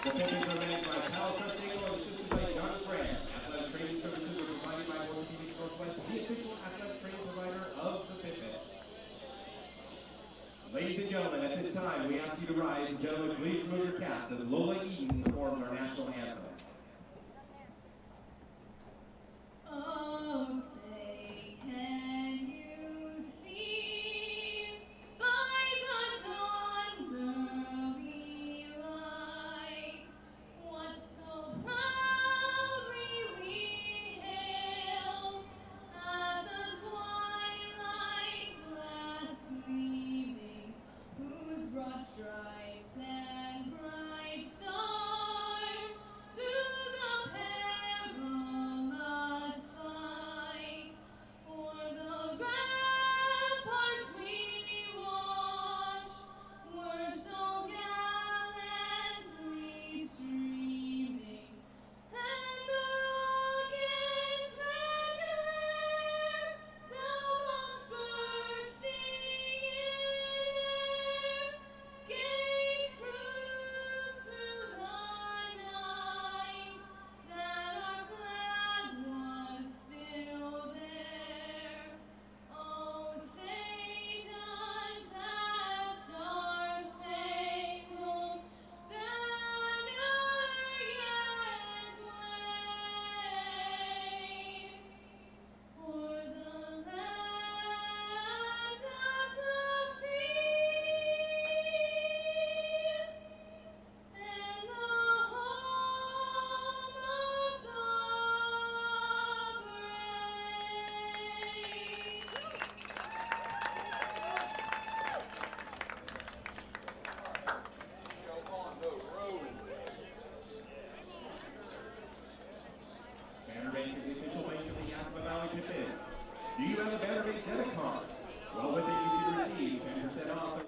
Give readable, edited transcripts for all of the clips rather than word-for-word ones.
The Pippins are managed by Kyle Trustable and assisted by John Grant. Athletic training services are provided by Orthopedic Northwest, the official athletic training provider of the Pippins. Ladies and gentlemen, at this time, we ask you to rise, and gentlemen, please remove your caps as Lola Eaton performs our national anthem. Oh, say, can you see by the dawn's early light what so proudly we hailed at the twilight's last gleaming, whose broad stripes and bright stars through the perilous fight o'er the ramparts we watched were so gallantly streaming, and the rocket's red glare, the bombs bursting in air, gave proof through the night that our flag was still there. Oh, say does that star-spangled banner yet wave o'er the land of the free and the home of the Banner Bank is the official bank of the Yakima Valley Pippins. Do you have a Banner Bank debit card? Well, with it you can receive 10% off.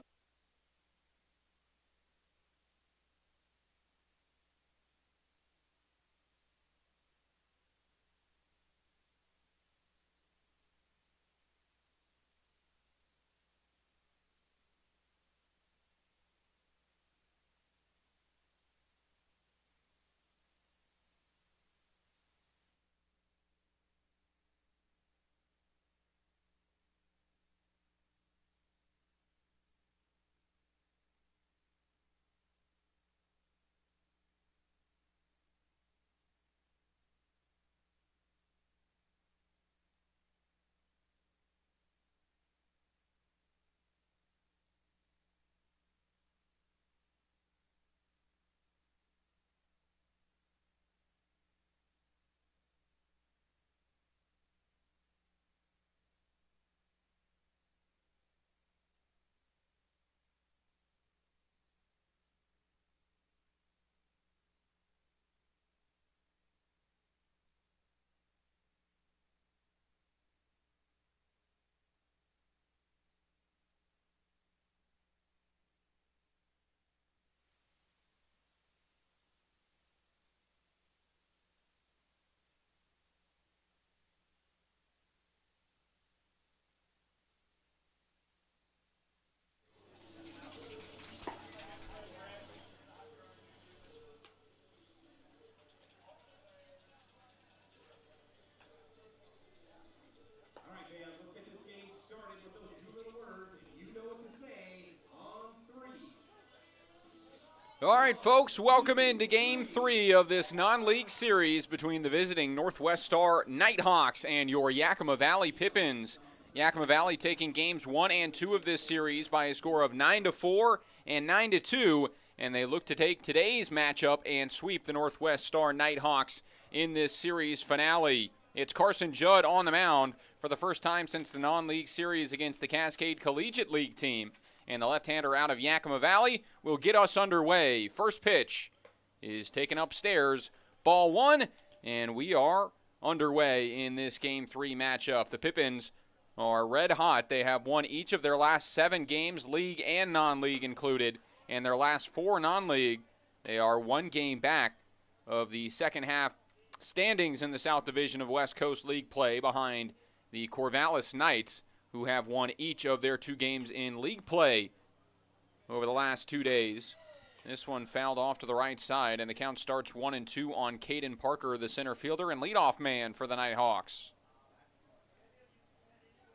All right, fans, let's get this game started with those two little words. If you know what to say, on three. All right, folks, welcome into Game 3 of this non-league series between the visiting Northwest Star Nighthawks and your Yakima Valley Pippins. Yakima Valley taking games 1 and 2 of this series by a score of 9-4 and 9-2, and they look to take today's matchup and sweep the Northwest Star Nighthawks in this series finale. It's Carson Judd on the mound for the first time since the non-league series against the Cascade Collegiate League team. And the left-hander out of Yakima Valley will get us underway. First pitch is taken upstairs. Ball 1, and we are underway in this Game 3 matchup. The Pippins are red hot. They have won each of their last 7 games, league and non-league included. And their last 4 non-league, they are 1 game back of the second half standings in the South Division of West Coast League play behind the Corvallis Knights, who have won each of their 2 games in league play over the last 2 days. This one fouled off to the right side, and the count starts 1-2 on Caden Parker, the center fielder and leadoff man for the Nighthawks.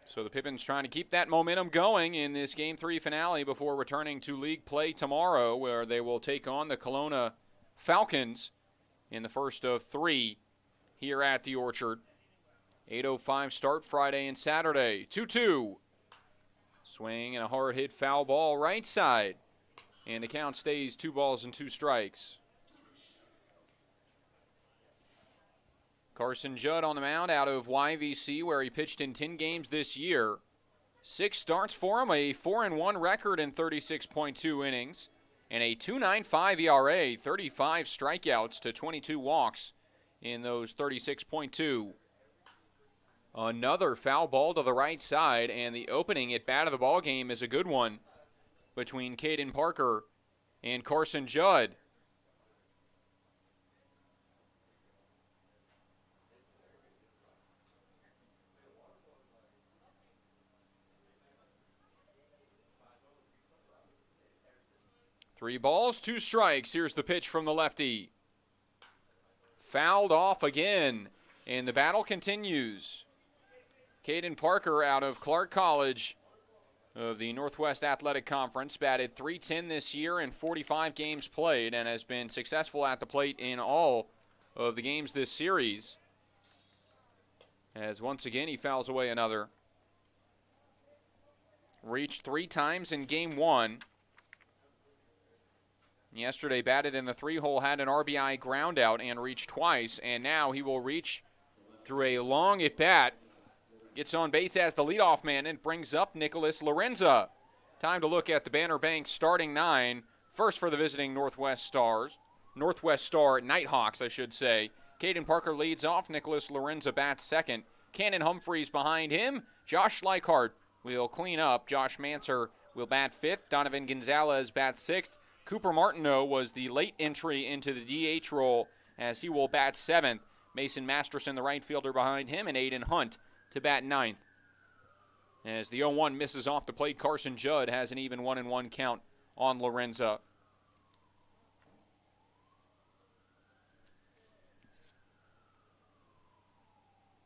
So the Pippins trying to keep that momentum going in this Game 3 finale before returning to league play tomorrow, where they will take on the Kelowna Falcons in the first of 3 here at the Orchard. 8:05 start Friday and Saturday. 2-2. Swing and a hard hit foul ball right side. And the count stays 2-2. Carson Judd on the mound out of YVC, where he pitched in 10 games this year. 6 starts for him, a 4-1 record in 36.2 innings, and a 2.95 ERA, 35 strikeouts to 22 walks in those 36.2. Another foul ball to the right side, and the opening at bat of the ball game is a good one between Caden Parker and Carson Judd. Three balls, 2 strikes. Here's the pitch from the lefty. Fouled off again, and the battle continues. Caden Parker out of Clark College of the Northwest Athletic Conference, batted .310 this year in 45 games played and has been successful at the plate in all of the games this series. As once again he fouls away another. Reached 3 times in Game 1. Yesterday batted in the 3-hole, had an RBI ground out and reached twice, and now he will reach through a long at bat. Gets on base as the leadoff man and brings up Nicholas Lorenza. Time to look at the Banner Bank starting 9. First for the visiting Northwest Star Nighthawks, I should say. Caden Parker leads off. Nicholas Lorenza bats second. Cannon Humphreys behind him. Josh Schleichart will clean up. Josh Manser will bat 5th. Donovan Gonzalez bats 6th. Cooper Martineau was the late entry into the DH role as he will bat 7th. Mason Masterson, the right fielder, behind him, and Aiden Hunt to bat 9th. As the 0-1 misses off the plate, Carson Judd has an even 1-1 count on Lorenza.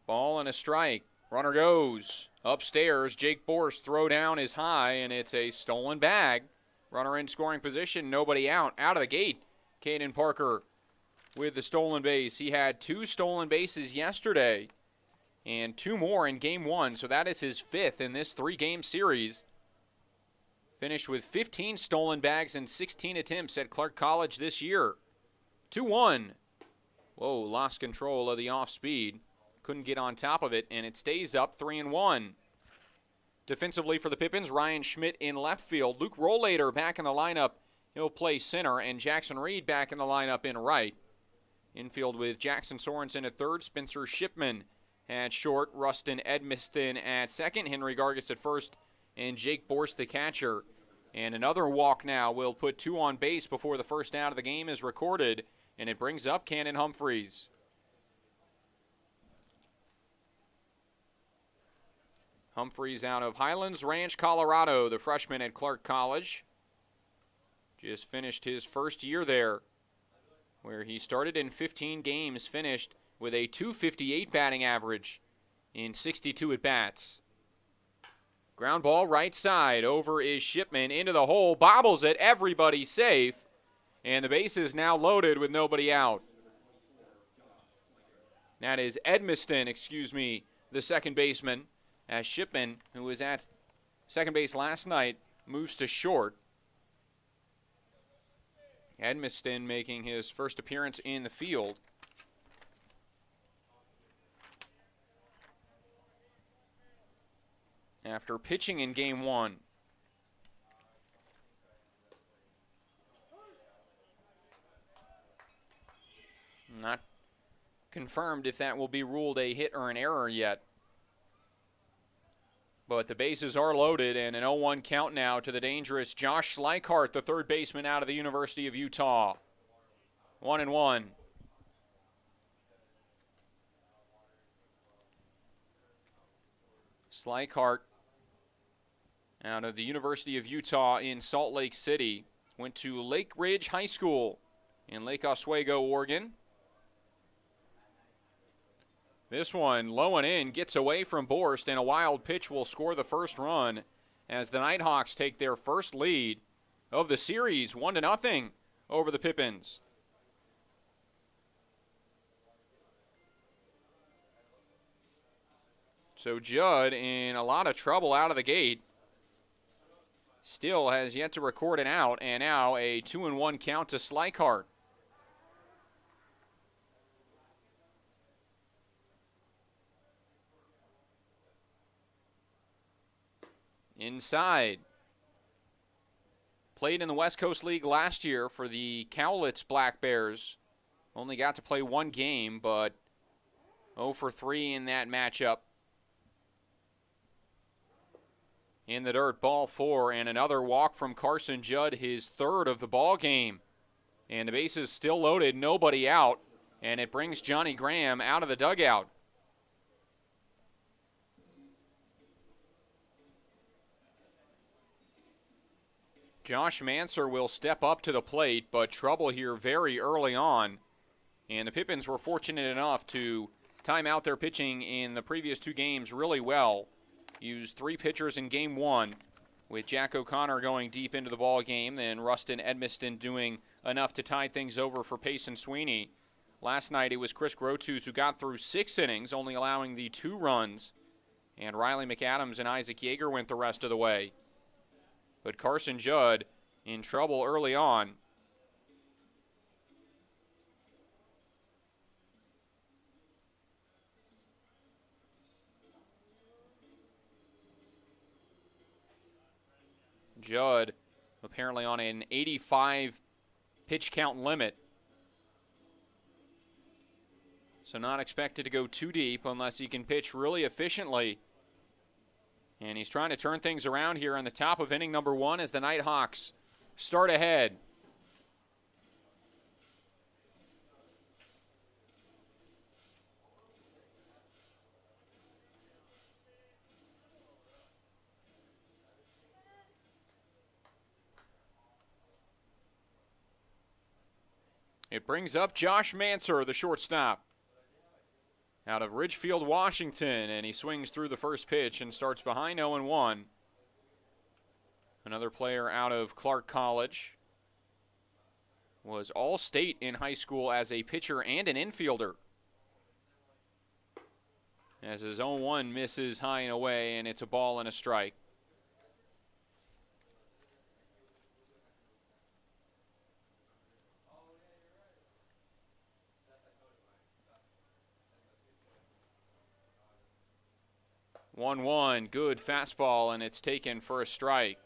Ball and a strike. Runner goes upstairs. Jake Borst throw down is high, and it's a stolen bag. Runner in scoring position, nobody out. Out of the gate, Caden Parker with the stolen base. He had 2 stolen bases yesterday and 2 more in Game 1, so that is his 5th in this 3-game series. Finished with 15 stolen bags and 16 attempts at Clark College this year. 2-1. Whoa, lost control of the off-speed. Couldn't get on top of it, and it stays up 3-1. Defensively for the Pippins, Ryan Schmidt in left field. Luke Rollator back in the lineup. He'll play center, and Jackson Reed back in the lineup in right. Infield with Jackson Sorensen at third, Spencer Shipman at short, Rustin Edmiston at second, Henry Gargis at first, and Jake Borst the catcher. And another walk now will put 2 on base before the first out of the game is recorded, and it brings up Cannon Humphreys. Humphreys out of Highlands Ranch, Colorado, the freshman at Clark College. Just finished his first year there, where he started in 15 games, finished with a .258 batting average in 62 at-bats. Ground ball right side. Over is Shipman into the hole. Bobbles it. Everybody safe. And the base is now loaded with nobody out. That is Edmiston, the second baseman, as Shipman, who was at second base last night, moves to short. Edmiston making his first appearance in the field. After pitching in Game 1. Not confirmed if that will be ruled a hit or an error yet. But the bases are loaded, and an 0-1 count now to the dangerous Josh Schleichart, the third baseman out of the University of Utah. 1-1. Schleichart out of the University of Utah in Salt Lake City. Went to Lake Ridge High School in Lake Oswego, Oregon. This one low and in, gets away from Borst, and a wild pitch will score the first run as the Nighthawks take their first lead of the series, 1-0 over the Pippins. So Judd in a lot of trouble out of the gate. Still has yet to record an out, and now a 2-1 count to Slikart. Inside. Played in the West Coast League last year for the Cowlitz Black Bears. Only got to play one game, but 0 for 3 in that matchup. In the dirt, ball 4, and another walk from Carson Judd, his third of the ball game. And the bases still loaded, nobody out, and it brings Johnny Graham out of the dugout. Josh Manser will step up to the plate, but trouble here very early on. And the Pippins were fortunate enough to time out their pitching in the previous two games really well. Used 3 pitchers in game 1, with Jack O'Connor going deep into the ball game, then Rustin Edmiston doing enough to tide things over for Payson Sweeney. Last night it was Chris Grotus who got through 6 innings, only allowing the 2 runs. And Riley McAdams and Isaac Yeager went the rest of the way. But Carson Judd in trouble early on. Judd apparently on an 85 pitch count limit. So not expected to go too deep unless he can pitch really efficiently. And he's trying to turn things around here on the top of inning number 1 as the Nighthawks start ahead. It brings up Josh Manser, the shortstop, out of Ridgefield, Washington, and he swings through the first pitch and starts behind 0-1. Another player out of Clark College. Was all-state in high school as a pitcher and an infielder. As his 0-1 misses high and away, and it's a ball and a strike. One, good fastball, and it's taken for a strike.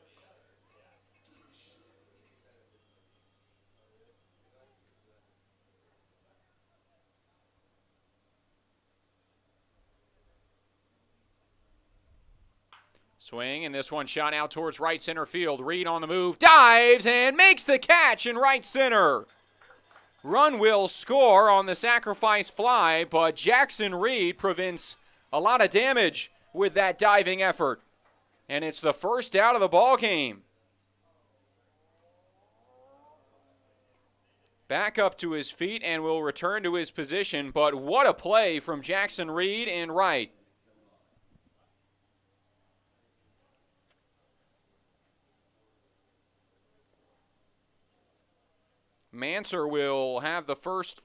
Swing, and this one shot out towards right center field. Reed on the move, dives, and makes the catch in right center. Run will score on the sacrifice fly, but Jackson Reed prevents a lot of damage with that diving effort. And it's the first out of the ball game. Back up to his feet and will return to his position, but what a play from Jackson Reed in right. Manser will have the first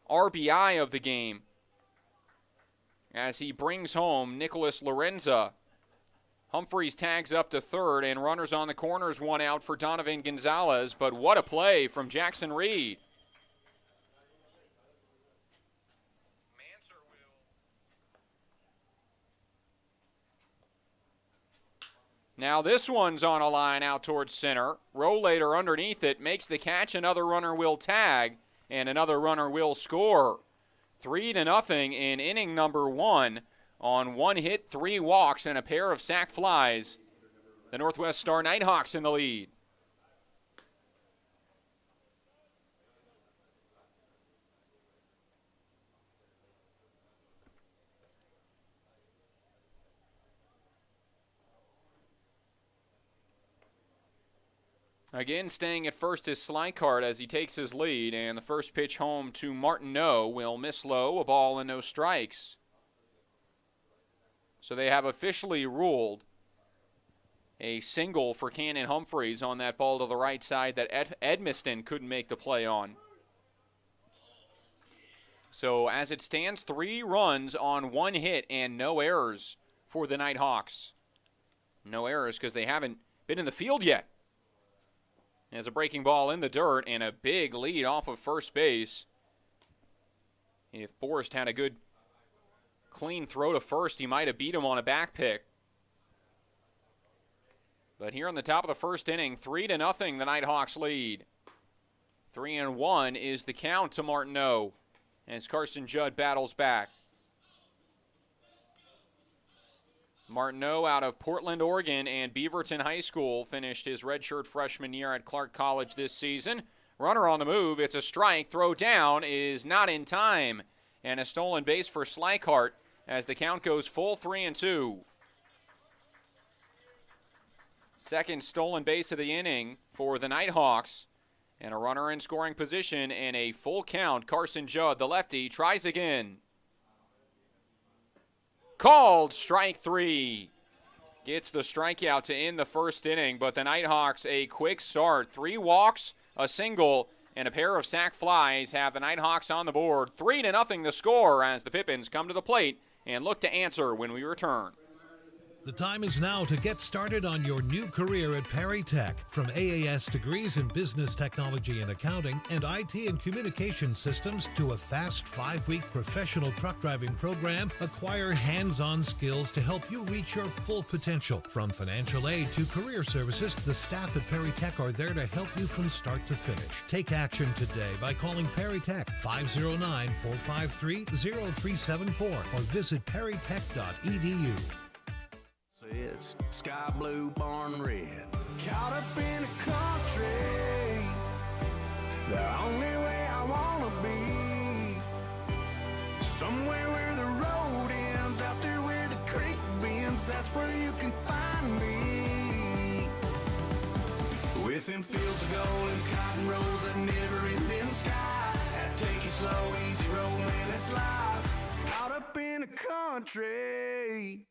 RBI of the game as he brings home Nicholas Lorenza. Humphreys tags up to third, and runners on the corners, 1 out for Donovan Gonzalez, but what a play from Jackson Reed. Now this one's on a line out towards center. Rollator underneath it, makes the catch. Another runner will tag, and another runner will score. 3-0 in inning number 1 on 1 hit, 3 walks, and a pair of sac flies. The Northwest Star Nighthawks in the lead. Again, staying at first is Slycart as he takes his lead, and the first pitch home to Martineau will miss low, a ball and no strikes. So they have officially ruled a single for Cannon Humphreys on that ball to the right side that Edmiston couldn't make the play on. So as it stands, 3 runs on 1 hit and no errors for the Nighthawks. No errors because they haven't been in the field yet. There's a breaking ball in the dirt and a big lead off of first base. If Borst had a good clean throw to first, he might have beat him on a back pick. But here on the top of the first inning, 3-0, the Nighthawks lead. 3-1 is the count to Martineau as Carson Judd battles back. Martineau out of Portland, Oregon, and Beaverton High School finished his redshirt freshman year at Clark College this season. Runner on the move. It's a strike. Throw down is not in time. And a stolen base for Slycart as the count goes full 3-2. Second stolen base of the inning for the Nighthawks. And a runner in scoring position and a full count. Carson Judd, the lefty, tries again. Called strike 3. Gets the strikeout to end the first inning, but the Nighthawks a quick start. 3 walks, a single, and a pair of sac flies have the Nighthawks on the board. 3-0 the score as the Pippins come to the plate and look to answer when we return. The time is now to get started on your new career at Perry Tech. From AAS degrees in business technology and accounting and IT and communication systems to a fast 5-week professional truck driving program, acquire hands-on skills to help you reach your full potential. From financial aid to career services, the staff at Perry Tech are there to help you from start to finish. Take action today by calling Perry Tech 509-453-0374 or visit perrytech.edu. It's sky blue, barn red. Caught up in a country, the only way I wanna be. Somewhere where the road ends, out there where the creek bends, that's where you can find me. With them fields of gold and cotton rolls that never ending sky. That take it slow, easy road, man, that's life. Caught up in a country.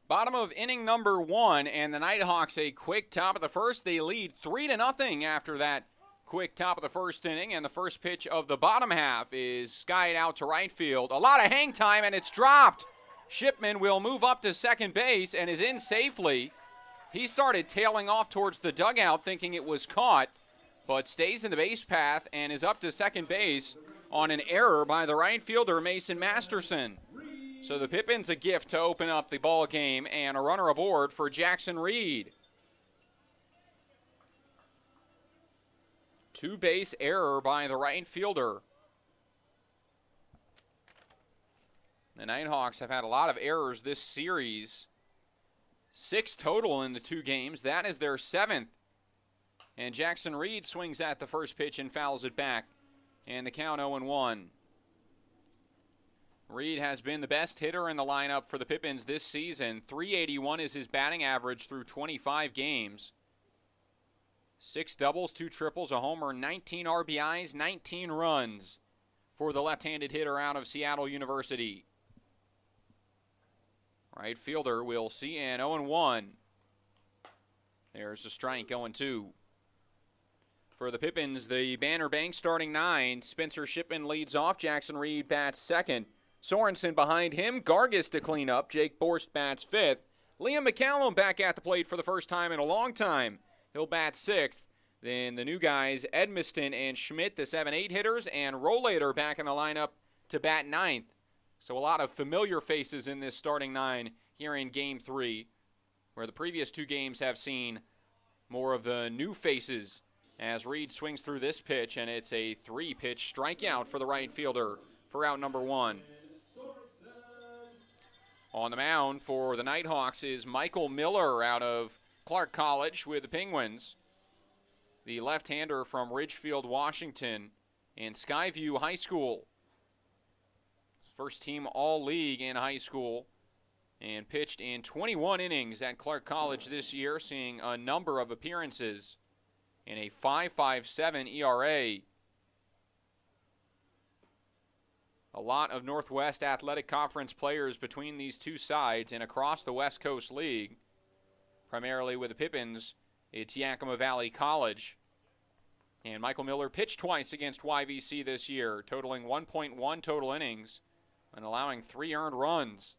Bottom of inning number 1, and the Nighthawks a quick top of the first. They lead 3-0 after that quick top of the first inning, and the first pitch of the bottom half is skied out to right field. A lot of hang time, and it's dropped. Shipman will move up to second base and is in safely. He started tailing off towards the dugout thinking it was caught, but stays in the base path and is up to second base on an error by the right fielder, Mason Masterson. So the Pippins a gift to open up the ball game and a runner aboard for Jackson Reed. 2-base error by the right fielder. The Nighthawks have had a lot of errors this series. 6 total in the 2 games. That is their 7th. And Jackson Reed swings at the first pitch and fouls it back. And the count 0-1. Reed has been the best hitter in the lineup for the Pippins this season. .381 is his batting average through 25 games. 6 doubles, 2 triples, a homer, 19 RBIs, 19 runs for the left-handed hitter out of Seattle University. Right fielder will see, and 0-1. There's a strike, 0-2. For the Pippins, the Banner Bank starting 9. Spencer Shipman leads off. Jackson Reed bats second. Sorensen behind him. Gargis to clean up. Jake Borst bats 5th. Liam McCallum back at the plate for the first time in a long time. He'll bat 6th. Then the new guys, Edmiston and Schmidt, the 7-8 hitters, and Rollator back in the lineup to bat 9th. So a lot of familiar faces in this starting 9 here in Game 3, where the previous 2 games have seen more of the new faces as Reed swings through this pitch, and it's a 3-pitch strikeout for the right fielder for out number 1. On the mound for the Nighthawks is Michael Miller out of Clark College with the Penguins. The left-hander from Ridgefield, Washington, and Skyview High School. First team All-League in high school, and pitched in 21 innings at Clark College this year, seeing a number of appearances and a 5.57 ERA. A lot of Northwest Athletic Conference players between these two sides and across the West Coast League. Primarily with the Pippins, it's Yakima Valley College. And Michael Miller pitched twice against YVC this year, totaling 1.1 total innings and allowing 3 earned runs.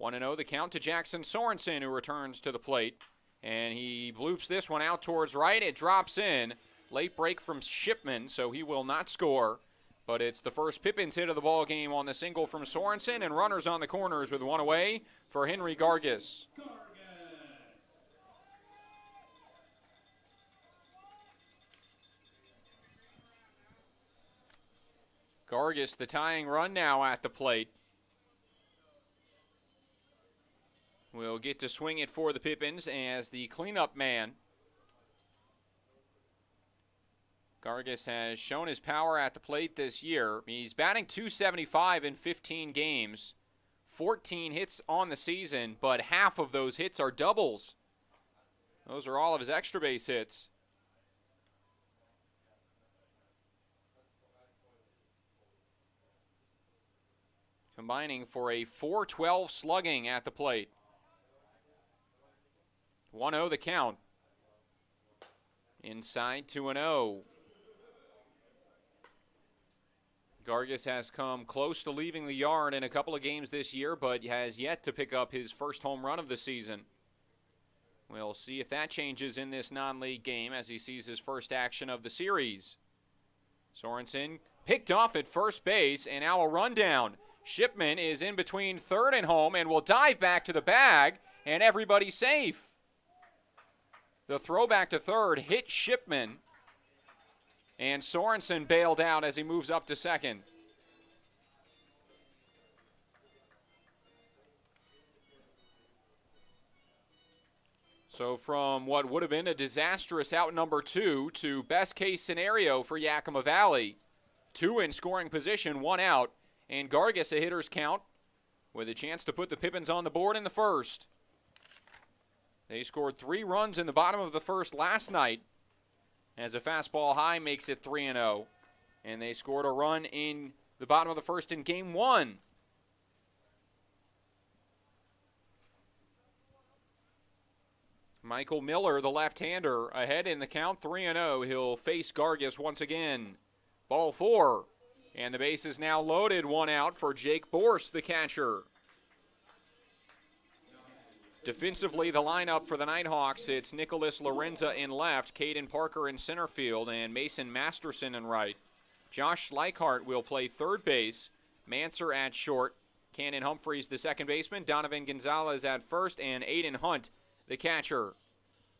1-0 the count to Jackson Sorensen, who returns to the plate. And he bloops this one out towards right. It drops in. Late break from Shipman, so he will not score. But it's the first Pippins hit of the ball game on the single from Sorensen, and runners on the corners with 1 away for Henry Gargis. Gargis, the tying run now at the plate. Will get to swing it for the Pippins as the cleanup man. Gargis has shown his power at the plate this year. He's batting .275 in 15 games, 14 hits on the season, but half of those hits are doubles. Those are all of his extra base hits. Combining for a .412 slugging at the plate. 1-0 the count. Inside 2-0. Gargis has come close to leaving the yard in a couple of games this year, but has yet to pick up his first home run of the season. We'll see if that changes in this non-league game as he sees his first action of the series. Sorensen picked off at first base, and now a rundown. Shipman is in between third and home and will dive back to the bag, and everybody's safe. The throwback to third hit Shipman, and Sorensen bailed out as he moves up to second. So from what would have been a disastrous out number 2 to best case scenario for Yakima Valley. 2 in scoring position, 1 out, and Gargis a hitter's count with a chance to put the Pippins on the board in the first. They scored 3 runs in the bottom of the first last night as a fastball high makes it 3-0. And they scored a run in the bottom of the first in game 1. Michael Miller, the left-hander, ahead in the count, 3-0. He'll face Gargis once again. Ball 4. And the base is now loaded, 1 out for Jake Borst, the catcher. Defensively, the lineup for the Nighthawks, it's Nicholas Lorenza in left, Caden Parker in center field, and Mason Masterson in right. Josh Schleichart will play third base, Manser at short, Cannon Humphreys the second baseman, Donovan Gonzalez at first, and Aiden Hunt the catcher.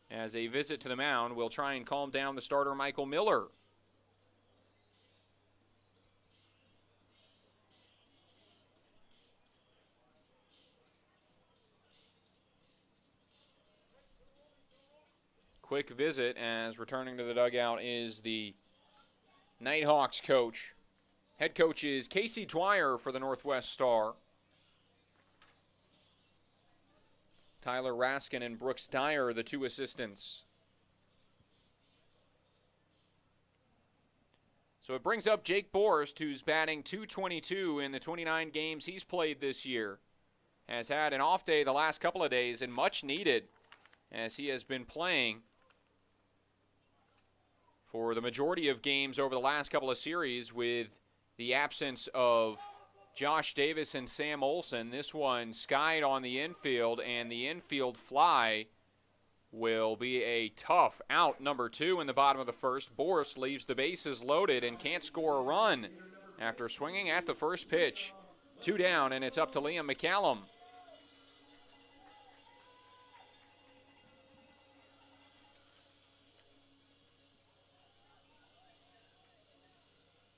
As a visit to the mound, we'll try and calm down the starter Michael Miller. quick visit, as returning to the dugout is the Nighthawks coach. Head coach is Casey Dwyer for the Northwest Star. Tyler Raskin and Brooks Dyer, the two assistants. So it brings up Jake Borst, who's batting .222 in the 29 games he's played this year. Has had an off day the last couple of days, and much needed, as he has been playing for the majority of games over the last couple of series with the absence of Josh Davis and Sam Olsen. This one skied on the infield, and the infield fly will be a tough out. Number 2 in the bottom of the first. Borst leaves the bases loaded and can't score a run after swinging at the first pitch. 2 down, and it's up to Liam McCallum.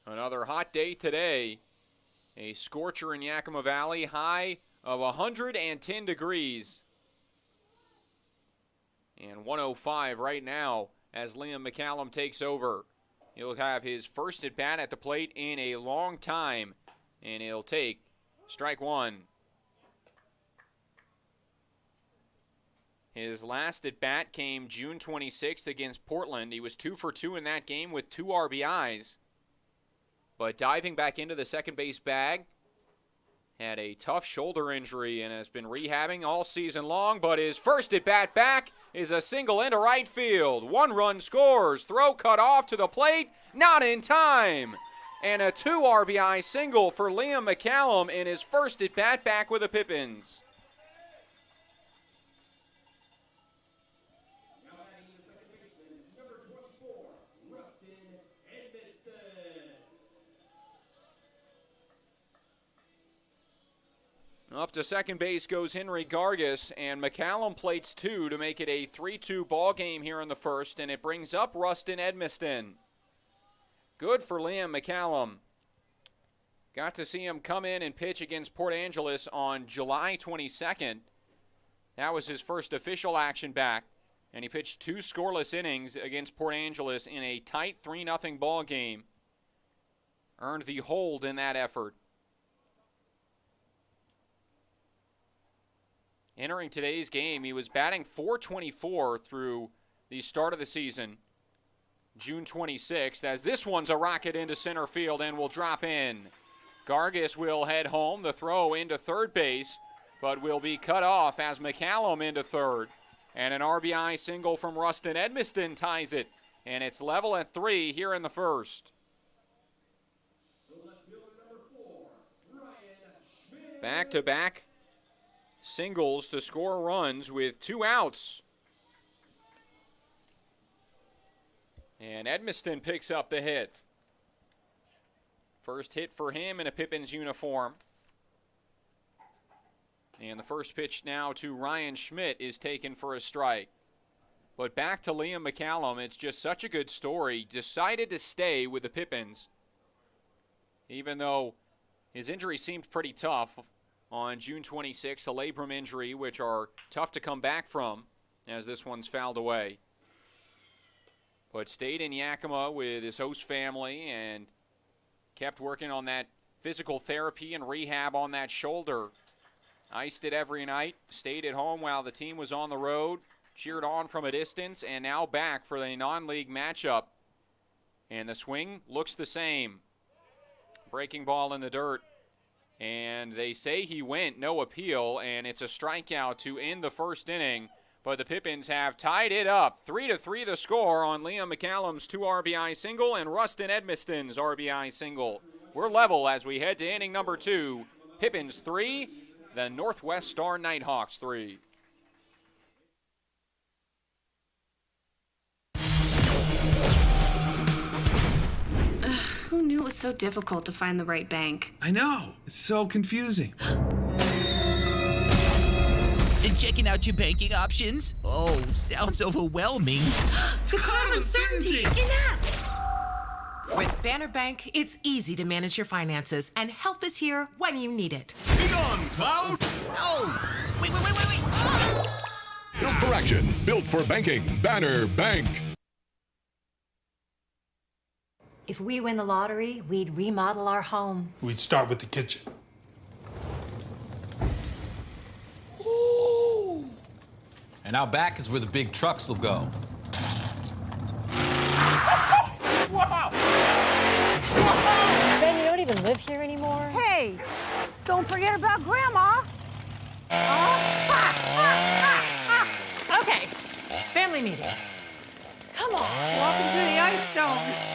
Another hot day today. A scorcher in Yakima Valley, high of 110 degrees. And 105 right now as Liam McCallum takes over. He'll have his first at bat at the plate in a long time, and he'll take strike 1. His last at bat came June 26th against Portland. He was 2 for 2 in that game with 2 RBIs. But diving back into the second base bag, had a tough shoulder injury and has been rehabbing all season long, but his first at bat back is a single into right field. 1 run scores, throw cut off to the plate, not in time. And a 2 RBI single for Liam McCallum in his first at bat back with the Pippins. Up to second base goes Henry Gargis, and McCallum plates 2 to make it a 3-2 ball game here in the first, and it brings up Rustin Edmiston. Good for Liam McCallum. Got to see him come in and pitch against Port Angeles on July 22nd. That was his first official action back, and he pitched 2 scoreless innings against Port Angeles in a tight 3-0 ball game. Earned the hold in that effort. Entering today's game, he was batting .424 through the start of the season, June 26th, as this one's a rocket into center field and will drop in. Gargis will head home. The throw into third base, but will be cut off as McCallum into third. And an RBI single from Rustin Edmiston ties it, and it's level at 3 here in the first. Back-to-back singles to score runs with 2 outs. And Edmiston picks up the hit. First hit for him in a Pippins uniform. And the first pitch now to Ryan Schmidt is taken for a strike. But back to Liam McCallum, it's just such a good story. Decided to stay with the Pippins, even though his injury seemed pretty tough on June 26th, a labrum injury, which are tough to come back from, as this one's fouled away. But stayed in Yakima with his host family and kept working on that physical therapy and rehab on that shoulder. Iced it every night, stayed at home while the team was on the road, cheered on from a distance, and now back for the non-league matchup. And the swing looks the same. Breaking ball in the dirt. And they say he went, no appeal, and it's a strikeout to end the first inning. But the Pippins have tied it up. 3-3 the score on Liam McCallum's 2 RBI single and Rustin Edmiston's RBI single. We're level as we head to inning number 2. Pippins 3, the Northwest Star Nighthawks 3. Who knew it was so difficult to find the right bank? I know. It's so confusing. And checking out your banking options? Oh, sounds overwhelming. The cloud of uncertainty! Enough! With Banner Bank, it's easy to manage your finances, and help is here when you need it. Be gone, Cloud! Oh! Wait! Ah! You'll for action. Built for banking. Banner Bank. If we win the lottery, we'd remodel our home. We'd start with the kitchen. And out back is where the big trucks will go. Ben, you don't even live here anymore? Hey, don't forget about Grandma. Okay, family meeting. Come on. Welcome to the Ice Dome.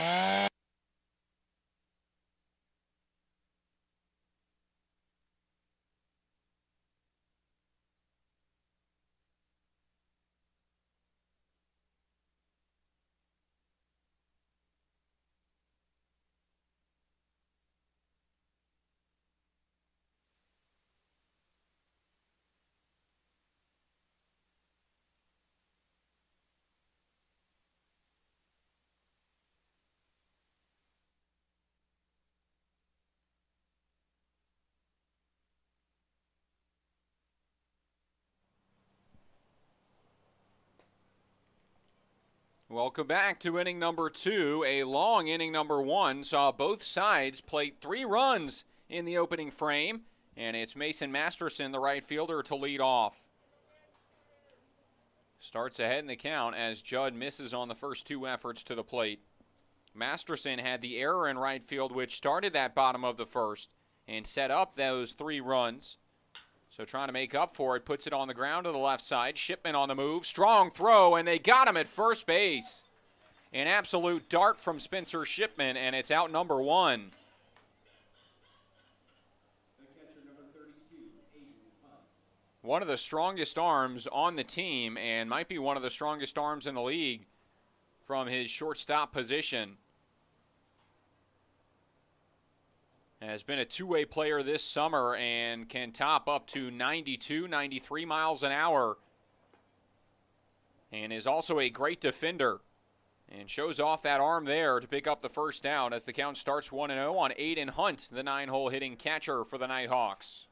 Welcome back to inning number 2. A long inning number 1 saw both sides plate 3 runs in the opening frame, and it's Mason Masterson, the right fielder, to lead off. Starts ahead in the count as Judd misses on the first 2 efforts to the plate. Masterson had the error in right field, which started that bottom of the first and set up those 3 runs. So trying to make up for it, puts it on the ground to the left side. Shipman on the move, strong throw, and they got him at first base. An absolute dart from Spencer Shipman, and it's out number 1. One of the strongest arms on the team, and might be one of the strongest arms in the league from his shortstop position. Has been a two-way player this summer and can top up to 92, 93 miles an hour. And is also a great defender. And shows off that arm there to pick up the first down as the count starts 1-0 on Aiden Hunt, the 9-hole hitting catcher for the Nighthawks.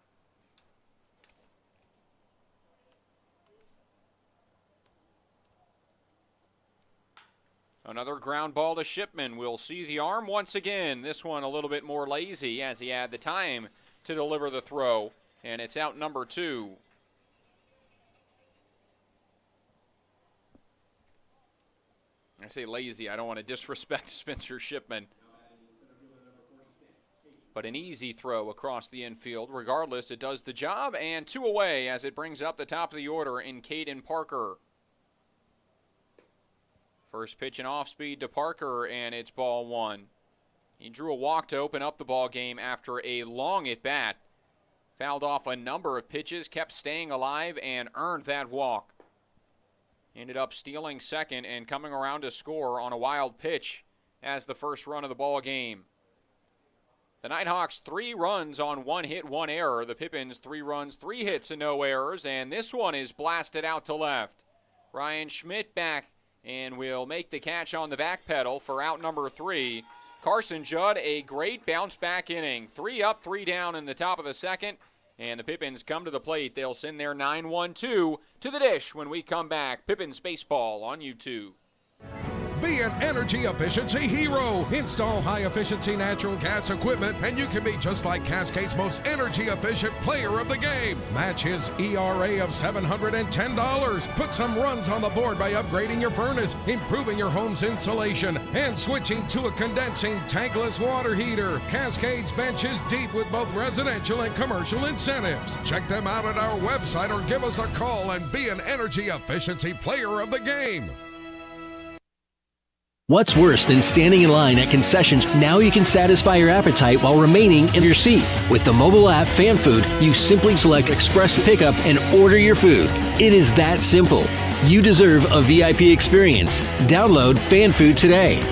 Another ground ball to Shipman. We'll see the arm once again. This one a little bit more lazy as he had the time to deliver the throw. And it's out number 2. I say lazy. I don't want to disrespect Spencer Shipman. But an easy throw across the infield. Regardless, it does the job. And 2 away as it brings up the top of the order in Caden Parker. First pitch and off speed to Parker, and it's ball 1. He drew a walk to open up the ball game after a long at bat. Fouled off a number of pitches, kept staying alive, and earned that walk. Ended up stealing second and coming around to score on a wild pitch as the first run of the ball game. The Nighthawks 3 runs on 1 hit, 1 error. The Pippins 3 runs, 3 hits and no errors, and this one is blasted out to left. Ryan Schmidt back and will make the catch on the back pedal for out number 3. Carson Judd, a great bounce back inning. 3 up, 3 down in the top of the second. And the Pippins come to the plate. They'll send their 9-1-2 to the dish when we come back. Pippins Baseball on YouTube. Be an energy efficiency hero. Install high-efficiency natural gas equipment, and you can be just like Cascade's most energy-efficient player of the game. Match his ERA of $710. Put some runs on the board by upgrading your furnace, improving your home's insulation, and switching to a condensing tankless water heater. Cascade's bench is deep with both residential and commercial incentives. Check them out at our website or give us a call and be an energy efficiency player of the game. What's worse than standing in line at concessions? Now you can satisfy your appetite while remaining in your seat. With the mobile app FanFood, you simply select Express Pickup and order your food. It is that simple. You deserve a VIP experience. Download FanFood today.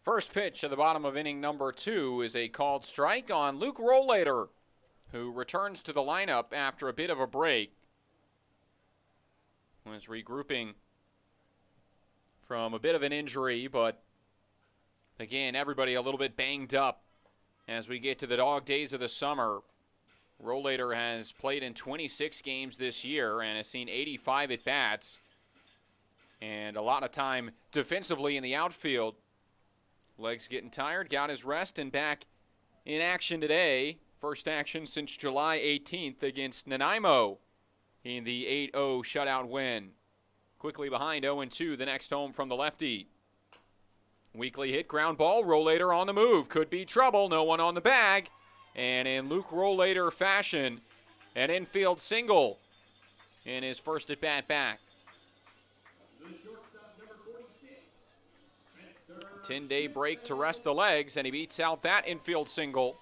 First pitch at the bottom of inning number 2 is a called strike on Luke Rollator, who returns to the lineup after a bit of a break. Was regrouping from a bit of an injury, but again, everybody a little bit banged up as we get to the dog days of the summer. Rollator has played in 26 games this year and has seen 85 at-bats and a lot of time defensively in the outfield. Legs getting tired, got his rest, and back in action today. First action since July 18th against Nanaimo in the 8-0 shutout win. Quickly behind 0-2, the next home from the lefty. Weakly hit ground ball, Rollator on the move. Could be trouble, no one on the bag. And in Luke Rollator fashion, an infield single in his first at-bat back. 10-day break to rest the legs, and he beats out that infield single.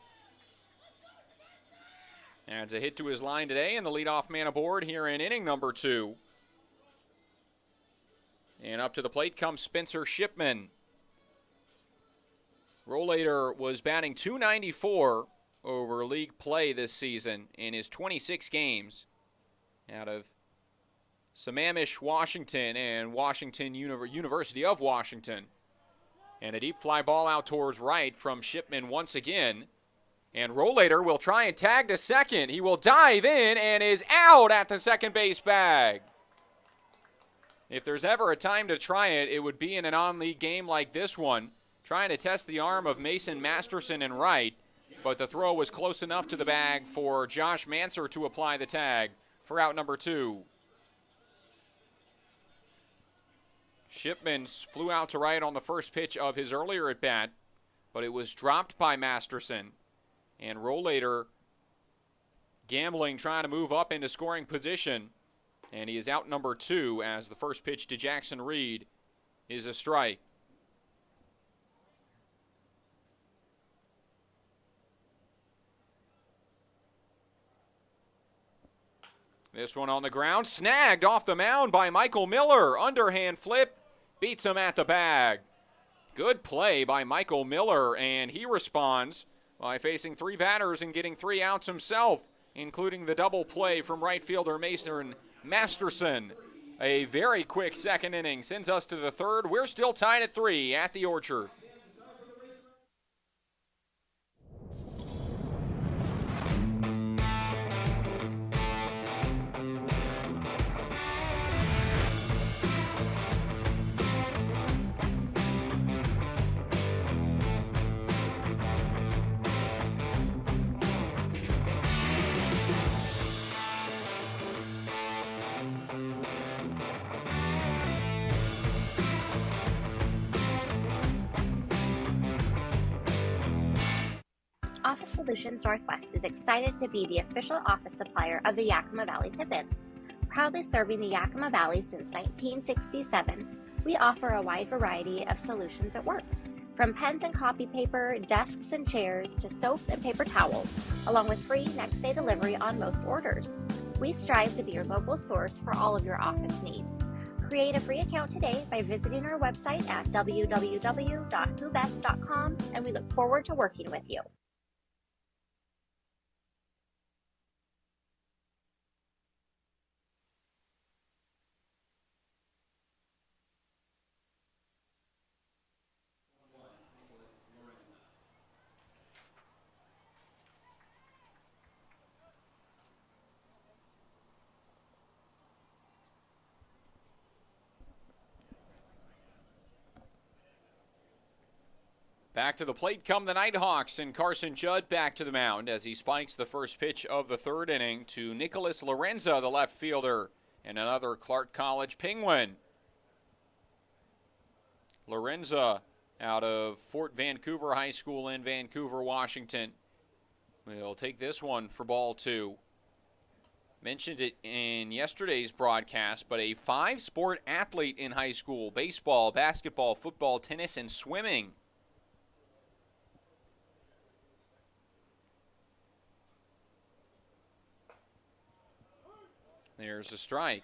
Adds a hit to his line today, and the leadoff man aboard here in inning number 2. And up to the plate comes Spencer Shipman. Rollator was batting .294 over league play this season in his 26 games out of Sammamish, Washington, and Washington University of Washington. And a deep fly ball out towards right from Shipman once again. And Rollator will try and tag to second. He will dive in and is out at the second base bag. If there's ever a time to try it, it would be in a non-league game like this one, trying to test the arm of Mason Masterson in right, but the throw was close enough to the bag for Josh Manser to apply the tag for out number 2. Shipman flew out to right on the first pitch of his earlier at-bat, but it was dropped by Masterson. And Rollator gambling, trying to move up into scoring position. And he is out number 2 as the first pitch to Jackson Reed is a strike. This one on the ground, snagged off the mound by Michael Miller. Underhand flip, beats him at the bag. Good play by Michael Miller, and he responds by facing 3 batters and getting 3 outs himself, including the double play from right fielder Mason Masterson. A very quick second inning sends us to the third. We're still tied at 3 at the Orchard. Office Solutions Northwest is excited to be the official office supplier of the Yakima Valley Pippins. Proudly serving the Yakima Valley since 1967, we offer a wide variety of solutions at work. From pens and copy paper, desks and chairs, to soap and paper towels, along with free next-day delivery on most orders. We strive to be your local source for all of your office needs. Create a free account today by visiting our website at www.whobest.com, and we look forward to working with you. Back to the plate come the Nighthawks, and Carson Judd back to the mound as he spikes the first pitch of the third inning to Nicholas Lorenza, the left fielder, and another Clark College Penguin. Lorenza out of Fort Vancouver High School in Vancouver, Washington. We'll take this one for ball 2. Mentioned it in yesterday's broadcast, but a 5-sport athlete in high school: baseball, basketball, football, tennis, and swimming. There's a strike.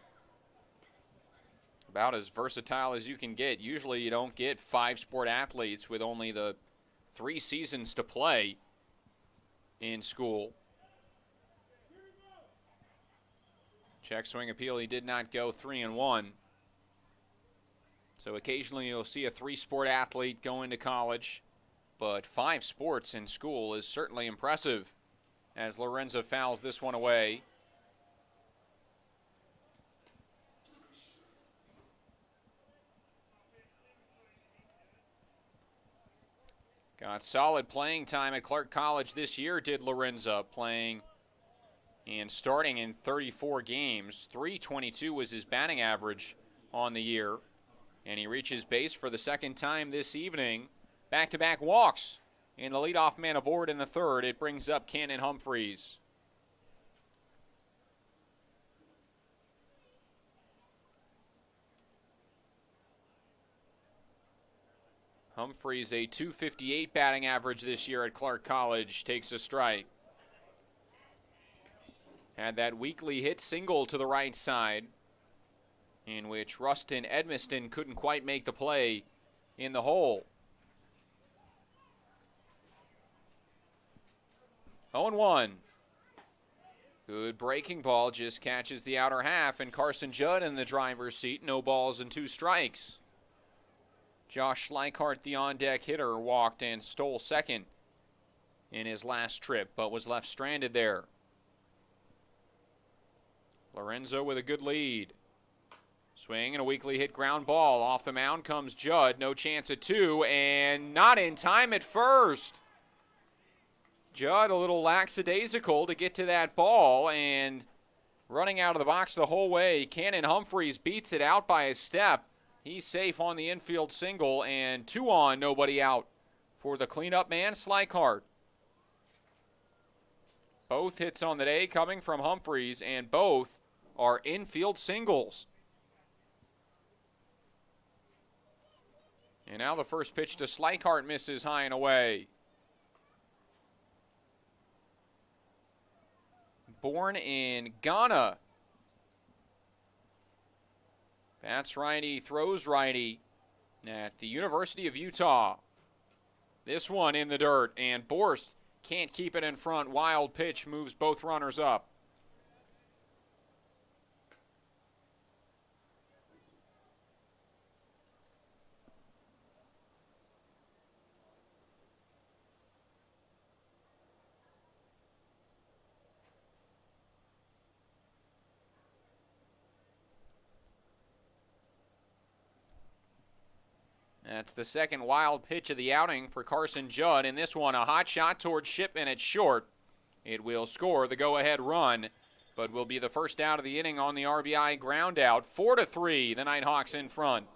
About as versatile as you can get. Usually you don't get 5 sport athletes with only the 3 seasons to play in school. Check swing appeal, he did not go 3-1. So occasionally you'll see a 3-sport athlete go into college, but 5 sports in school is certainly impressive as Lorenzo fouls this one away. Got solid playing time at Clark College this year, did Lorenzo, playing and starting in 34 games. .322 was his batting average on the year. And he reaches base for the second time this evening. Back-to-back walks. And the leadoff man aboard in the third. It brings up Cannon Humphreys. Humphreys, a .258 batting average this year at Clark College, takes a strike. Had that weekly hit single to the right side, in which Rustin Edmiston couldn't quite make the play in the hole. 0-1. Good breaking ball, just catches the outer half, and Carson Judd in the driver's seat. No balls and 2 strikes. Josh Schleichart, the on-deck hitter, walked and stole second in his last trip, but was left stranded there. Lorenzo with a good lead. Swing and a weakly hit ground ball. Off the mound comes Judd. No chance at 2, and not in time at first. Judd a little lackadaisical to get to that ball, and running out of the box the whole way. Cannon Humphreys beats it out by a step. He's safe on the infield single, and 2 on, nobody out for the cleanup man, Schleichart. Both hits on the day coming from Humphreys, and both are infield singles. And now the first pitch to Schleichart misses high and away. Born in Ghana. Bats righty, throws righty at the University of Utah. This one in the dirt, and Borst can't keep it in front. Wild pitch moves both runners up. That's the second wild pitch of the outing for Carson Judd. In this one, a hot shot towards Shipman at short. It will score the go-ahead run, but will be the first out of the inning on the RBI ground out. 4-3, the Nighthawks in front.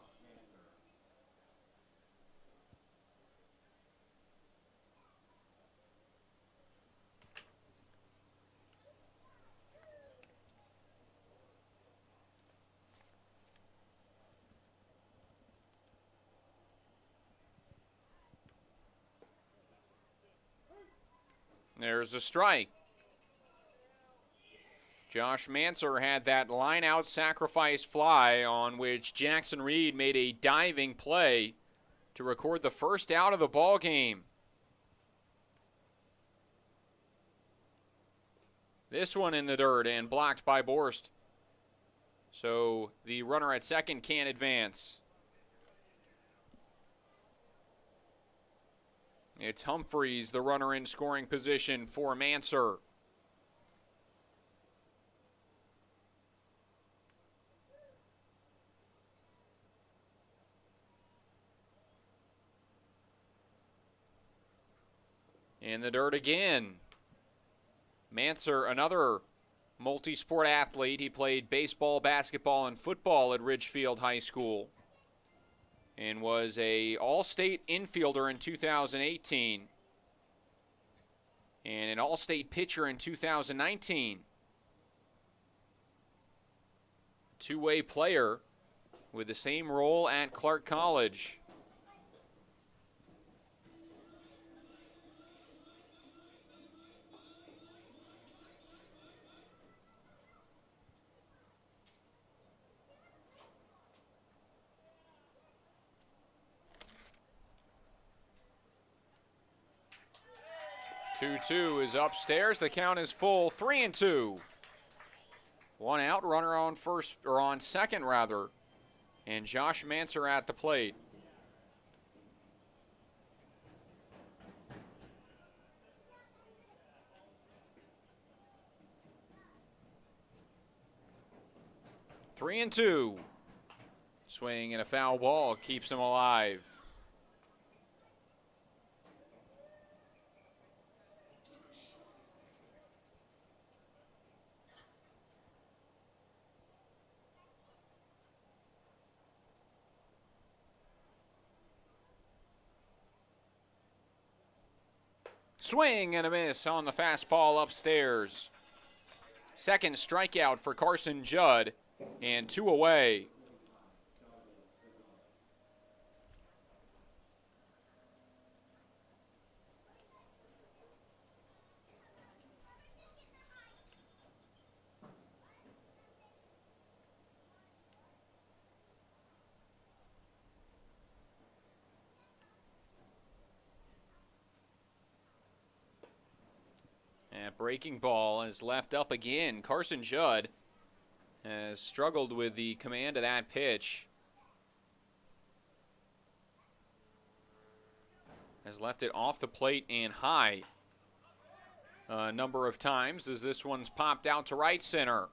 There's a strike. Josh Manser had that line-out sacrifice fly on which Jackson Reed made a diving play to record the first out of the ball game. This one in the dirt and blocked by Borst. So the runner at second can't advance. It's Humphreys, the runner in scoring position for Manser. In the dirt again. Manser, another multi-sport athlete. He played baseball, basketball, and football at Ridgefield High School, and was a All-State infielder in 2018 and an All-State pitcher in 2019. Two-way player with the same role at Clark College. 2-2 is upstairs. The count is full. 3-2. One out. Runner on first, or on second rather. And Josh Manser at the plate. Three and two. Swing and a foul ball keeps him alive. Swing and a miss on the fastball upstairs. Second strikeout for Carson Judd, and 2 away. And breaking ball is left up again. Carson Judd has struggled with the command of that pitch. Has left it off the plate and high a number of times as this one's popped out to right center.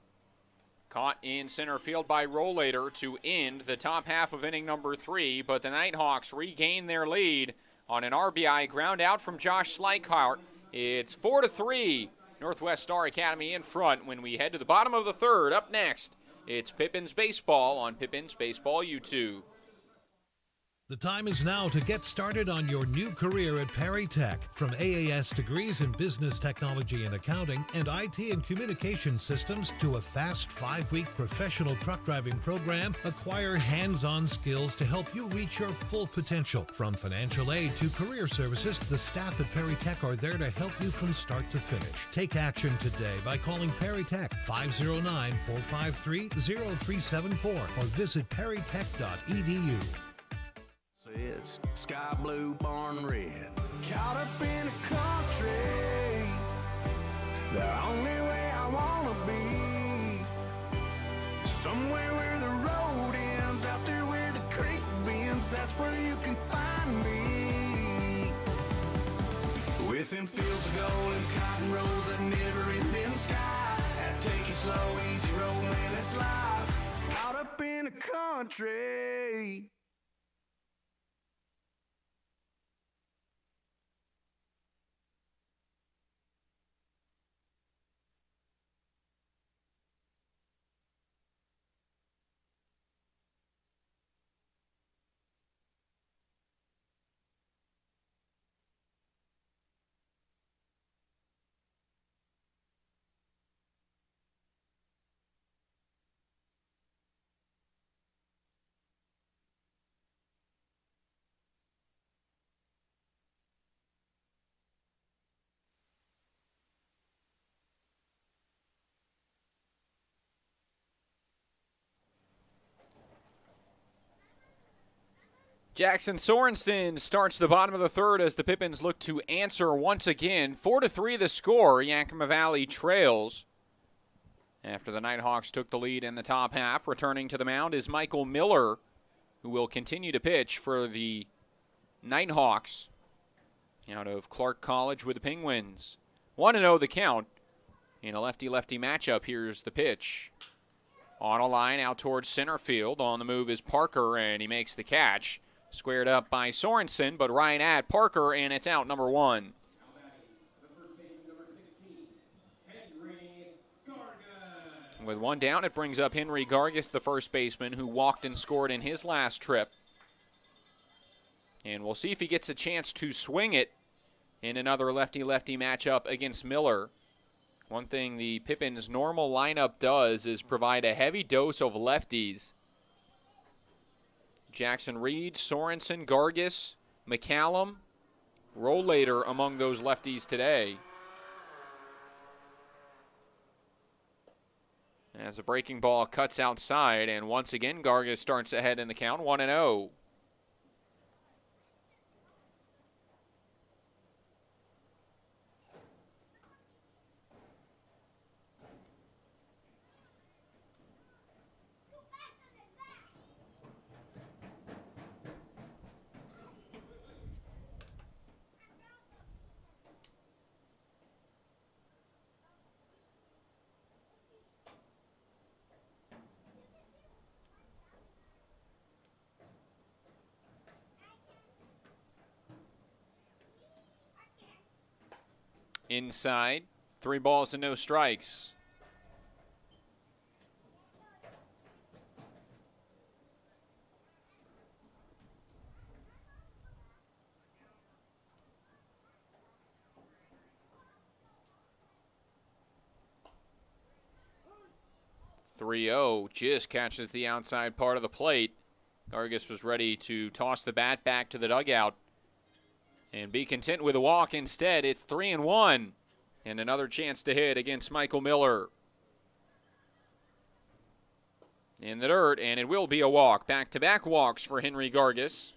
Caught in center field by Rollator to end the top half of inning number 3, but the Nighthawks regain their lead on an RBI ground out from Josh Slikehart. It's 4-3, Northwest Star Academy in front when we head to the bottom of the third. Up next, it's Pippins Baseball on Pippins Baseball YouTube. The time is now to get started on your new career at Perry Tech. From AAS degrees in business technology and accounting and IT and communication systems to a fast 5-week professional truck driving program, acquire hands-on skills to help you reach your full potential. From financial aid to career services, the staff at Perry Tech are there to help you from start to finish. Take action today by calling Perry Tech 509-453-0374 or visit perrytech.edu. It's sky blue, barn red. Caught up in a country, the only way I wanna be. Somewhere where the road ends, out there where the creek bends, that's where you can find me. Within fields of gold and cotton rows that never ending sky. And take it slow, easy road, man, it's life. Caught up in a country. Jackson Sorensen starts the bottom of the third as the Pippins look to answer once again. 4-3 the score. Yakima Valley trails. After the Nighthawks took the lead in the top half, returning to the mound is Michael Miller, who will continue to pitch for the Nighthawks out of Clark College with the Penguins. 1-0 the count in a lefty-lefty matchup. Here's the pitch. On a line out towards center field. On the move is Parker, and he makes the catch. Squared up by Sorensen, but right at Parker, and it's out number 1. With one down, it brings up Henry Gargis, the first baseman, who walked and scored in his last trip. And we'll see if he gets a chance to swing it in another lefty-lefty matchup against Miller. One thing the Pippins' normal lineup does is provide a heavy dose of lefties. Jackson Reed, Sorensen, Gargis, McCallum, Rollator among those lefties today. As the breaking ball cuts outside, and once again Gargis starts ahead in the count, 1-0. Inside, 3 balls and no strikes. Just catches the outside part of the plate. Gargis was ready to toss the bat back to the dugout and be content with a walk. Instead, it's 3-1 and another chance to hit against Michael Miller. In the dirt, and it will be a walk. Back-to-back walks for Henry Gargis.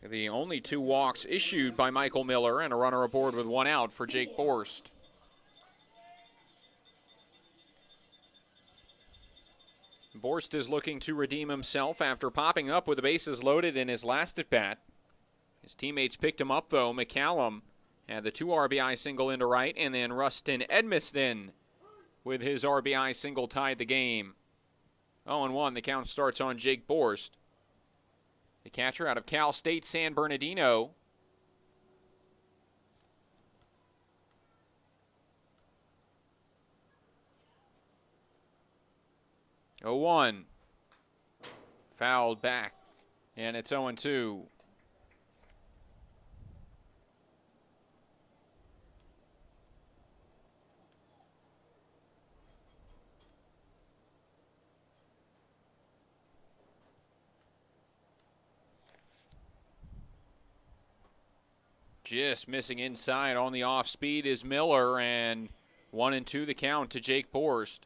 The only 2 walks issued by Michael Miller, and a runner aboard with 1 out for Jake Borst. Borst is looking to redeem himself after popping up with the bases loaded in his last at-bat. His teammates picked him up, though. McCallum had the 2 RBI single into right, and then Rustin Edmiston with his RBI single tied the game. 0-1, the count starts on Jake Borst. The catcher out of Cal State San Bernardino. Oh, 1. Fouled back, and it's 0-2. Just missing inside on the off speed is Miller, and 1-2 the count to Jake Borst,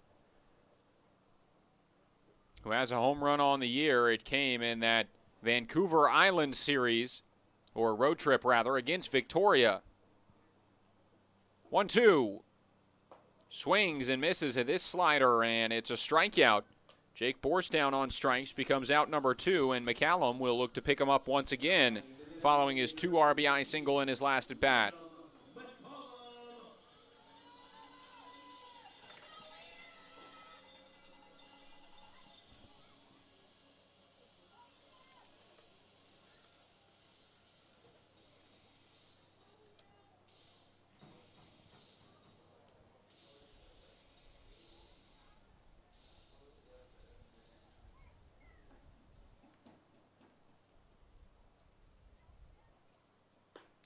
who has a home run on the year. It came in that Vancouver Island series, or road trip rather, against Victoria. 1-2. Swings and misses at this slider, and it's a strikeout. Jake Borst down on strikes, becomes out number 2, and McCallum will look to pick him up once again following his 2 RBI single in his last at-bat.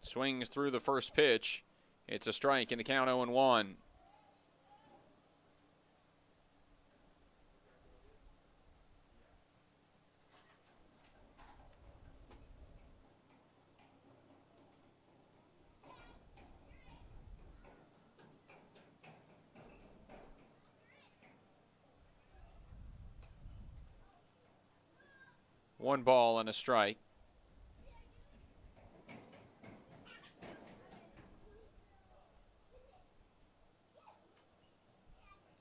Swings through the first pitch. It's a strike in the count, 0-1. One ball and a strike.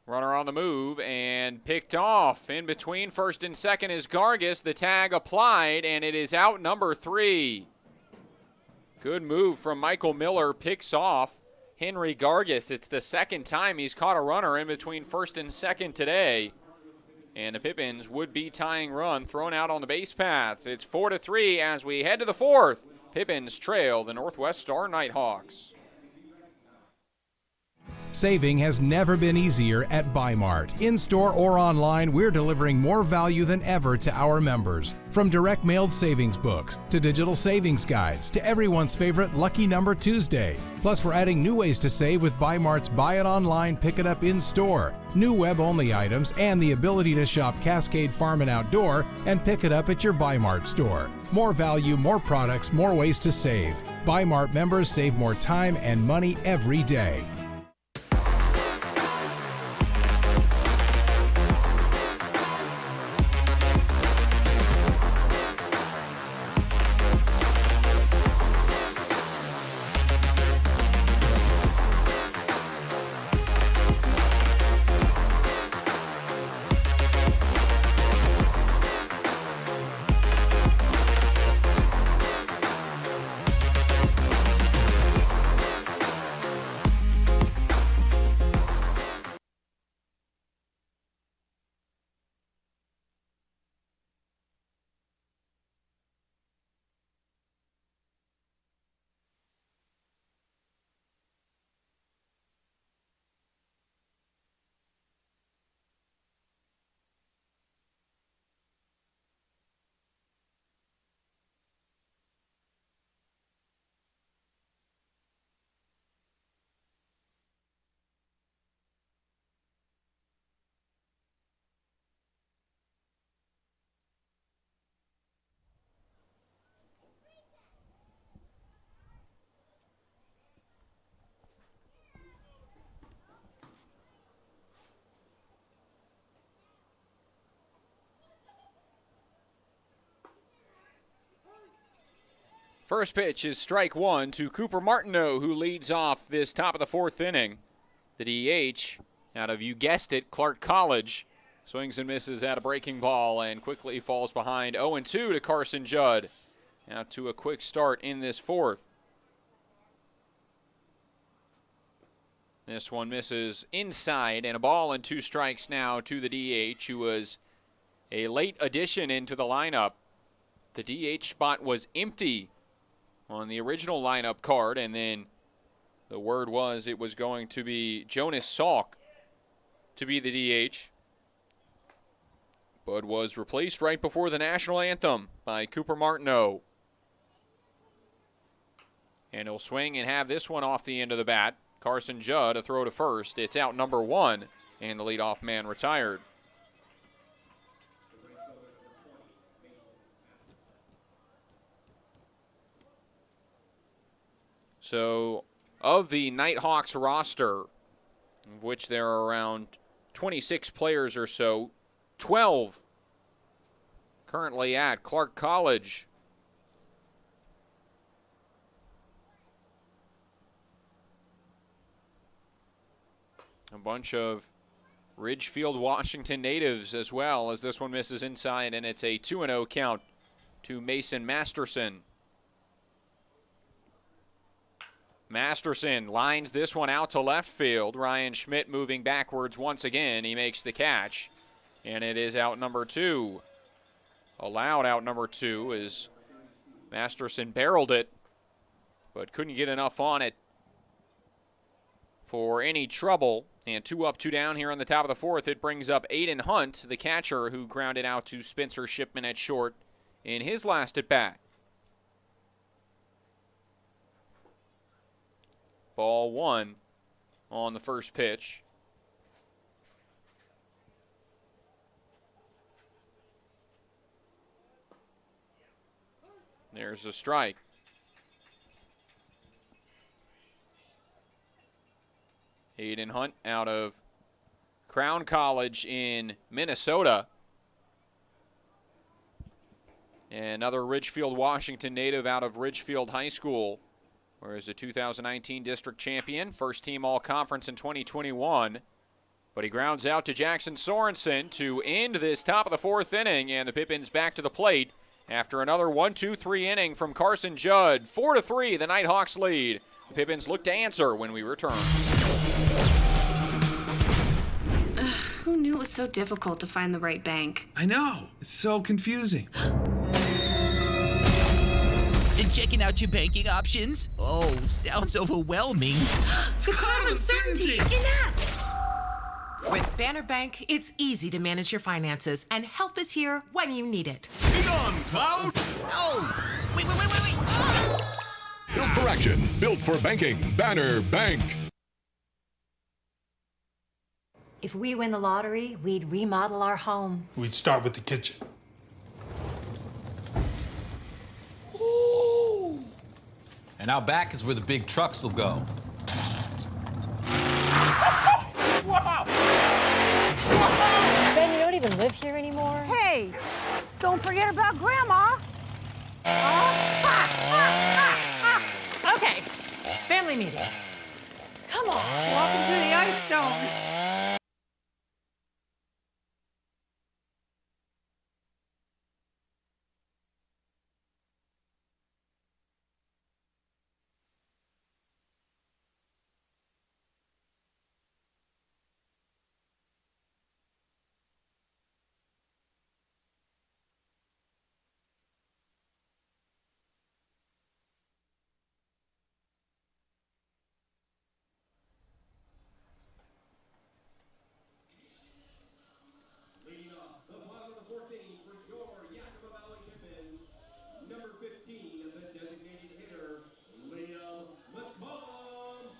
Runner on the move and picked off. In between first and second is Gargis. The tag applied, and it is out number 3. Good move from Michael Miller. Picks off Henry Gargis. It's the second time he's caught a runner in between first and second today. And the Pippins would be tying run thrown out on the base paths. It's 4-3 as we head to the 4th. Pippins trail the Northwest Star Nighthawks. Saving has never been easier at Bi-Mart. In-store or online, we're delivering more value than ever to our members. From direct mailed savings books, to digital savings guides, to everyone's favorite Lucky Number Tuesday. Plus, we're adding new ways to save with Bi-Mart's Buy It Online, Pick It Up in-store, new web-only items, and the ability to shop Cascade Farm and Outdoor and pick it up at your Bi-Mart store. More value, more products, more ways to save. Bi-Mart members save more time and money every day. First pitch is strike one to Cooper Martineau, who leads off this top of the fourth inning. The DH out of, you guessed it, Clark College. Swings and misses at a breaking ball and quickly falls behind 0-2 to Carson Judd. Out to a quick start in this fourth. This one misses inside, and a ball and 2 strikes now to the DH, who was a late addition into the lineup. The DH spot was empty on the original lineup card, and then the word was it was going to be Jonas Salk to be the DH, but was replaced right before the national anthem by Cooper Martineau. And he'll swing and have this one off the end of the bat. Carson Judd, a throw to first. It's out number 1, and the leadoff man retired. So, of the Nighthawks roster, of which there are around 26 players or so, 12 currently at Clark College. A bunch of Ridgefield, Washington natives as well, as this one misses inside, and it's a 2-0 count to Mason Masterson. Masterson lines this one out to left field. Ryan Schmidt moving backwards once again. He makes the catch, and it is out number 2. Allowed out number 2 as Masterson barreled it, but couldn't get enough on it for any trouble. And 2 up, 2 down here on the top of the fourth. It brings up Aiden Hunt, the catcher, who grounded out to Spencer Shipman at short in his last at bat. Ball 1 on the first pitch. There's a strike. Aiden Hunt out of Crown College in Minnesota. Another Ridgefield, Washington native out of Ridgefield High School, where he's a 2019 district champion, first team all-conference in 2021. But he grounds out to Jackson Sorensen to end this top of the fourth inning, and the Pippins back to the plate after another 1-2-3 inning from Carson Judd. 4-3, the Nighthawks lead. The Pippins look to answer when we return. Who knew it was so difficult to find the right bank? I know. It's so confusing. Checking out your banking options? Oh, sounds overwhelming. The cloud of uncertainty. Enough! With Banner Bank, it's easy to manage your finances, and help is here when you need it. Be on, Cloud! Oh, wait. Built for action, built for banking. Banner Bank. If we win the lottery, we'd remodel our home. We'd start with the kitchen. And out back is where the big trucks will go. Ben, you don't even live here anymore? Hey, don't forget about Grandma. Okay, family meeting. Come on. Welcome to the Ice Dome. Leading off the bottom of the fourth inning for your Yakima Valley Pippins, number 15, the designated hitter, Liam McCollum.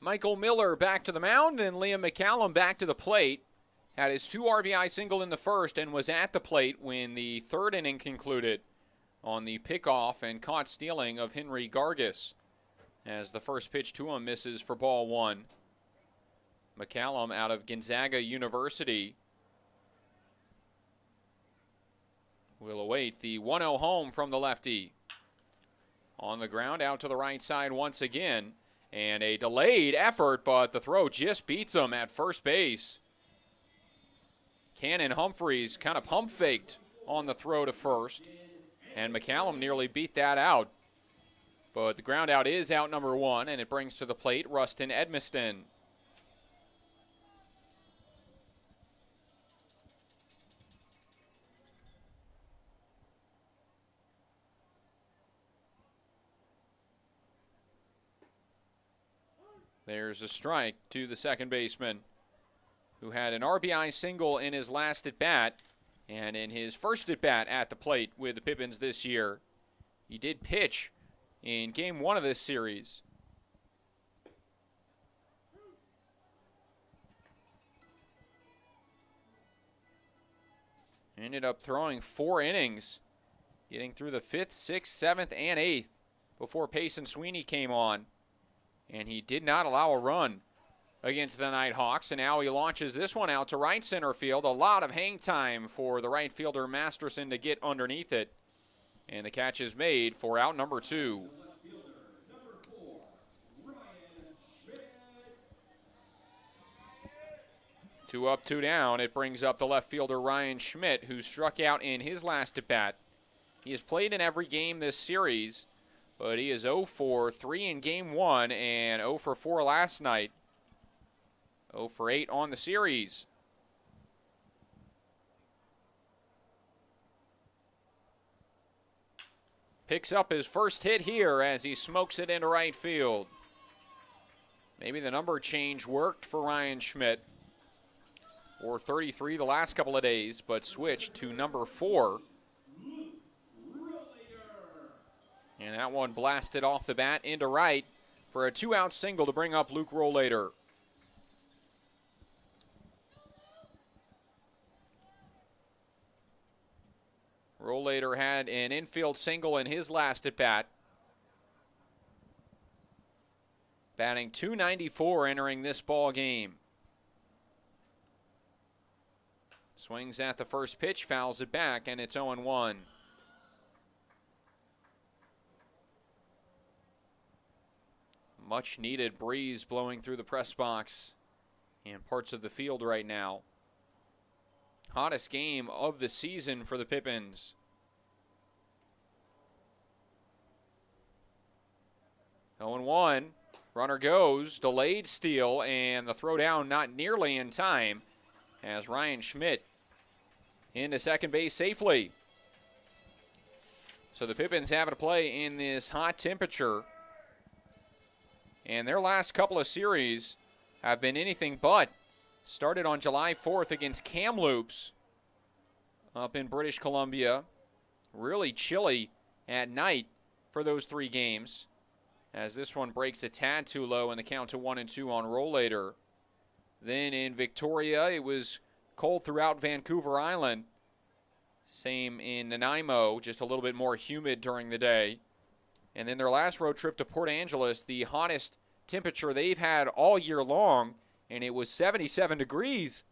Michael Miller back to the mound, and Liam McCallum back to the plate. Had his 2 RBI single in the first and was at the plate when the third inning concluded on the pickoff and caught stealing of Henry Gargis. as the first pitch to him misses for ball one. McCallum out of Gonzaga University will await the 1-0 home from the lefty. On the ground, out to the right side once again. And a delayed effort, but the throw just beats him at first base. Cannon Humphreys kind of pump faked on the throw to first. And McCallum nearly beat that out. But the ground out is out number one, and it brings to the plate Rustin Edmiston. There's a strike to the second baseman, who had an RBI single in his last at-bat, and in his first at-bat at the plate with the Pippins this year. He did pitch in game one of this series. Ended up throwing 4 innings, getting through the 5th, 6th, 7th, and 8th before Payson Sweeney came on. And he did not allow a run against the Nighthawks. And now he launches this one out to right center field. A lot of hang time for the right fielder Masterson to get underneath it. And the catch is made for out number 2. Two up, two down. It brings up the left fielder Ryan Schmidt, who struck out in his last at-bat. He has played in every game this series, but he is 0 for 3 in game 1 and 0 for 4 last night. 0 for 8 on the series. Picks up his first hit here as he smokes it into right field. Maybe the number change worked for Ryan Schmidt. Or 33 the last couple of days, but switched to number 4. And that one blasted off the bat into right for a 2-out single to bring up Luke Rollader. Rollader had an infield single in his last at-bat. Batting .294 entering this ball game. Swings at the first pitch, fouls it back, and it's 0-1. Much needed breeze blowing through the press box and parts of the field right now. Hottest game of the season for the Pippins. Oh, 0-1. Runner goes, delayed steal, and the throw down not nearly in time as Ryan Schmidt into second base safely. So the Pippins having to play in this hot temperature. And their last couple of series have been anything but. Started on July 4th against Kamloops up in British Columbia. Really chilly at night for those 3 games, as this one breaks a tad too low in the count to 1-2 on Rollader. Then in Victoria, it was cold throughout Vancouver Island. Same in Nanaimo, just a little bit more humid during the day. And then their last road trip to Port Angeles, the hottest temperature they've had all year long, and it was 77 degrees.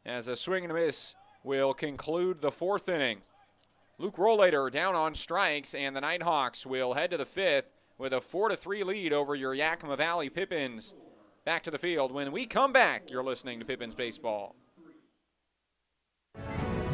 As a swing and a miss will conclude the 4th inning. Luke Rollader down on strikes, and the Nighthawks will head to the 5th with a 4-3 lead over your Yakima Valley Pippins. Back to the field when we come back. You're listening to Pippins Baseball.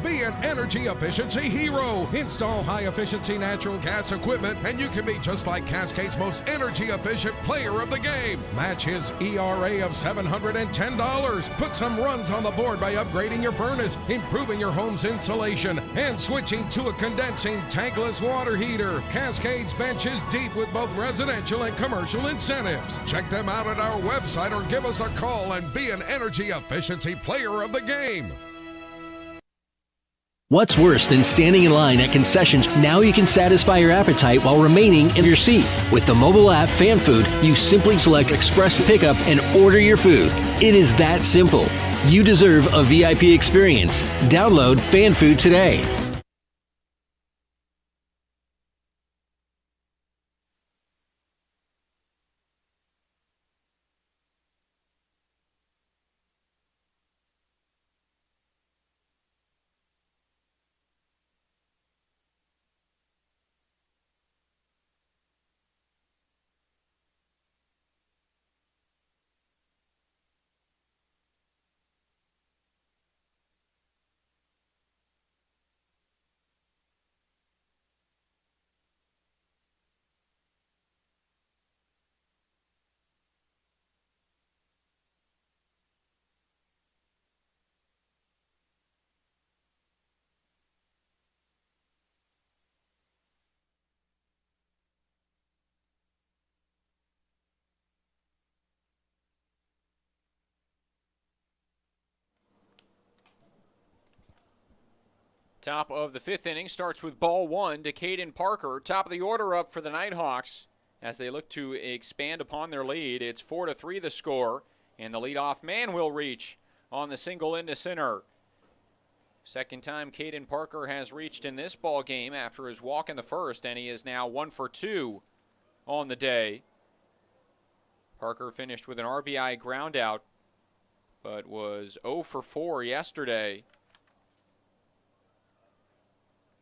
Be an energy efficiency hero. Install high-efficiency natural gas equipment, and you can be just like Cascade's most energy-efficient player of the game. Match his ERA of $710. Put some runs on the board by upgrading your furnace, improving your home's insulation, and switching to a condensing tankless water heater. Cascade's bench is deep with both residential and commercial incentives. Check them out at our website or give us a call and be an energy efficiency player of the game. What's worse than standing in line at concessions? Now you can satisfy your appetite while remaining in your seat. With the mobile app Fan Food, you simply select Express Pickup and order your food. It is that simple. You deserve a VIP experience. Download Fan Food today. Top of the 5th inning starts with ball 1 to Caden Parker. Top of the order up for the Nighthawks as they look to expand upon their lead. It's 4-3 the score, and the leadoff man will reach on the single into center. Second time Caden Parker has reached in this ball game after his walk in the first, and he is now 1 for 2 on the day. Parker finished with an RBI ground out, but was 0 for 4 yesterday.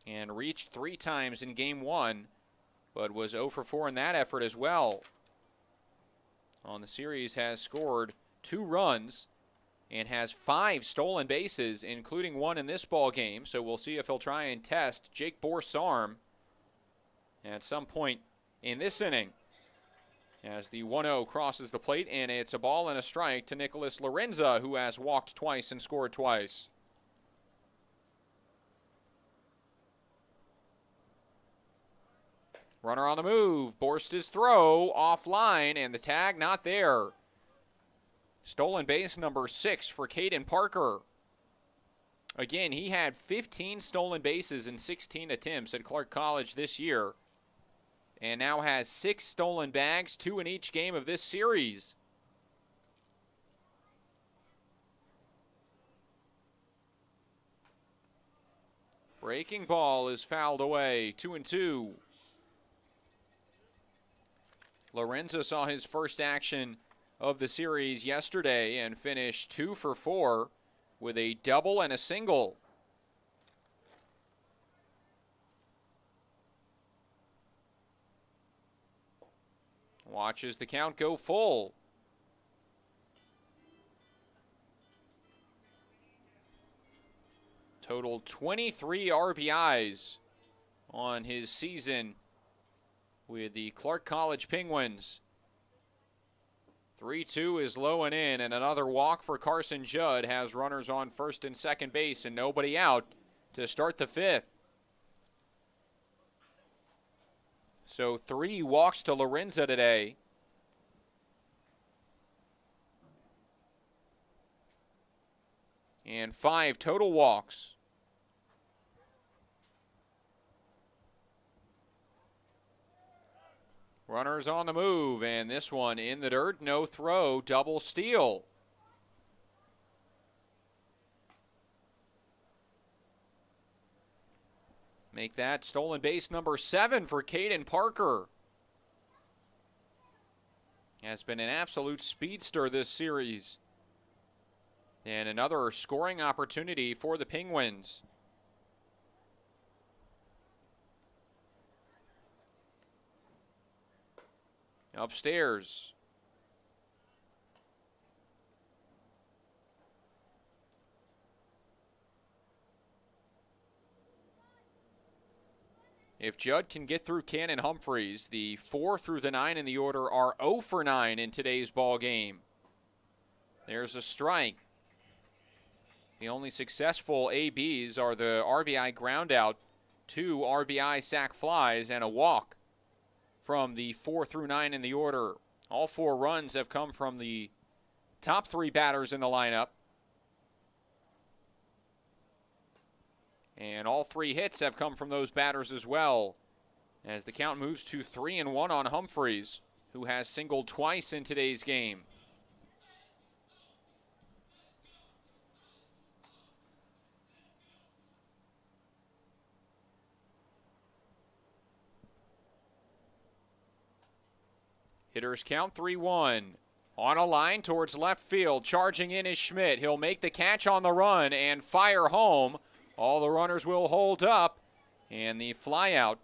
And reached 3 times in game 1, but was 0 for 4 in that effort as well. On the series has scored 2 runs and has 5 stolen bases, including 1 in this ball game. So we'll see if he'll try and test Jake Borst's arm at some point in this inning. As the 1-0 crosses the plate, and it's a ball and a strike to Nicholas Lorenza, who has walked twice and scored twice. Runner on the move. Borst's throw offline, and the tag not there. Stolen base number 6 for Caden Parker. Again, he had 15 stolen bases in 16 attempts at Clark College this year, and now has 6 stolen bags, 2 in each game of this series. Breaking ball is fouled away, 2-2. Lorenzo saw his first action of the series yesterday and finished 2 for 4 with a double and a single. Watches the count go full. Total 23 RBIs on his season with the Clark College Penguins. 3-2 is low and in, and another walk for Carson Judd has runners on first and second base and nobody out to start the 5th. So 3 walks to Lorenza today. And 5 total walks. Runners on the move, and this one in the dirt, no throw, double steal. Make that stolen base number 7 for Caden Parker. Has been an absolute speedster this series. And another scoring opportunity for the Penguins. Upstairs. If Judd can get through Cannon Humphreys, the 4 through the 9 in the order are 0 for 9 in today's ball game. There's a strike. The only successful ABs are the RBI groundout, 2 RBI sac flies, and a walk from the 4 through 9 in the order. All 4 runs have come from the top 3 batters in the lineup. And all 3 hits have come from those batters as well, as the count moves to 3-1 on Humphreys, who has singled twice in today's game. Hitters count 3-1. On a line towards left field. Charging in is Schmidt. He'll make the catch on the run and fire home. All the runners will hold up. And the fly out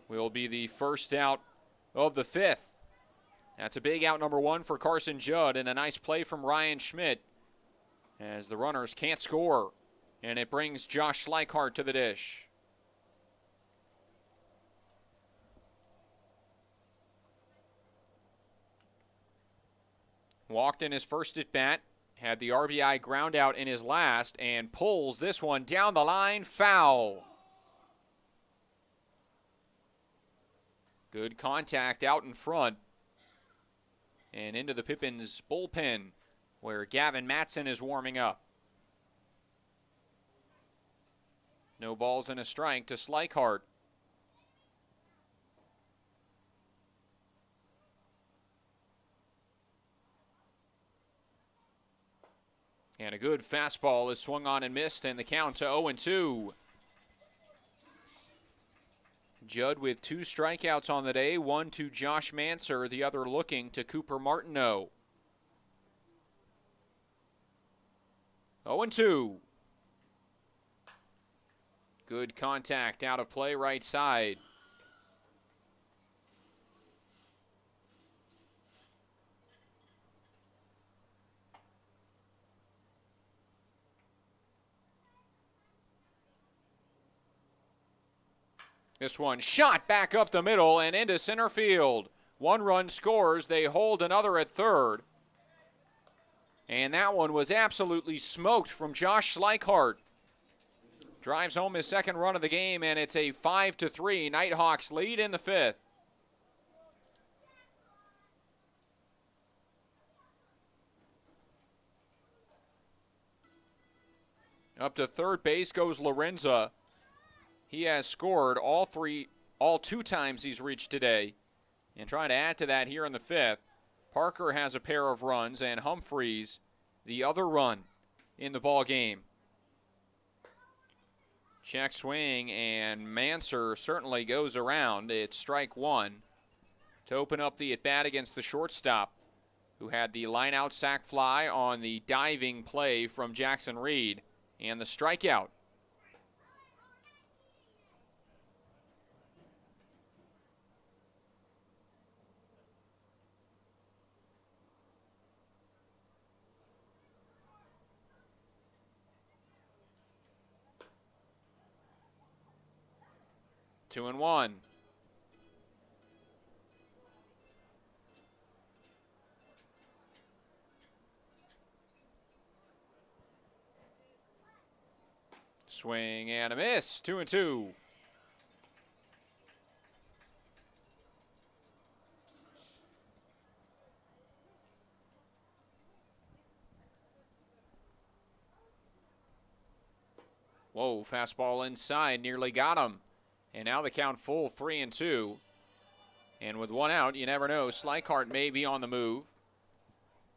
will be the first out of the 5th. That's a big out number 1 for Carson Judd, and a nice play from Ryan Schmidt as the runners can't score. And it brings Josh Schleichart to the dish. Walked in his first at bat, had the RBI ground out in his last, and pulls this one down the line, foul. Good contact out in front and into the Pippins bullpen where Gavin Matson is warming up. No balls and a strike to Slikehart. And a good fastball is swung on and missed, and the count to 0-2. Judd with 2 strikeouts on the day, one to Josh Manser, the other looking to Cooper Martineau. 0-2. Good contact out of play right side. This one shot back up the middle and into center field. 1 run scores. They hold another at third. And that one was absolutely smoked from Josh Slikehart. Drives home his 2nd run of the game, and it's a 5-3 Nighthawks lead in the 5th. Up to third base goes Lorenza. He has scored all 2 times he's reached today. And trying to add to that here in the 5th, Parker has a pair of runs, and Humphreys the other run in the ball game. Check swing, and Manser certainly goes around. It's strike 1 to open up the at-bat against the shortstop, who had the line-out sac fly on the diving play from Jackson Reed, and the strikeout. Two and one. Swing and a miss. 2-2. Whoa, fastball inside, nearly got him. And now the count full, 3-2. And with 1 out, you never know. Slikehart may be on the move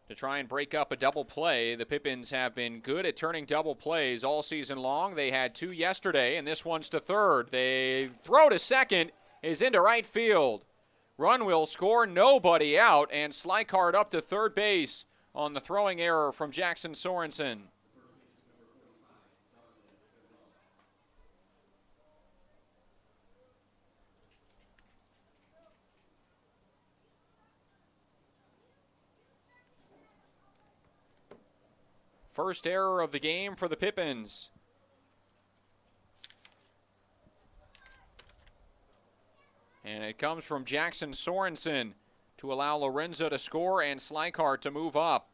to try and break up a double play. The Pippins have been good at turning double plays all season long. They had 2 yesterday, and this one's to third. They throw to second, is into right field. Run will score, nobody out, and Slikehart up to third base on the throwing error from Jackson Sorensen. First error of the game for the Pippins. And it comes from Jackson Sorensen to allow Lorenzo to score and Slikehart to move up.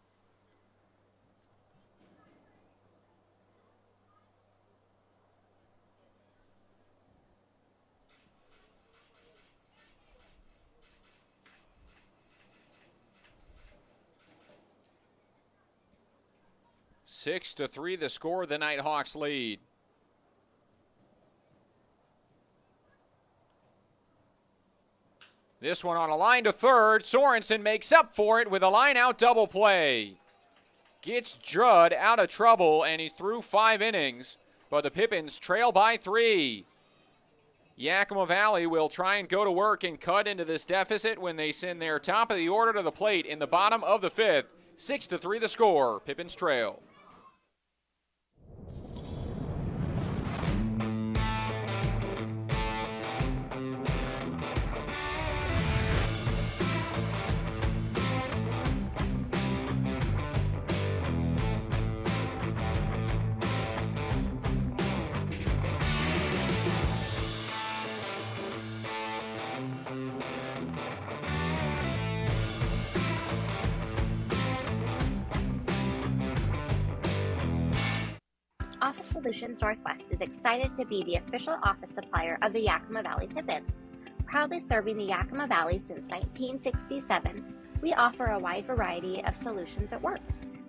Six to 3 the score, the Nighthawks lead. This one on a line to third. Sorensen makes up for it with a line-out double play. Gets Judd out of trouble, and he's through 5 innings, but the Pippins trail by 3. Yakima Valley will try and go to work and cut into this deficit when they send their top of the order to the plate in the bottom of the 5th. 6 to 3 the score. Pippins trail. Office Solutions Northwest is excited to be the official office supplier of the Yakima Valley Pippins. Proudly serving the Yakima Valley since 1967, we offer a wide variety of solutions at work.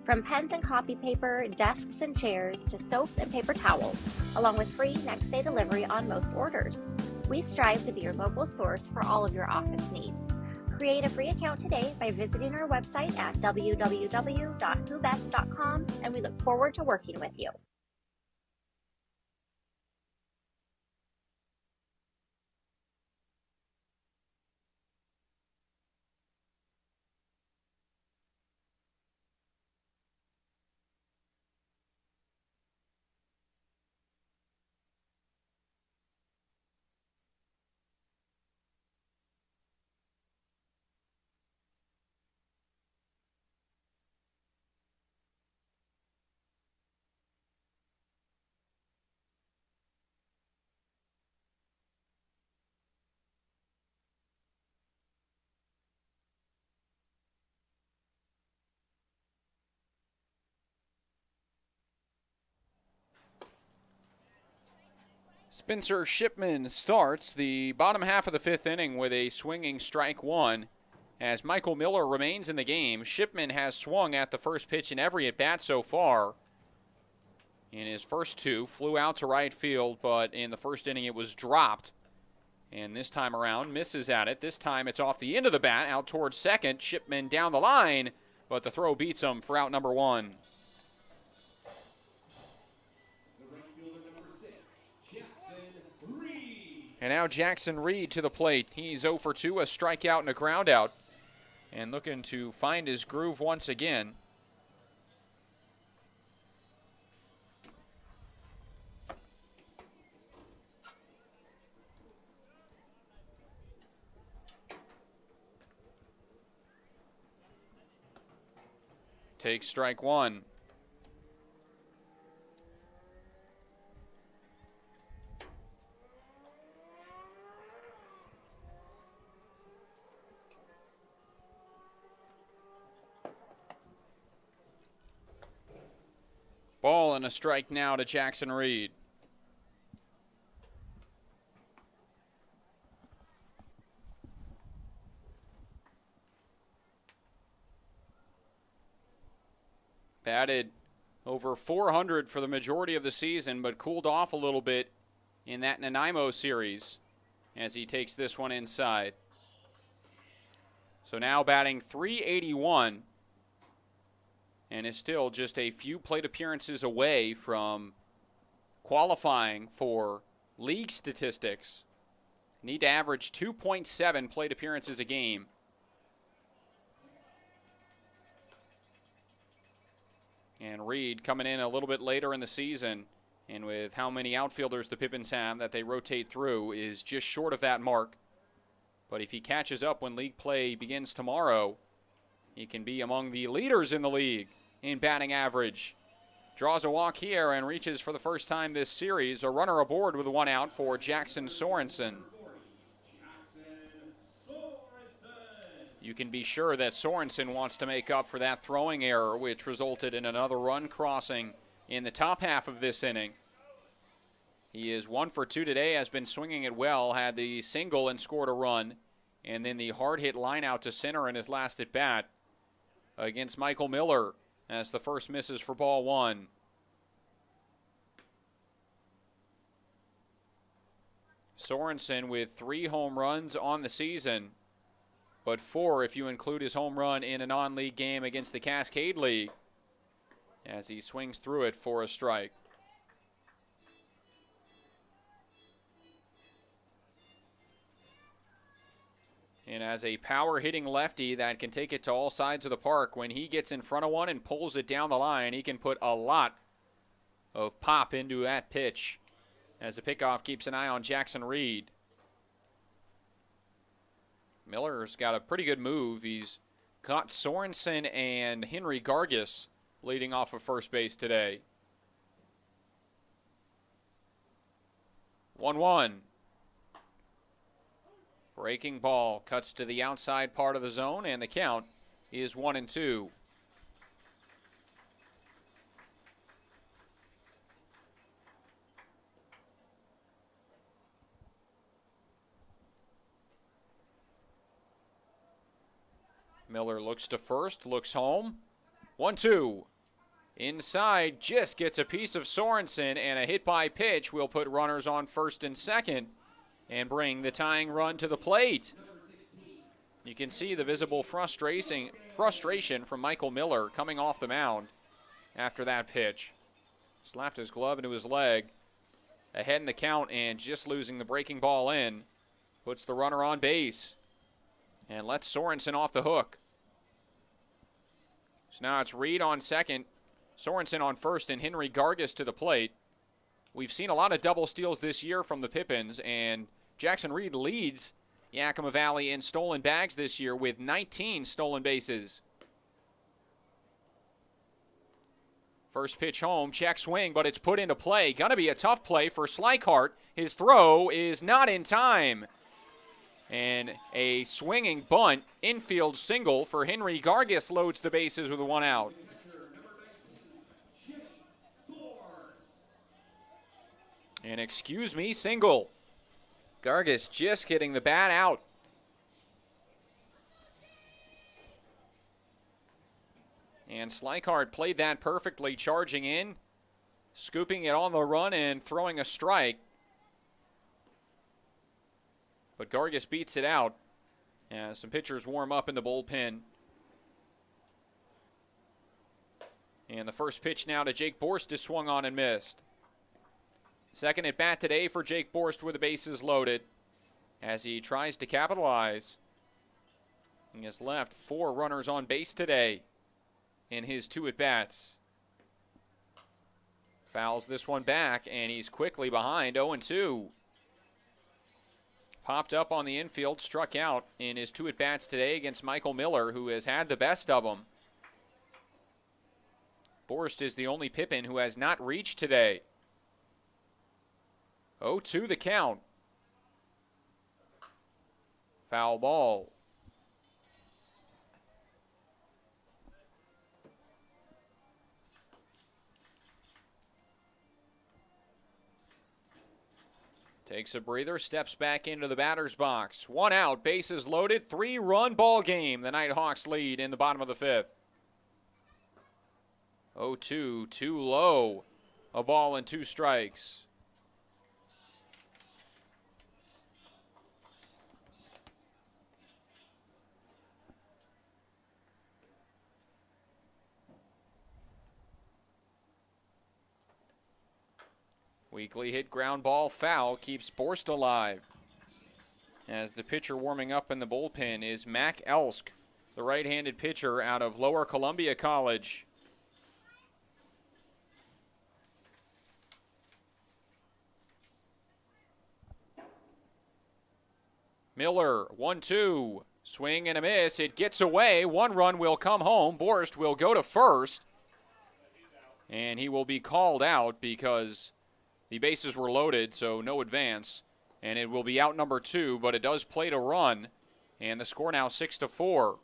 From pens and copy paper, desks and chairs, to soap and paper towels, along with free next-day delivery on most orders. We strive to be your local source for all of your office needs. Create a free account today by visiting our website at www.whobest.com, and we look forward to working with you. Spencer Shipman starts the bottom half of the fifth inning with a swinging strike one. As Michael Miller remains in the game, Shipman has swung at the first pitch in every at-bat so far. In his first two, flew out to right field, but in the first inning it was dropped. And this time around, misses at it. This time it's off the end of the bat, out towards second. Shipman down the line, but the throw beats him for out number one. And now Jackson Reed to the plate. He's 0 for 2, a strikeout and a ground out. And looking to find his groove once again. Takes strike one. Ball and a strike now to Jackson Reed. Batted over 400 for the majority of the season, but cooled off a little bit in that Nanaimo series as he takes this one inside. So now batting .381. And is still just a few plate appearances away from qualifying for league statistics. Need to average 2.7 plate appearances a game. And Reed coming in a little bit later in the season, and with how many outfielders the Pippins have that they rotate through, is just short of that mark. But if he catches up when league play begins tomorrow, he can be among the leaders in the league in batting average. Draws a walk here and reaches for the first time this series. A runner aboard with one out for Jackson Sorensen. You can be sure that Sorensen wants to make up for that throwing error, which resulted in another run crossing in the top half of this inning. He is 1 for 2 today, has been swinging it well, had the single and scored a run, and then the hard hit line out to center in his last at bat against Michael Miller, as the first misses for ball one. Sorensen with 3 home runs on the season, but 4 if you include his home run in a non-league game against the Cascade League, as he swings through it for a strike. And as a power-hitting lefty that can take it to all sides of the park, when he gets in front of one and pulls it down the line, he can put a lot of pop into that pitch. As the pickoff keeps an eye on Jackson Reed. Miller's got a pretty good move. He's caught Sorensen and Henry Gargis leading off of first base today. 1-1. Breaking ball cuts to the outside part of the zone, and the count is 1-2. Miller looks to first, looks home. 1-2. Inside, just gets a piece of Sorensen, and a hit by pitch will put runners on first and second and bring the tying run to the plate. You can see the visible frustration from Michael Miller coming off the mound after that pitch. Slapped his glove into his leg. Ahead in the count and just losing the breaking ball in. Puts the runner on base and lets Sorensen off the hook. So now it's Reed on second, Sorensen on first, and Henry Gargis to the plate. We've seen a lot of double steals this year from the Pippins, and Jackson Reed leads Yakima Valley in stolen bags this year with 19 stolen bases. First pitch home, check swing, but it's put into play. Gonna be a tough play for Slikart. His throw is not in time. And a swinging bunt, infield single for Henry Gargis loads the bases with 1 out. And excuse me, single. Gargis just getting the bat out. And Slikart played that perfectly, charging in, scooping it on the run and throwing a strike. But Gargis beats it out as some pitchers warm up in the bullpen. And the first pitch now to Jake Borst is swung on and missed. Second at bat today for Jake Borst with the bases loaded as he tries to capitalize. He has left 4 runners on base today in his 2 at-bats. Fouls this one back, and he's quickly behind 0-2. Popped up on the infield, struck out in his 2 at-bats today against Michael Miller, who has had the best of them. Borst is the only Pippin who has not reached today. 0-2 the count. Foul ball. Takes a breather, steps back into the batter's box. 1 out, bases loaded, 3-run ball game. The Nighthawks lead in the bottom of the 5th. 0-2, too low. A ball and 2 strikes. Weakly hit ground ball foul keeps Borst alive. As the pitcher warming up in the bullpen is Mac Elsk, the right-handed pitcher out of Lower Columbia College. Miller, 1-2. Swing and a miss. It gets away. 1 run will come home. Borst will go to first. And he will be called out because the bases were loaded, so no advance. And it will be out number 2, but it does play to run. And the score now 6-4.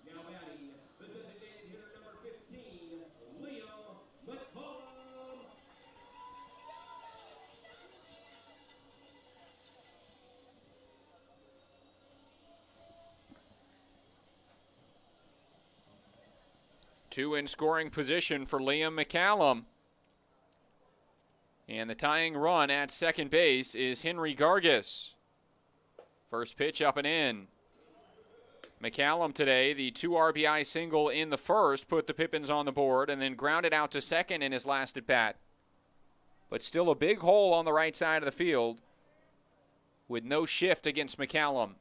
Now batting, the designated hitter number 15, Liam McCollum. Two in scoring position for Liam McCallum. And the tying run at second base is Henry Gargis. First pitch up and in. McCallum today, the 2 RBI single in the first, put the Pippins on the board and then grounded out to second in his last at bat. But still a big hole on the right side of the field with no shift against McCallum.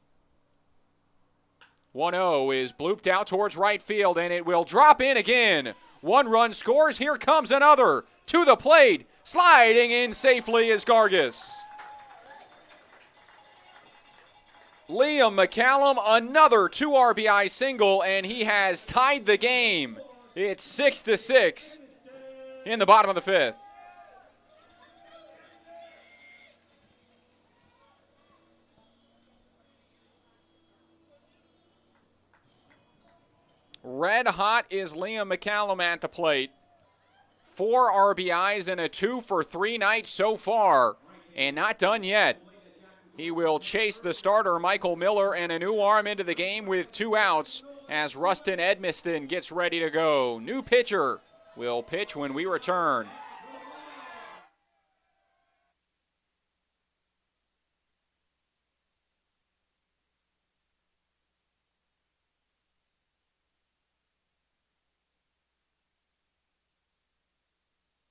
1-0 is blooped out towards right field, and it will drop in again. 1 run scores. Here comes another to the plate. Sliding in safely is Gargis. Liam McCallum, another 2 RBI single, and he has tied the game. It's 6-6 in the bottom of the 5th. Red hot is Liam McCallum at the plate. 4 RBIs and a 2-for-3 night so far, and not done yet. He will chase the starter, Michael Miller, and a new arm into the game with 2 outs as Rustin Edmiston gets ready to go. New pitcher will pitch when we return.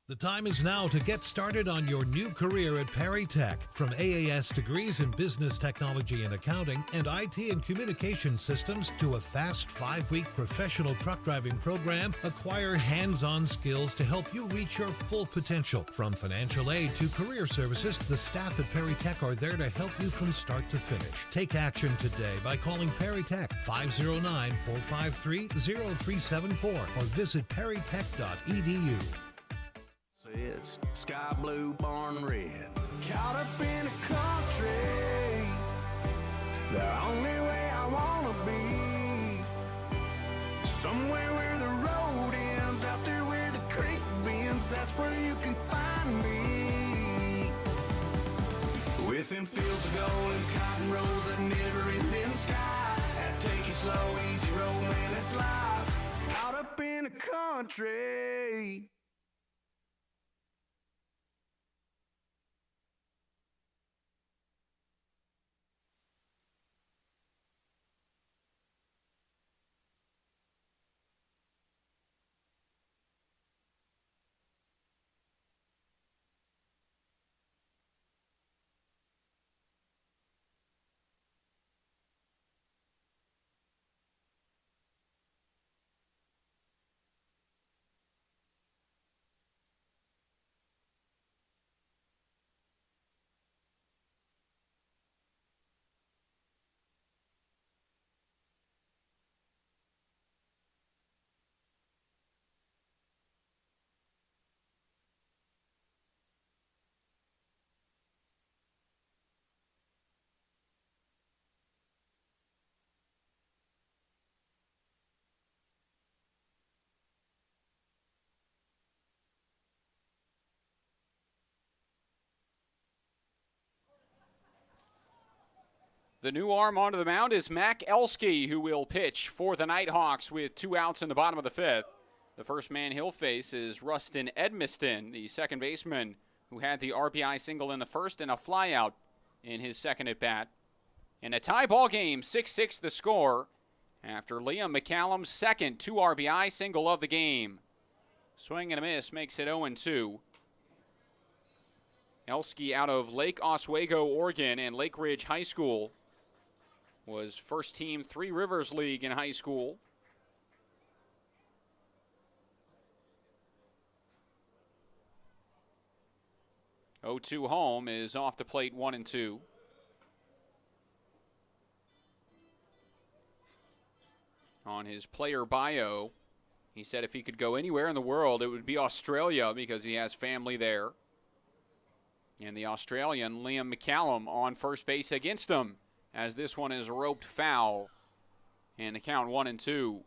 The time is now to get started on your new career at Perry Tech. From AAS degrees in business technology and accounting and IT and communication systems to a fast 5-week professional truck driving program, acquire hands-on skills to help you reach your full potential. From financial aid to career services, the staff at Perry Tech are there to help you from start to finish. Take action today by calling Perry Tech 509-453-0374 or visit perrytech.edu. It's sky blue, barn red. Caught up in the country, the only way I wanna be. Somewhere where the road ends, out there where the creek bends, that's where you can find me. Within fields of gold and cotton rows that never end in the sky. That take it slow, easy road, man, that's life. Caught up in the country. The new arm onto the mound is Mac Elski, who will pitch for the Nighthawks with 2 outs in the bottom of the 5th. The first man he'll face is Rustin Edmiston, the second baseman, who had the RBI single in the first and a flyout in his second at-bat. In a tie ball game, 6-6 the score, after Liam McCallum's second 2 RBI single of the game. Swing and a miss makes it 0-2. Elski out of Lake Oswego, Oregon, and Lake Ridge High School. Was first team 3 Rivers League in high school. (0-2) home is off the plate, 1-2. On his player bio, he said if he could go anywhere in the world, it would be Australia because he has family there. And the Australian, Liam McCallum, on first base against him, as this one is roped foul. And the count 1-2.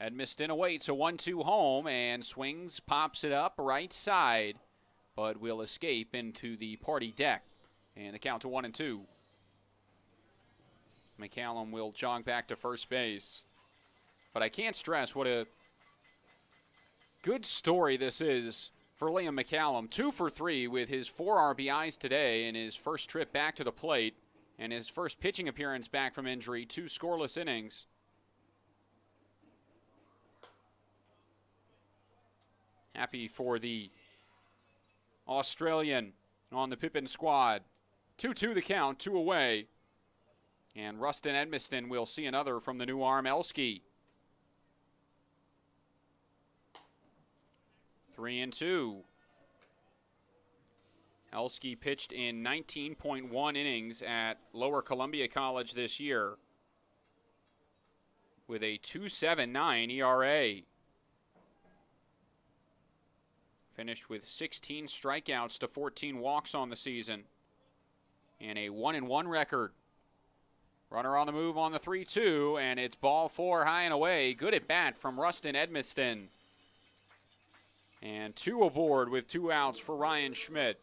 Edmiston awaits a 1-2 home and swings, pops it up right side, but will escape into the party deck. And the count to 1-2. McCallum will jog back to first base. But I can't stress what a good story this is for Liam McCallum. 2 for 3 with his 4 RBIs today in his first trip back to the plate and his first pitching appearance back from injury, 2 scoreless innings. Happy for the Australian on the Pippins squad. 2-2 the count, 2 away. And Rustin Edmiston will see another from the new arm, Elski. 3-2. Elski pitched in 19.1 innings at Lower Columbia College this year with a 2.79 ERA. Finished with 16 strikeouts to 14 walks on the season and a 1-1 record. Runner on the move on the 3-2, and it's ball 4 high and away. Good at bat from Rustin Edmiston. And 2 aboard with 2 outs for Ryan Schmidt.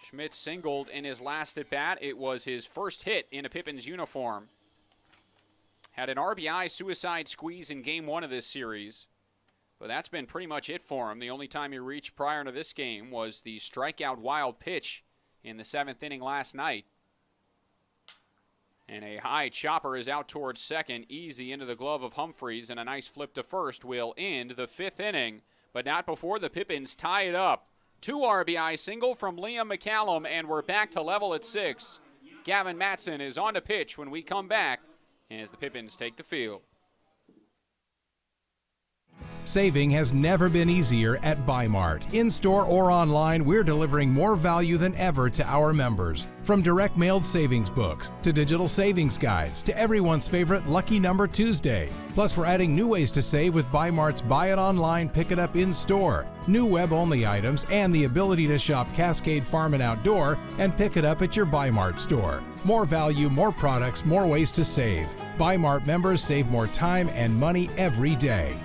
Schmidt singled in his last at bat. It was his first hit in a Pippins uniform. Had an RBI suicide squeeze in game 1 of this series. But that's been pretty much it for him. The only time he reached prior to this game was the strikeout wild pitch in the 7th inning last night. And a high chopper is out towards second, easy into the glove of Humphreys, and a nice flip to first will end the 5th inning, but not before the Pippins tie it up. 2 RBI single from Liam McCallum, and we're back to level at 6. Gavin Matson is on to pitch when we come back as the Pippins take the field. Saving has never been easier at Bi-Mart. In-store or online, we're delivering more value than ever to our members. From direct mailed savings books, to digital savings guides, to everyone's favorite Lucky Number Tuesday. Plus, we're adding new ways to save with Bi-Mart's Buy It Online, Pick It Up in-store, new web-only items, and the ability to shop Cascade Farm and Outdoor and pick it up at your Bi-Mart store. More value, more products, more ways to save. Bi-Mart members save more time and money every day.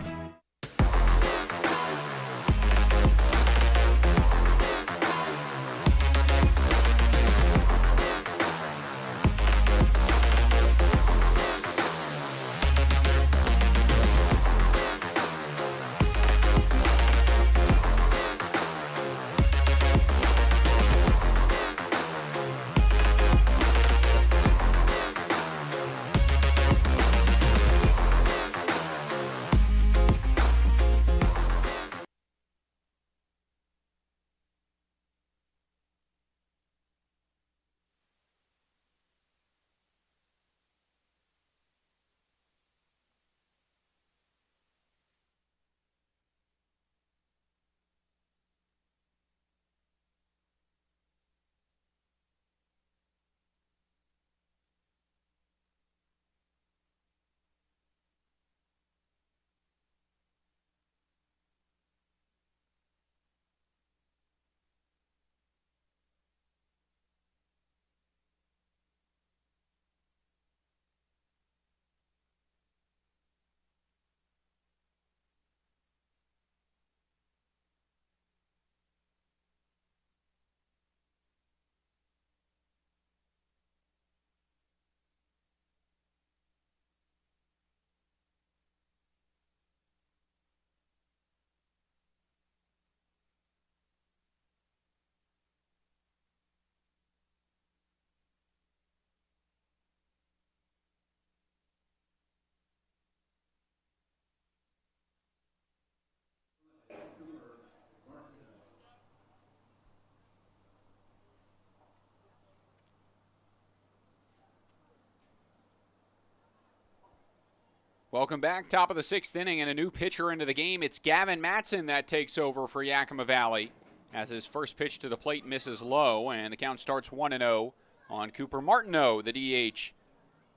Welcome back. Top of the 6th inning and a new pitcher into the game. It's Gavin Matson that takes over for Yakima Valley as his first pitch to the plate misses low, and the count starts 1-0 on Cooper Martineau, the DH,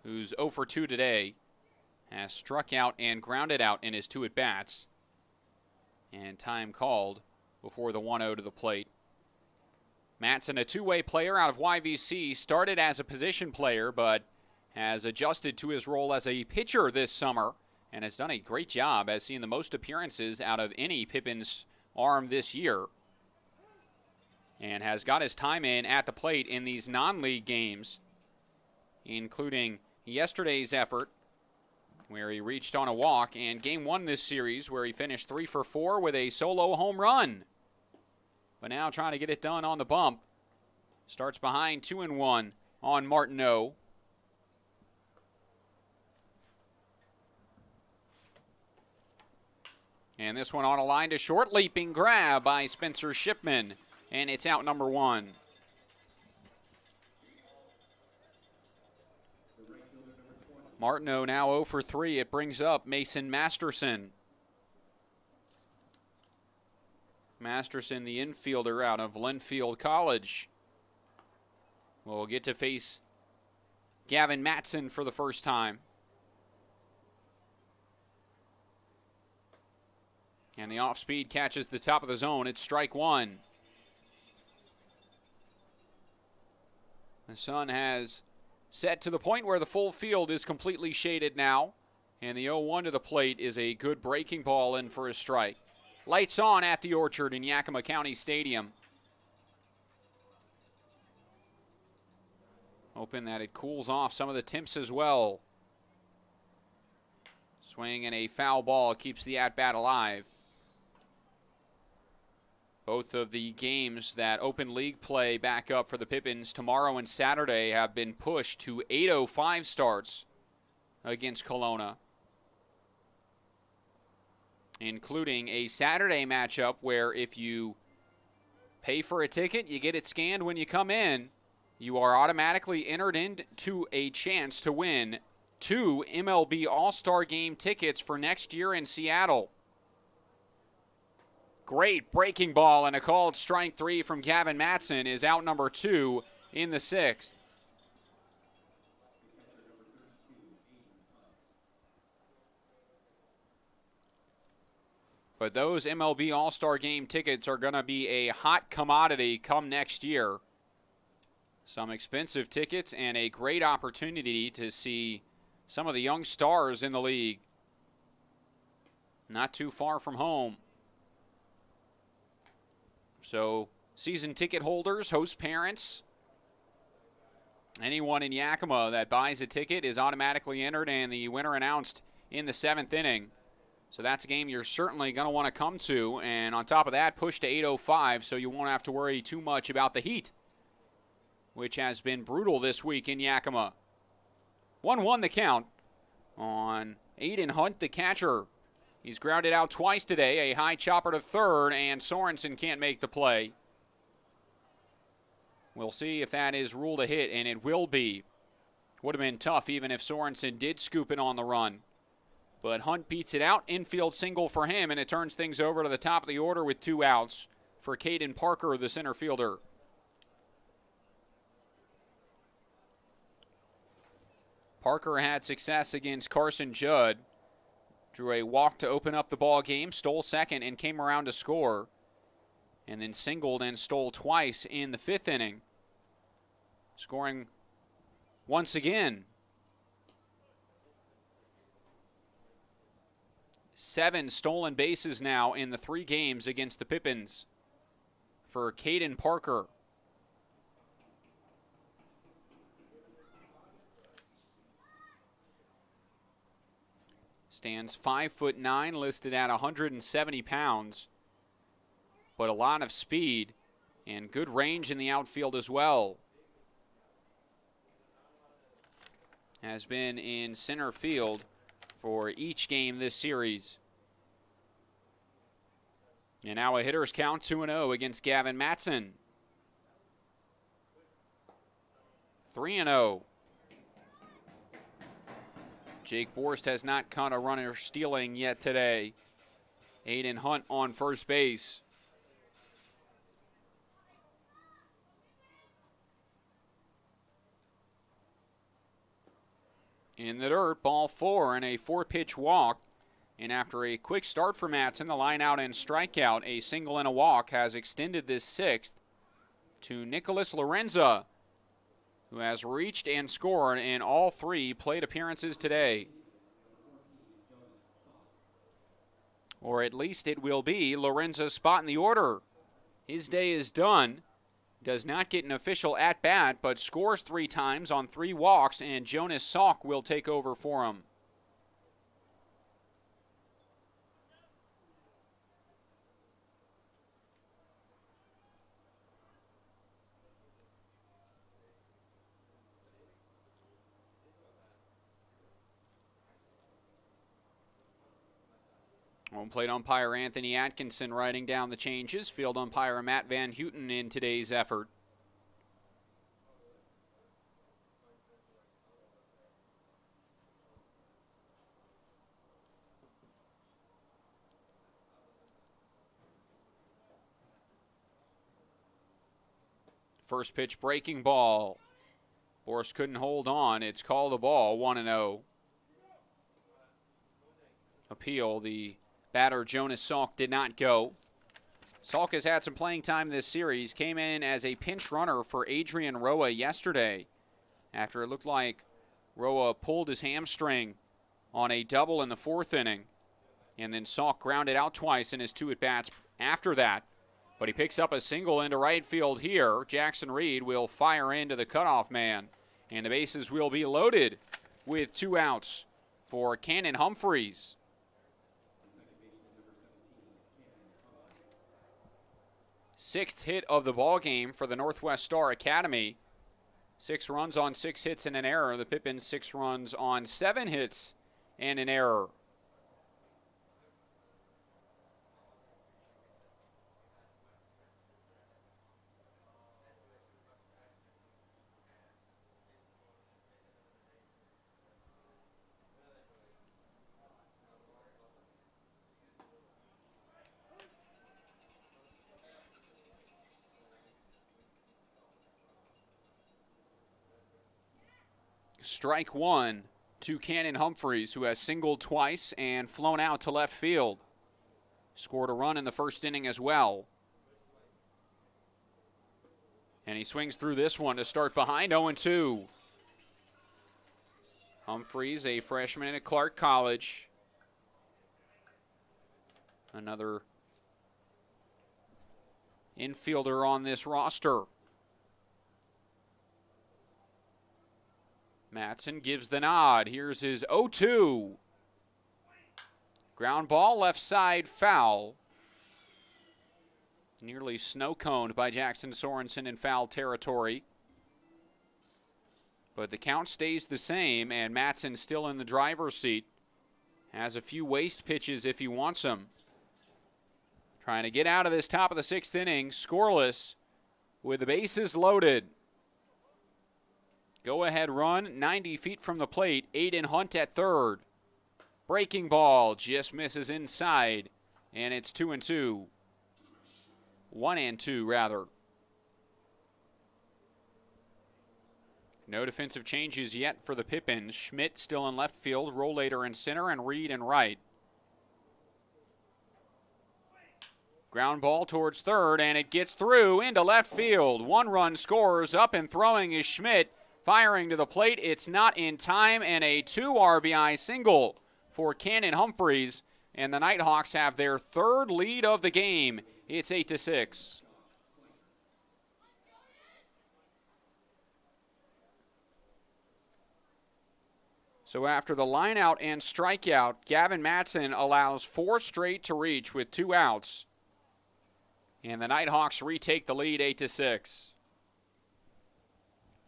who's 0 for 2 today, has struck out and grounded out in his 2 at-bats, and time called before the 1-0 to the plate. Matson, a two-way player out of YVC, started as a position player, but has adjusted to his role as a pitcher this summer and has done a great job, has seen the most appearances out of any Pippins arm this year, and has got his time in at the plate in these non-league games, including yesterday's effort where he reached on a walk, and game 1 this series where he finished 3 for 4 with a solo home run. But now trying to get it done on the bump. Starts behind 2-1 on Martineau. And this one on a line to short, leaping grab by Spencer Shipman, and it's out number 1. Martineau now 0 for 3. It brings up Mason Masterson. Masterson, the infielder out of Linfield College, will get to face Gavin Matson for the first time. And the off-speed catches the top of the zone. It's strike 1. The sun has set to the point where the full field is completely shaded now. And the 0-1 to the plate is a good breaking ball in for a strike. Lights on at the Orchard in Yakima County Stadium. Hoping that it cools off some of the temps as well. Swing and a foul ball keeps the at-bat alive. Both of the games that Open League play back up for the Pippins tomorrow and Saturday have been pushed to 8:05 starts against Kelowna, including a Saturday matchup where if you pay for a ticket, you get it scanned when you come in, you are automatically entered into a chance to win 2 MLB All-Star Game tickets for next year in Seattle. Great breaking ball and a called strike 3 from Gavin Matson is out number 2 in the 6th. But those MLB All-Star Game tickets are going to be a hot commodity come next year. Some expensive tickets and a great opportunity to see some of the young stars in the league. Not too far from home. So, season ticket holders, host parents, anyone in Yakima that buys a ticket is automatically entered and the winner announced in the 7th inning. So that's a game you're certainly going to want to come to. And on top of that, push to 8:05 so you won't have to worry too much about the heat, which has been brutal this week in Yakima. 1-1 the count on Aiden Hunt, the catcher. He's grounded out twice today, a high chopper to third, and Sorensen can't make the play. We'll see if that is ruled a hit, and it will be. Would have been tough even if Sorensen did scoop it on the run. But Hunt beats it out, infield single for him, and it turns things over to the top of the order with 2 outs for Caden Parker, the center fielder. Parker had success against Carson Judd. Drew a walk to open up the ball game, stole second and came around to score. And then singled and stole twice in the 5th inning. Scoring once again. 7 stolen bases now in the 3 games against the Pippins for Caden Parker. Stands 5'9", listed at 170 pounds. But a lot of speed and good range in the outfield as well. Has been in center field for each game this series. And now a hitter's count 2-0 against Gavin Matson. 3-0. Jake Borst has not caught a runner stealing yet today. Aiden Hunt on first base. In the dirt, ball 4 and a 4-pitch walk. And after a quick start for Matson, the line out and strikeout, a single and a walk has extended this 6th to Nicholas Lorenza, who has reached and scored in all 3 plate appearances today. Or at least it will be Lorenza's spot in the order. His day is done. Does not get an official at-bat, but scores 3 times on 3 walks, and Jonas Salk will take over for him. Home plate umpire Anthony Atkinson writing down the changes. Field umpire Matt Van Houten in today's effort. First pitch breaking ball. Borst couldn't hold on. It's called a ball, 1-0. Appeal, the batter Jonas Salk did not go. Salk has had some playing time this series. Came in as a pinch runner for Adrian Roa yesterday after it looked like Roa pulled his hamstring on a double in the 4th inning. And then Salk grounded out twice in his 2 at-bats after that. But he picks up a single into right field here. Jackson Reed will fire into the cutoff man. And the bases will be loaded with 2 outs for Cannon Humphreys. Sixth hit of the ball game for the Northwest Star Academy. 6 runs on 6 hits and an error. The Pippins 6 runs on 7 hits and an error. Strike 1 to Cannon Humphreys, who has singled twice and flown out to left field. Scored a run in the 1st inning as well. And he swings through this one to start behind 0-2. Humphreys, a freshman at Clark College. Another infielder on this roster. Matson gives the nod. Here's his 0-2. Ground ball, left side, foul. Nearly snow-coned by Jackson Sorensen in foul territory. But the count stays the same, and Matson still in the driver's seat. Has a few waste pitches if he wants them. Trying to get out of this top of the 6th inning, scoreless, with the bases loaded. Go-ahead run, 90 feet from the plate. Aiden Hunt at third. Breaking ball just misses inside, and it's 2-2. 1-2, rather. No defensive changes yet for the Pippins. Schmidt still in left field, Rollator in center, and Reed in right. Ground ball towards third, and it gets through into left field. 1 run scores. Up and throwing is Schmidt. Firing to the plate, it's not in time, and a 2 RBI single for Cannon Humphreys. And the Nighthawks have their 3rd lead of the game. It's 8-6. So after the lineout and strikeout, Gavin Matson allows 4 straight to reach with 2 outs. And the Nighthawks retake the lead 8-6.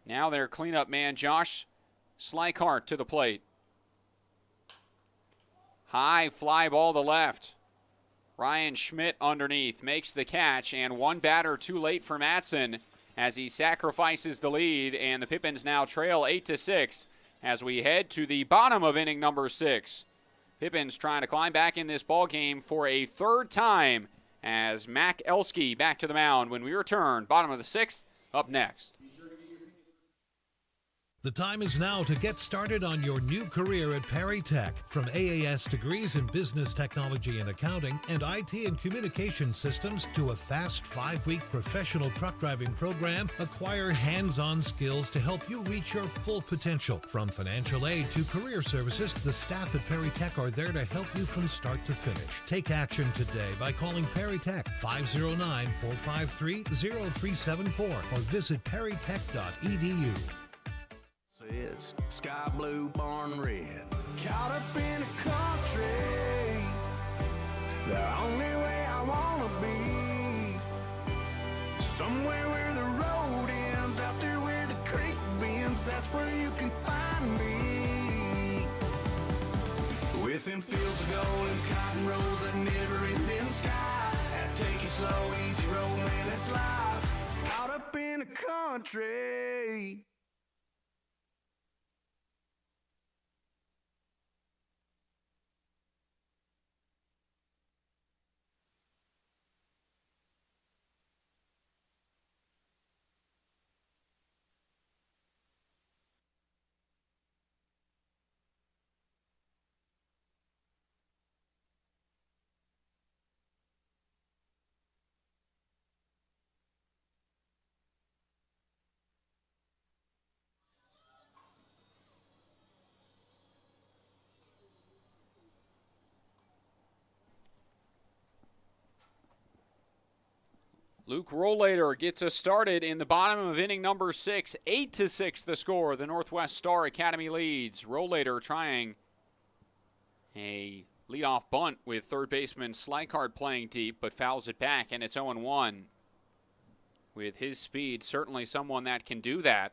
Now their cleanup man, Josh Slikart, to the plate. High fly ball to left. Ryan Schmidt underneath makes the catch, and 1 batter too late for Matson as he sacrifices the lead, and the Pippins now trail 8-6 as we head to the bottom of inning number 6. Pippins trying to climb back in this ball game for a 3rd time as Mac Elski back to the mound when we return. Bottom of the 6th, up next. The time is now to get started on your new career at Perry Tech. From AAS degrees in business technology and accounting and IT and communication systems to a fast 5-week professional truck driving program, acquire hands-on skills to help you reach your full potential. From financial aid to career services, the staff at Perry Tech are there to help you from start to finish. Take action today by calling Perry Tech 509-453-0374 or visit perrytech.edu. It's sky blue, barn red. Caught up in the country, the only way I wanna be. Somewhere where the road ends, out there where the creek bends, that's where you can find me. Within fields of gold and cotton rows that never end in the sky. That take it slow, easy road, man, that's life. Caught up in the country. Luke Rollator gets us started in the bottom of inning number 6. 8-6 the score. The Northwest Star Academy leads. Rollator trying a leadoff bunt with third baseman Slycard playing deep, but fouls it back, and it's 0-1. With his speed, certainly someone that can do that.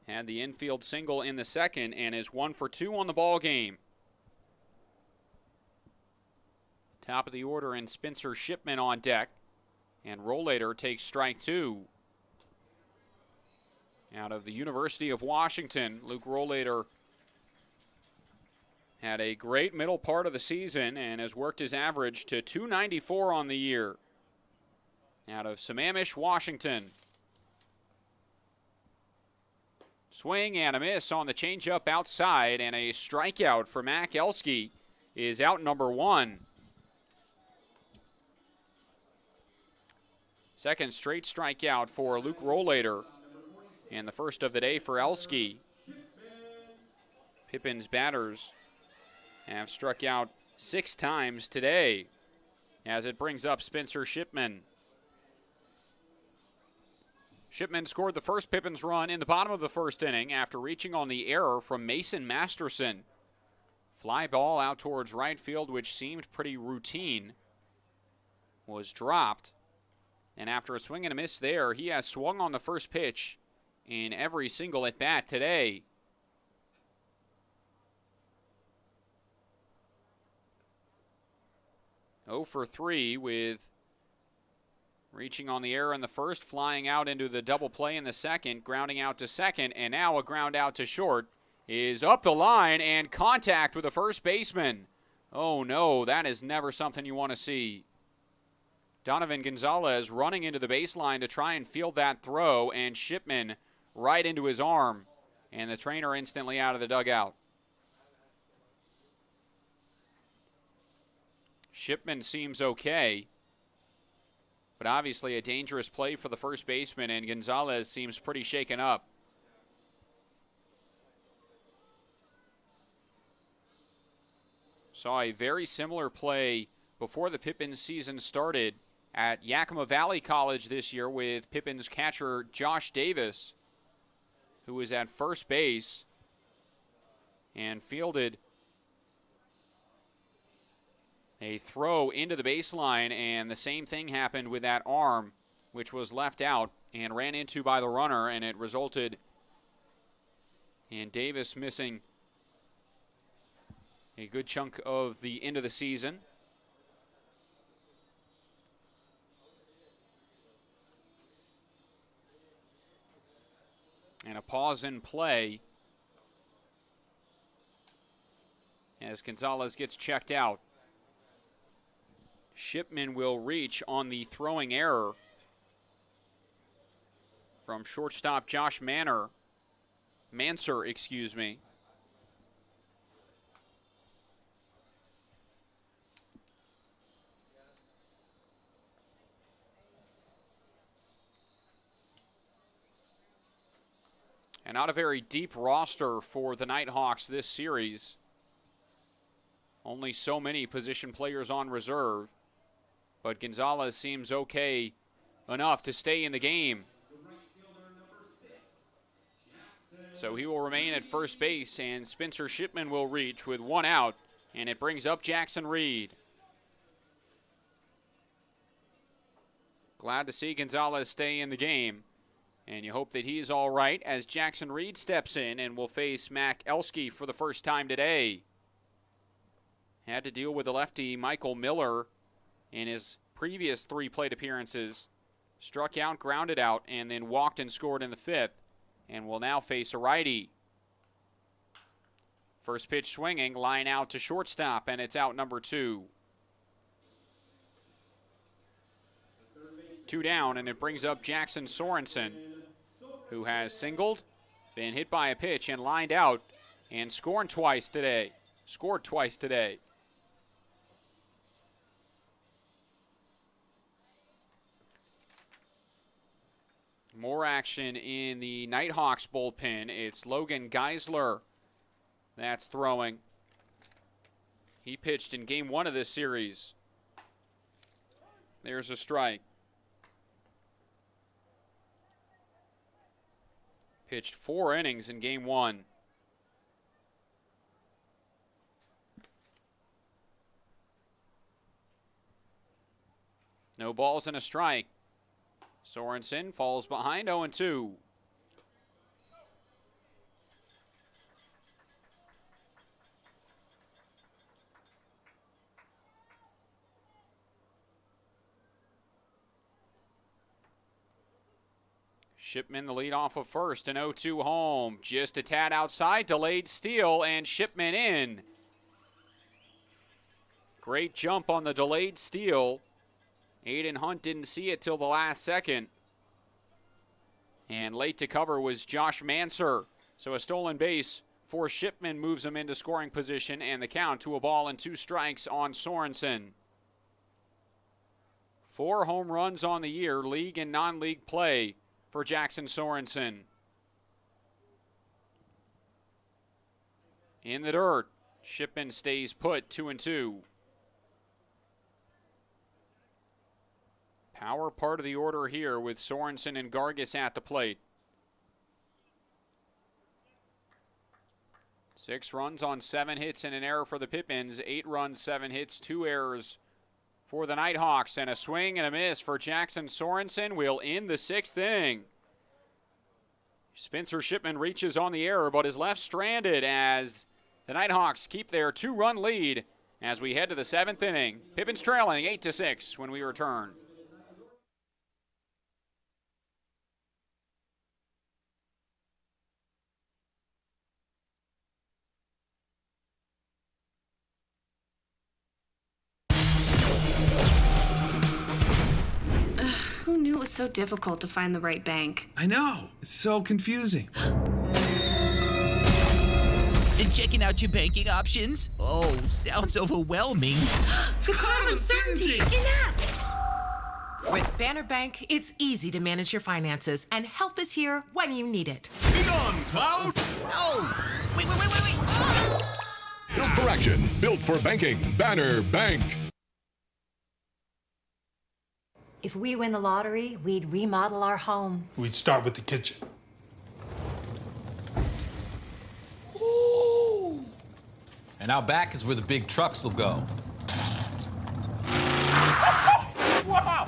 Had the infield single in the second and is 1 for 2 on the ball game. Top of the order, and Spencer Shipman on deck. And Rollator takes strike 2. Out of the University of Washington, Luke Rollator had a great middle part of the season and has worked his average to .294 on the year. Out of Sammamish, Washington. Swing and a miss on the changeup outside, and a strikeout for Mac Elski is out number 1. Second straight strikeout for Luke Rollator, and the first of the day for Elski. Pippins batters have struck out 6 times today, as it brings up Spencer Shipman. Shipman scored the first Pippins run in the bottom of the first inning after reaching on the error from Mason Masterson. Fly ball out towards right field, which seemed pretty routine, was dropped. And after a swing and a miss there, he has swung on the first pitch in every single at-bat today. Oh for 3 with reaching on the error in the first, flying out into the double play in the second, grounding out to second, and now a ground out to short is up the line and contact with the first baseman. Oh no, that is never something you want to see. Donovan Gonzalez running into the baseline to try and field that throw, and Shipman right into his arm, and the trainer instantly out of the dugout. Shipman seems okay, but obviously a dangerous play for the first baseman, and Gonzalez seems pretty shaken up. Saw a very similar play before the Pippins season started at Yakima Valley College this year with Pippins catcher Josh Davis, who was at first base and fielded a throw into the baseline, and the same thing happened with that arm, which was left out and ran into by the runner, and it resulted in Davis missing a good chunk of the end of the season. And a pause in play as Gonzalez gets checked out. Shipman will reach on the throwing error from shortstop Josh Manser. And not a very deep roster for the Nighthawks this series. Only so many position players on reserve. But Gonzalez seems okay enough to stay in the game. So he will remain at first base, and Spencer Shipman will reach with 1 out, and it brings up Jackson Reed. Glad to see Gonzalez stay in the game. And you hope that he's all right as Jackson Reed steps in and will face Mac Elski for the first time today. Had to deal with the lefty Michael Miller in his previous 3 plate appearances. Struck out, grounded out, and then walked and scored in the 5th, and will now face a righty. First pitch swinging, line out to shortstop, and it's out number 2. 2 down, and it brings up Jackson Sorensen, who has singled, been hit by a pitch, and lined out, and scored twice today. More action in the Nighthawks bullpen. It's Logan Geisler that's throwing. He pitched in game 1 of this series. There's a strike. Pitched 4 innings in game 1. No balls and a strike. Sorensen falls behind 0-2. Shipman the lead off of first, an 0-2 home. Just a tad outside, delayed steal, and Shipman in. Great jump on the delayed steal. Aiden Hunt didn't see it till the last second. And late to cover was Josh Manser. So a stolen base for Shipman moves him into scoring position, and the count to 1-2 strikes on Sorensen. 4 home runs on the year, league and non-league play for Jackson Sorensen. In the dirt, Shipman stays put, 2-2. Power part of the order here with Sorensen and Gargis at the plate. 6 runs on 7 hits and an error for the Pippins. 8 runs, 7 hits, 2 errors for the Nighthawks. And a swing and a miss for Jackson Sorensen will end the 6th inning. Spencer Shipman reaches on the error but is left stranded as the Nighthawks keep their 2-run lead as we head to the 7th inning. Pippins trailing 8-6 when we return. Who knew it was so difficult to find the right bank? I know. It's so confusing. Checking out your banking options? Oh, sounds overwhelming. The cloud of uncertainty! Enough! With Banner Bank, it's easy to manage your finances, and help is here when you need it. Be on, Cloud! Oh! Wait! Built for action, built for banking. Banner Bank. If we win the lottery, we'd remodel our home. We'd start with the kitchen. Ooh. And out back is where the big trucks will go. Wow!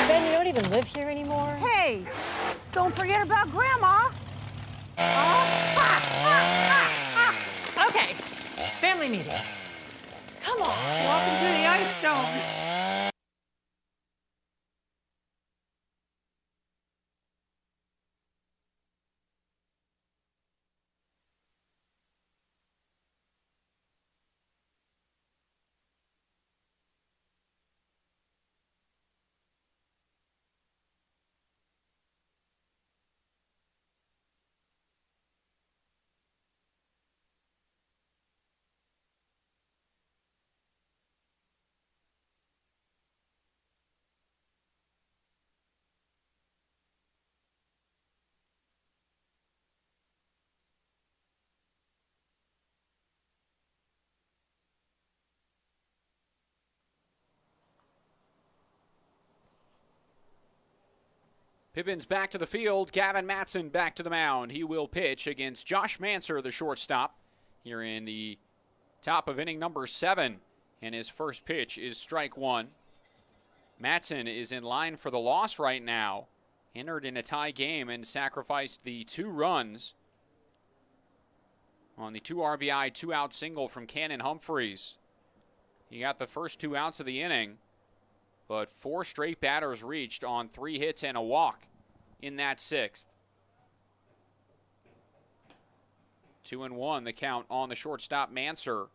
Ben, you don't even live here anymore? Hey, don't forget about Grandma. Okay, family meeting. Come on, welcome to the Ice Dome. Pippins back to the field. Gavin Matson back to the mound. He will pitch against Josh Manser, the shortstop, here in the top of inning number 7. And his first pitch is strike 1. Matson is in line for the loss right now. Entered in a tie game and sacrificed the 2 runs on the 2 RBI, 2-out single from Cannon Humphreys. He got the first 2 outs of the inning, but 4 straight batters reached on 3 hits and a walk in that 6th. 2-1 the count on the shortstop Manser.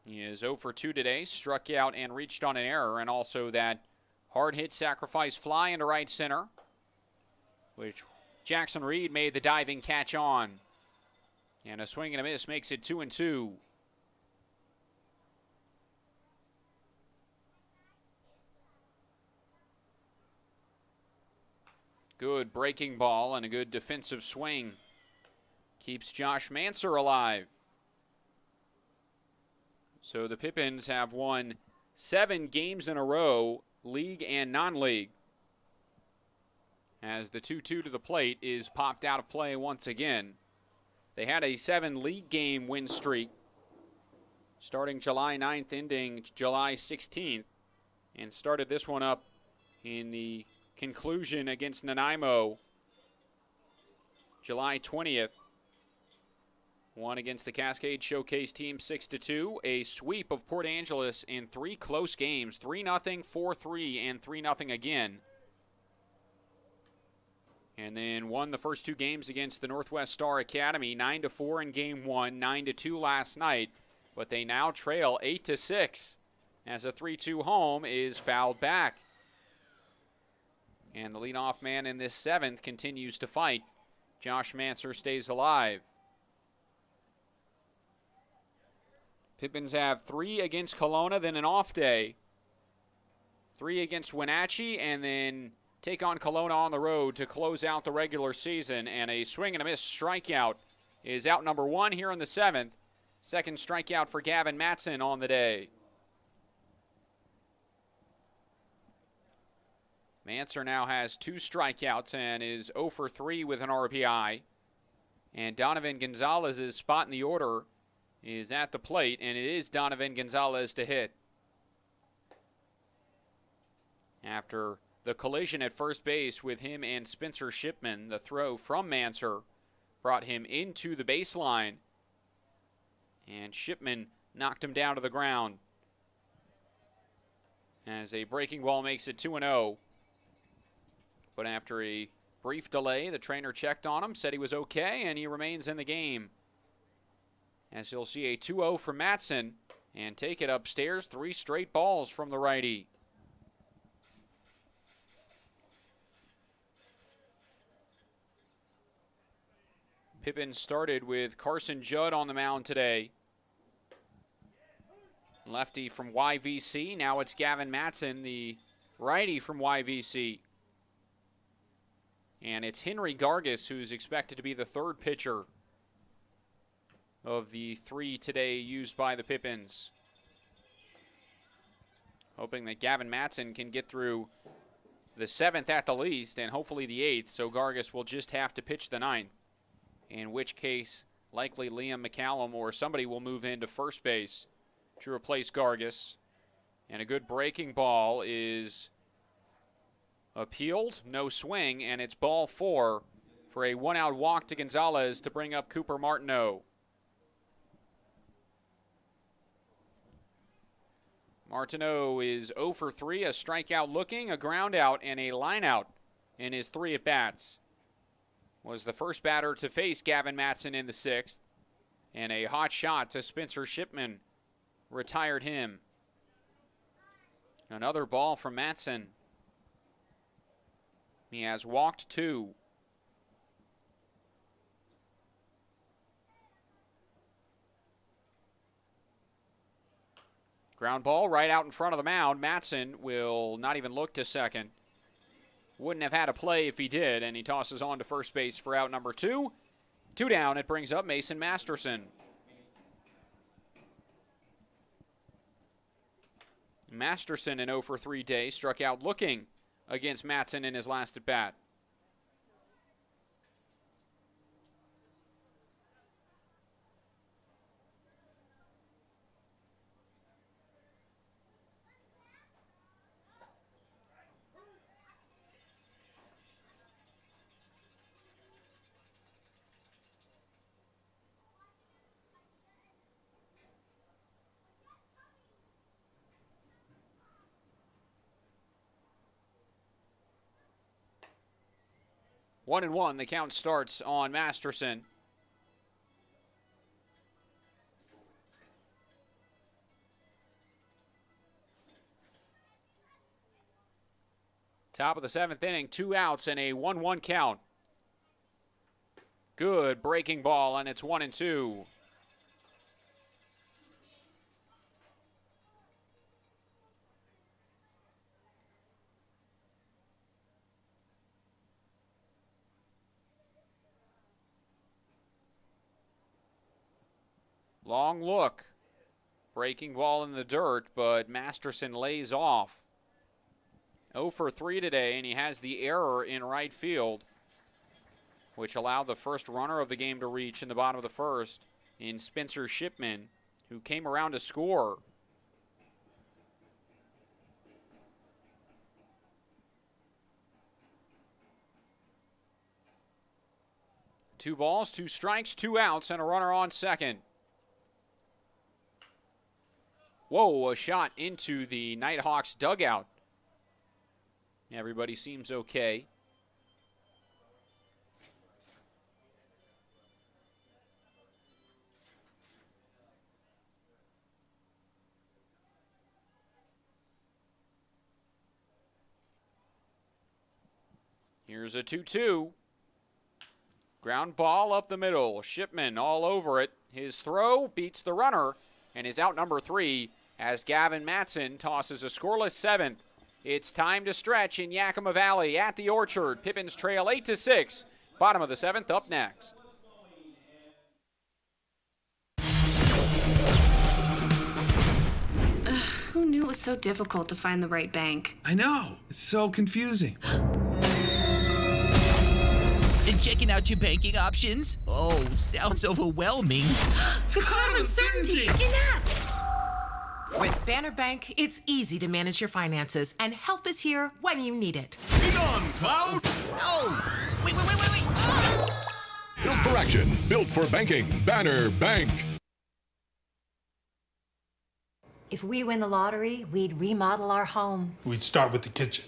He is 0 for 2 today, struck out and reached on an error, and also that hard hit sacrifice fly into right center, which Jackson Reed made the diving catch on. And a swing and a miss makes it 2-2. Good breaking ball and a good defensive swing keeps Josh Manser alive. So the Pippins have won 7 games in a row, league and non-league. as the 2-2 to the plate is popped out of play once again. They had a 7 league game win streak starting July 9th, ending July 16th, and started this one up in the conclusion against Nanaimo July 20th. Won against the Cascade Showcase team 6-2. A sweep of Port Angeles in 3 close games, 3-0, 4-3, and 3-0 again. And then won the first 2 games against the Northwest Star Academy, 9-4 in game 1, 9-2 last night. But they now trail 8-6 as a 3-2 home is fouled back. And the leadoff man in this 7th continues to fight. Josh Manser stays alive. Pippins have 3 against Kelowna, then an off day. 3 against Wenatchee, and then take on Kelowna on the road to close out the regular season. And a swing and a miss strikeout is out number 1 here in the 7th. Second strikeout for Gavin Matson on the day. Manser now has 2 strikeouts and is 0 for 3 with an RBI. And Donovan Gonzalez's spot in the order is at the plate, and it is Donovan Gonzalez to hit. After the collision at first base with him and Spencer Shipman, the throw from Manser brought him into the baseline, and Shipman knocked him down to the ground. As a breaking ball makes it 2-0. But after a brief delay, the trainer checked on him, said he was okay, and he remains in the game. As you'll see a 2-0 for Matson, and take it upstairs, 3 straight balls from the righty. Pippins started with Carson Judd on the mound today. Lefty from YVC, now it's Gavin Matson, the righty from YVC. And it's Henry Gargis who's expected to be the 3rd pitcher of the 3 today used by the Pippins. Hoping that Gavin Matson can get through the 7th at the least, and hopefully the 8th, so Gargis will just have to pitch the 9th. In which case, likely Liam McCallum or somebody will move into first base to replace Gargis. And a good breaking ball is appealed, no swing, and it's ball 4 for a 1-out walk to Gonzalez to bring up Cooper Martineau. Martineau is 0 for 3, a strikeout looking, a ground out, and a line out in his 3 at-bats. Was the first batter to face Gavin Matson in the 6th, and a hot shot to Spencer Shipman retired him. Another ball from Matson. He has walked 2. Ground ball right out in front of the mound. Matson will not even look to second. Wouldn't have had a play if he did, and he tosses on to first base for out number 2. 2 down, it brings up Mason Masterson. Masterson in 0 for 3 day, struck out looking against Matson in his last at-bat. One and one, the count starts on Masterson. Top of the 7th inning, 2 outs and a 1-1 count. Good breaking ball, and it's 1-2. Long look. Breaking ball in the dirt, but Masterson lays off. 0 for 3 today, and he has the error in right field, which allowed the first runner of the game to reach in the bottom of the first in Spencer Shipman, who came around to score. Two balls, 2 strikes, 2 outs, and a runner on second. Whoa, a shot into the Nighthawks dugout. Everybody seems okay. Here's a 2-2. Ground ball up the middle. Shipman all over it. His throw beats the runner and is out number 3 as Gavin Matson tosses a scoreless 7th. It's time to stretch in Yakima Valley at the Orchard. Pippins trail 8-6. Bottom of the 7th up next. Who knew it was so difficult to find the right bank? I know. It's so confusing. And checking out your banking options? Oh, sounds overwhelming. The calm uncertainty. Enough! With Banner Bank, it's easy to manage your finances, and help is here when you need it. Be on, Cloud! Oh, wait. Built for action, built for banking. Banner Bank. If we win the lottery, we'd remodel our home. We'd start with the kitchen.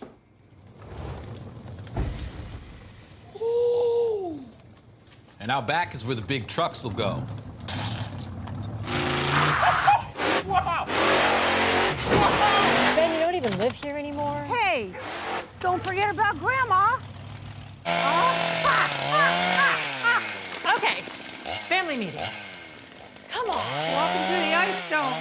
And out back is where the big trucks will go. Ben, you don't even live here anymore? Hey, don't forget about Grandma. Okay, family meeting. Come on. Welcome to the Ice Dome.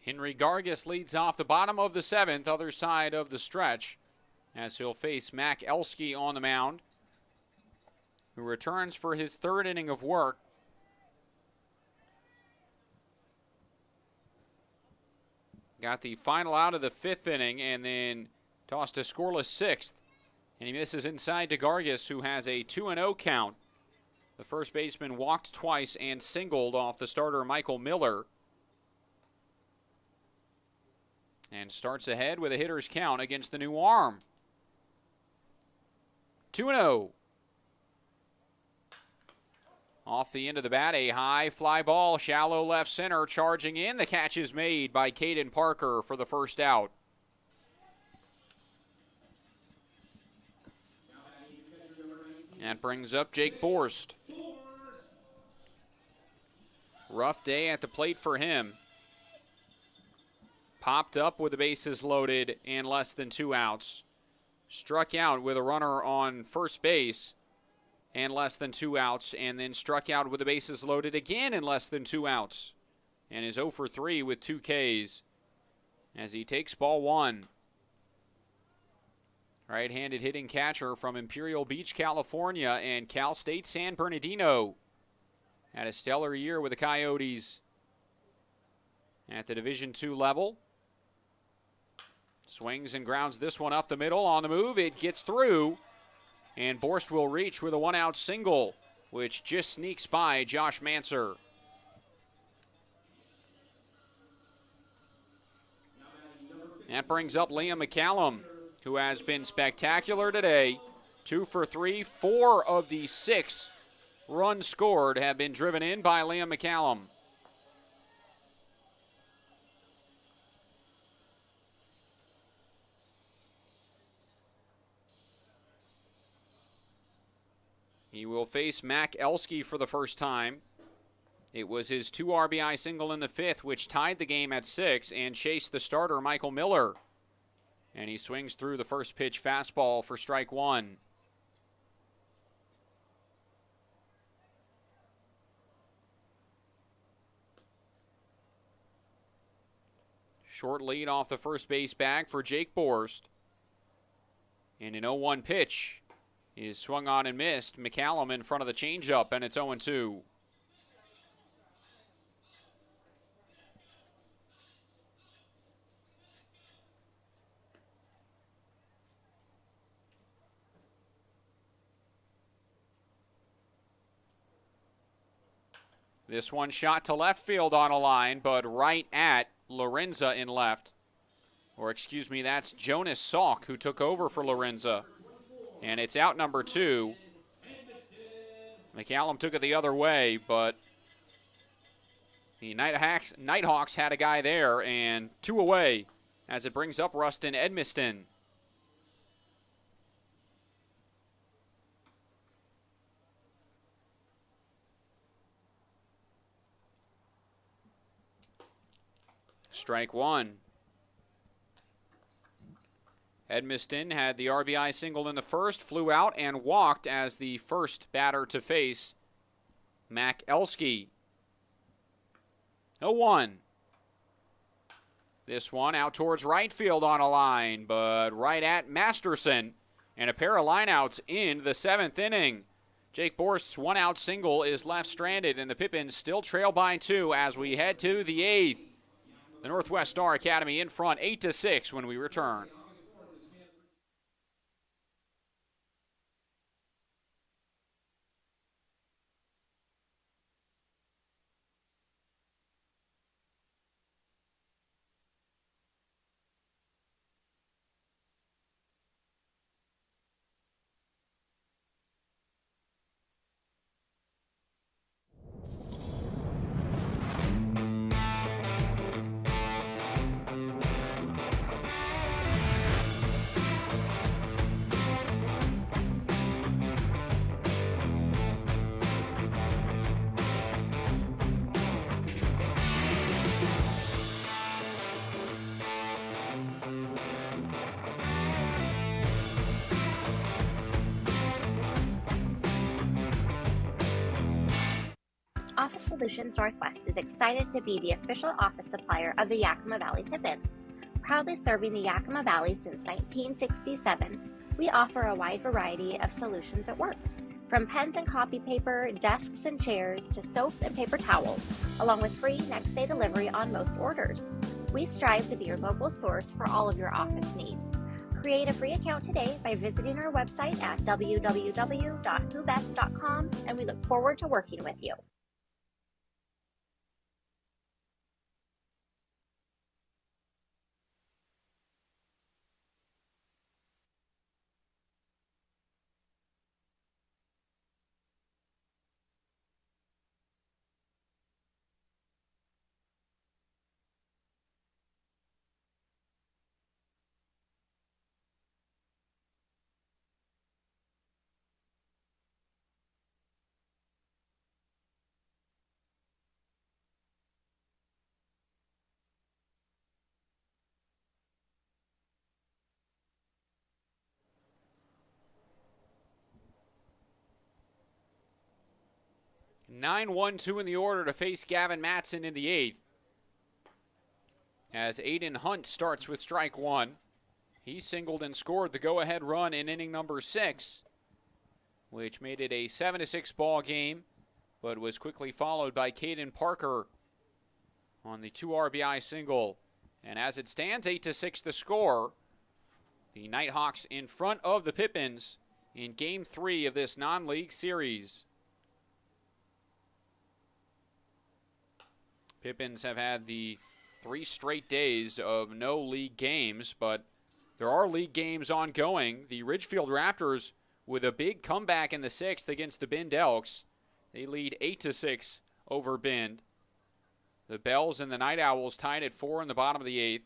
Henry Gargis leads off the bottom of the 7th, other side of the stretch, as he'll face Mac Elski on the mound, who returns for his 3rd inning of work. Got the final out of the 5th inning and then tossed a scoreless 6th. And he misses inside to Gargis, who has a 2-0 count. The first baseman walked twice and singled off the starter Michael Miller. And starts ahead with a hitter's count against the new arm. 2-0. Off the end of the bat, a high fly ball, shallow left center, charging in. The catch is made by Caden Parker for the first out. That brings up Jake Borst. Rough day at the plate for him. Popped up with the bases loaded and less than 2 outs. Struck out with a runner on first base and less than 2 outs, and then struck out with the bases loaded again in less than 2 outs. And is 0 for 3 with 2 Ks as he takes ball 1. Right-handed hitting catcher from Imperial Beach, California, and Cal State San Bernardino. Had a stellar year with the Coyotes at the Division II level. Swings and grounds this one up the middle. On the move, it gets through. And Borst will reach with a 1-out single, which just sneaks by Josh Manser. That brings up Liam McCallum, who has been spectacular today. 2 for 3, 4 of the 6 runs scored have been driven in by Liam McCallum. He will face Mac Elski for the first time. It was his 2 RBI single in the 5th, which tied the game at 6 and chased the starter, Michael Miller. And he swings through the first pitch fastball for strike 1. Short lead off the first base bag for Jake Borst. And an 0-1 pitch is swung on and missed. McCallum in front of the changeup, and it's 0-2. This one shot to left field on a line, but right at Lorenza in left. Or excuse me, that's Jonas Salk who took over for Lorenza. And it's out number 2. McCallum took it the other way, but the Nighthawks had a guy there, and 2 away as it brings up Rustin Edmiston. Strike 1. Edmiston had the RBI single in the first, flew out and walked as the first batter to face Mac Elski. 0-1. This one out towards right field on a line, but right at Masterson. And a pair of lineouts in the 7th inning. Jake Borst's 1-out single is left stranded, and the Pippins still trail by 2 as we head to the 8th. The Northwest Star Academy in front 8-6 when we return. Office Solutions Northwest is excited to be the official office supplier of the Yakima Valley Pippins. Proudly serving the Yakima Valley since 1967, we offer a wide variety of solutions at work. From pens and copy paper, desks and chairs, to soap and paper towels, along with free next-day delivery on most orders. We strive to be your local source for all of your office needs. Create a free account today by visiting our website at www.whobest.com, and we look forward to working with you. Nine 1-2 in the order to face Gavin Matson in the 8th. As Aiden Hunt starts with strike 1. He singled and scored the go-ahead run in inning number 6, which made it a 7-6 ball game, but was quickly followed by Caden Parker on the 2 RBI single. And as it stands, 8-6 the score. The Nighthawks in front of the Pippins in Game 3 of this non-league series. Pippins have had the 3 straight days of no league games, but there are league games ongoing. The Ridgefield Raptors with a big comeback in the 6th against the Bend Elks. They lead 8-6 over Bend. The Bells and the Night Owls tied at 4 in the bottom of the 8th.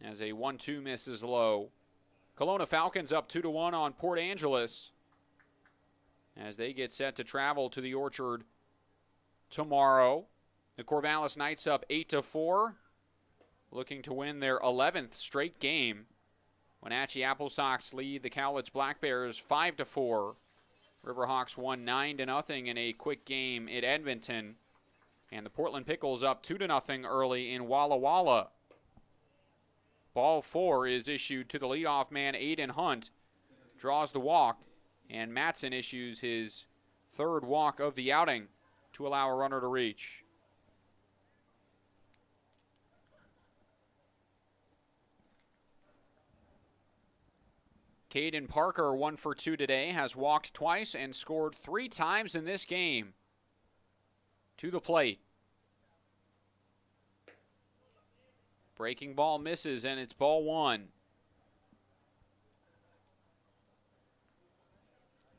As a 1-2 misses low. Kelowna Falcons up 2-1 on Port Angeles. as they get set to travel to the Orchard tomorrow. The Corvallis Knights up 8-4, looking to win their 11th straight game. Wenatchee Apple Sox lead the Cowlitz Black Bears 5-4. Riverhawks won 9-0 in a quick game at Edmonton. And the Portland Pickles up 2-0 early in Walla Walla. Ball 4 is issued to the leadoff man, Aiden Hunt. Draws the walk, and Matson issues his third walk of the outing to allow a runner to reach. Caden Parker, 1 for 2 today, has walked twice and scored 3 times in this game. To the plate. Breaking ball misses, and it's ball 1.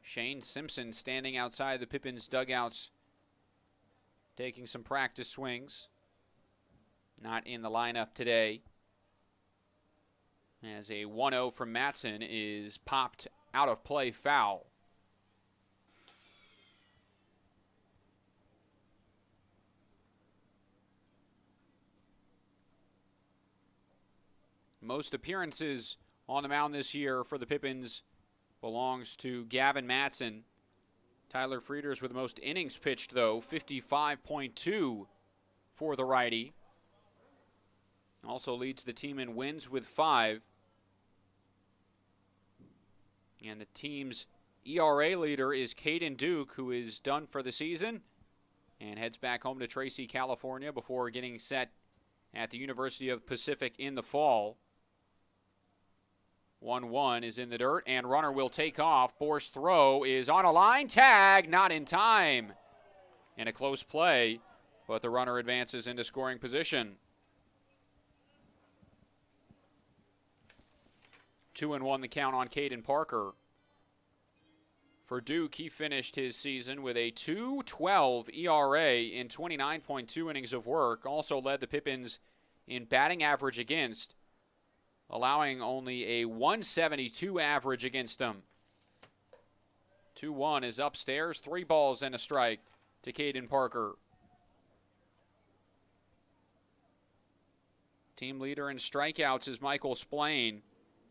Shane Simpson standing outside the Pippins dugouts, taking some practice swings. Not in the lineup today, as a 1-0 from Matson is popped out of play, foul. Most appearances on the mound this year for the Pippins belongs to Gavin Matson. Tyler Frieders with the most innings pitched, though, 55.2 for the righty. Also leads the team in wins with 5. And the team's ERA leader is Caden Duke, who is done for the season and heads back home to Tracy, California before getting set at the University of Pacific in the fall. 1-1 is in the dirt, and runner will take off. Borst's throw is on a line. Tag, not in time. And a close play, but the runner advances into scoring position. 2-1 the count on Caden Parker. For Duke, he finished his season with a 2.12 ERA in 29.2 innings of work. Also led the Pippins in batting average against, allowing only a 172 average against them. 2-1 is upstairs, 3 balls and a strike to Caden Parker. Team leader in strikeouts is Michael Splain,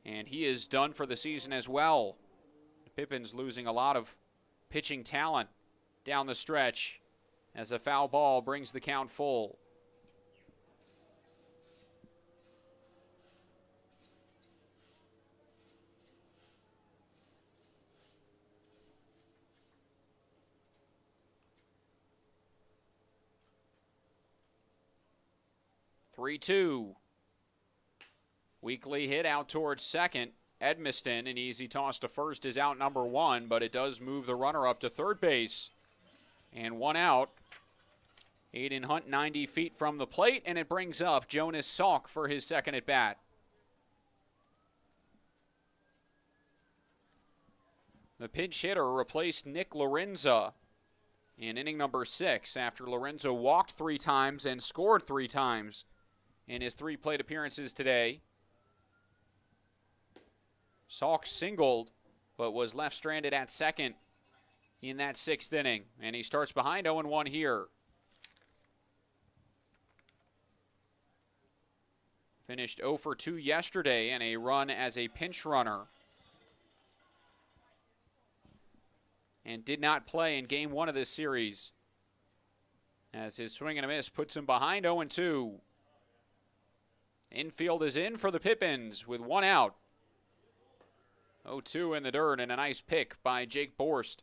and he is done for the season as well. The Pippins losing a lot of pitching talent down the stretch as a foul ball brings the count full. Three-2. Weekly hit out towards second. Edmiston, an easy toss to first, is out number 1, but it does move the runner up to third base. And 1 out. Aiden Hunt 90 feet from the plate, and it brings up Jonas Salk for his second at bat. The pinch hitter replaced Nick Lorenza in inning number 6 after Lorenzo walked 3 times and scored 3 times in his 3 plate appearances today. Salk singled, but was left stranded at second in that 6th inning, and he starts behind 0-1 here. Finished 0 for 2 yesterday and a run as a pinch runner, and did not play in Game 1 of this series, as his swing and a miss puts him behind 0-2. Infield is in for the Pippins with 1 out. 0-2 in the dirt, and a nice pick by Jake Borst.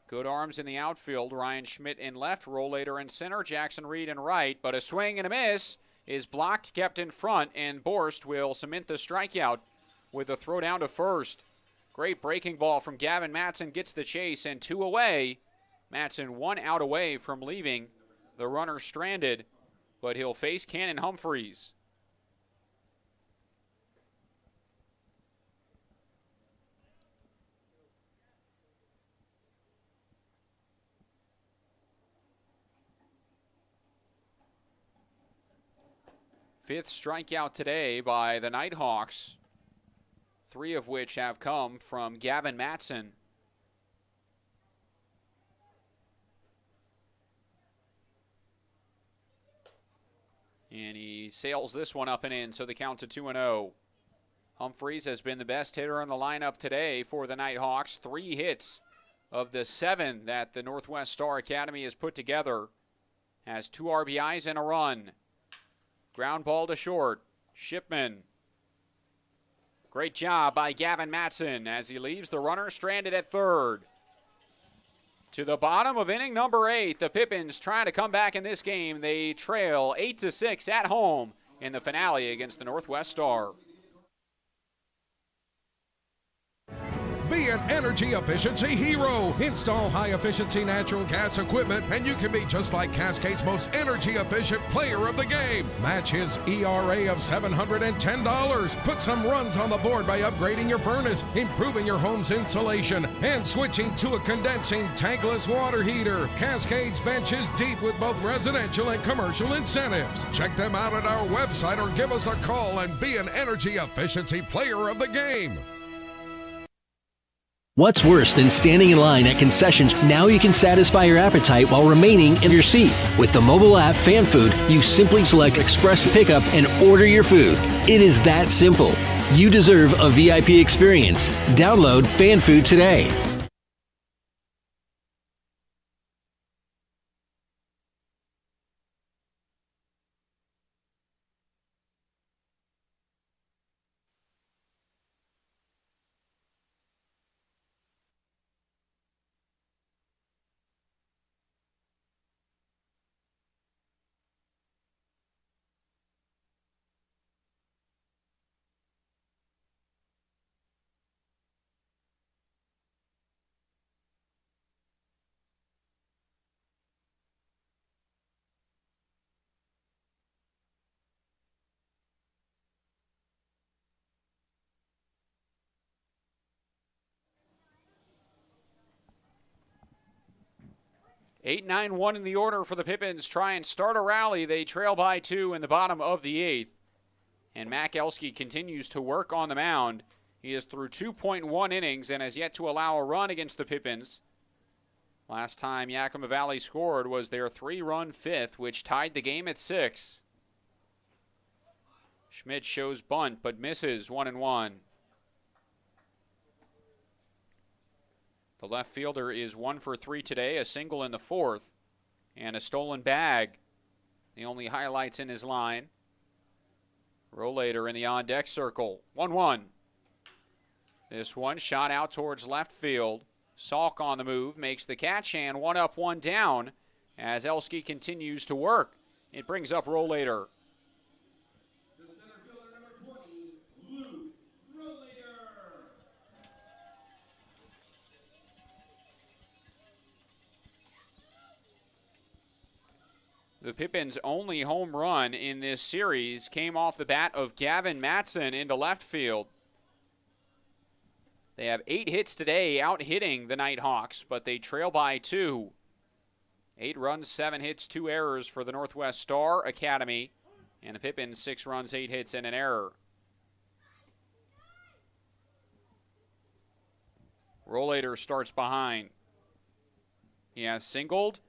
Good arms in the outfield. Ryan Schmidt in left, Rollator in center, Jackson Reed in right, but a swing and a miss is blocked, kept in front, and Borst will cement the strikeout with a throw down to first. Great breaking ball from Gavin Matson, gets the chase, and 2 away. Matson 1 out away from leaving the runner stranded, but he'll face Cannon Humphreys. Fifth strikeout today by the Nighthawks, 3 of which have come from Gavin Matson. And he sails this one up and in, so the count to 2-0. Humphreys has been the best hitter in the lineup today for the Nighthawks. 3 hits of the 7 that the Northwest Star Academy has put together. Has 2 RBIs and a run. Ground ball to short. Shipman. Great job by Gavin Matson as he leaves the runner stranded at third. To the bottom of inning number 8, the Pippins trying to come back in this game. They trail 8-6 at home in the finale against the Northwest Star. Be an energy efficiency hero. Install high-efficiency natural gas equipment, and you can be just like Cascade's most energy-efficient player of the game. Match his ERA of $710. Put some runs on the board by upgrading your furnace, improving your home's insulation, and switching to a condensing tankless water heater. Cascade's bench is deep with both residential and commercial incentives. Check them out at our website or give us a call and be an energy efficiency player of the game. What's worse than standing in line at concessions? Now you can satisfy your appetite while remaining in your seat. With the mobile app Fan Food, you simply select Express Pickup and order your food. It is that simple. You deserve a VIP experience. Download Fan Food today. Eight, 9-1 in the order for the Pippins. Try and start a rally. They trail by 2 in the bottom of the 8th. And Mac Elski continues to work on the mound. He is through 2.1 innings and has yet to allow a run against the Pippins. Last time Yakima Valley scored was their 3-run 5th, which tied the game at 6. Schmidt shows bunt, but misses 1-1. The left fielder is 1 for 3 today, a single in the 4th, and a stolen bag. The only highlights in his line. Rollator in the on-deck circle. 1-1. This one shot out towards left field. Salk on the move, makes the catch, and 1 up, 1 down as Elski continues to work. It brings up Rollator. The Pippins' only home run in this series came off the bat of Gavin Matson into left field. They have 8 hits today, out-hitting the Nighthawks, but they trail by 2. 8 runs, 7 hits, 2 errors for the Northwest Star Academy, and the Pippins 6 runs, 8 hits, and an error. Rollator starts behind. He has singled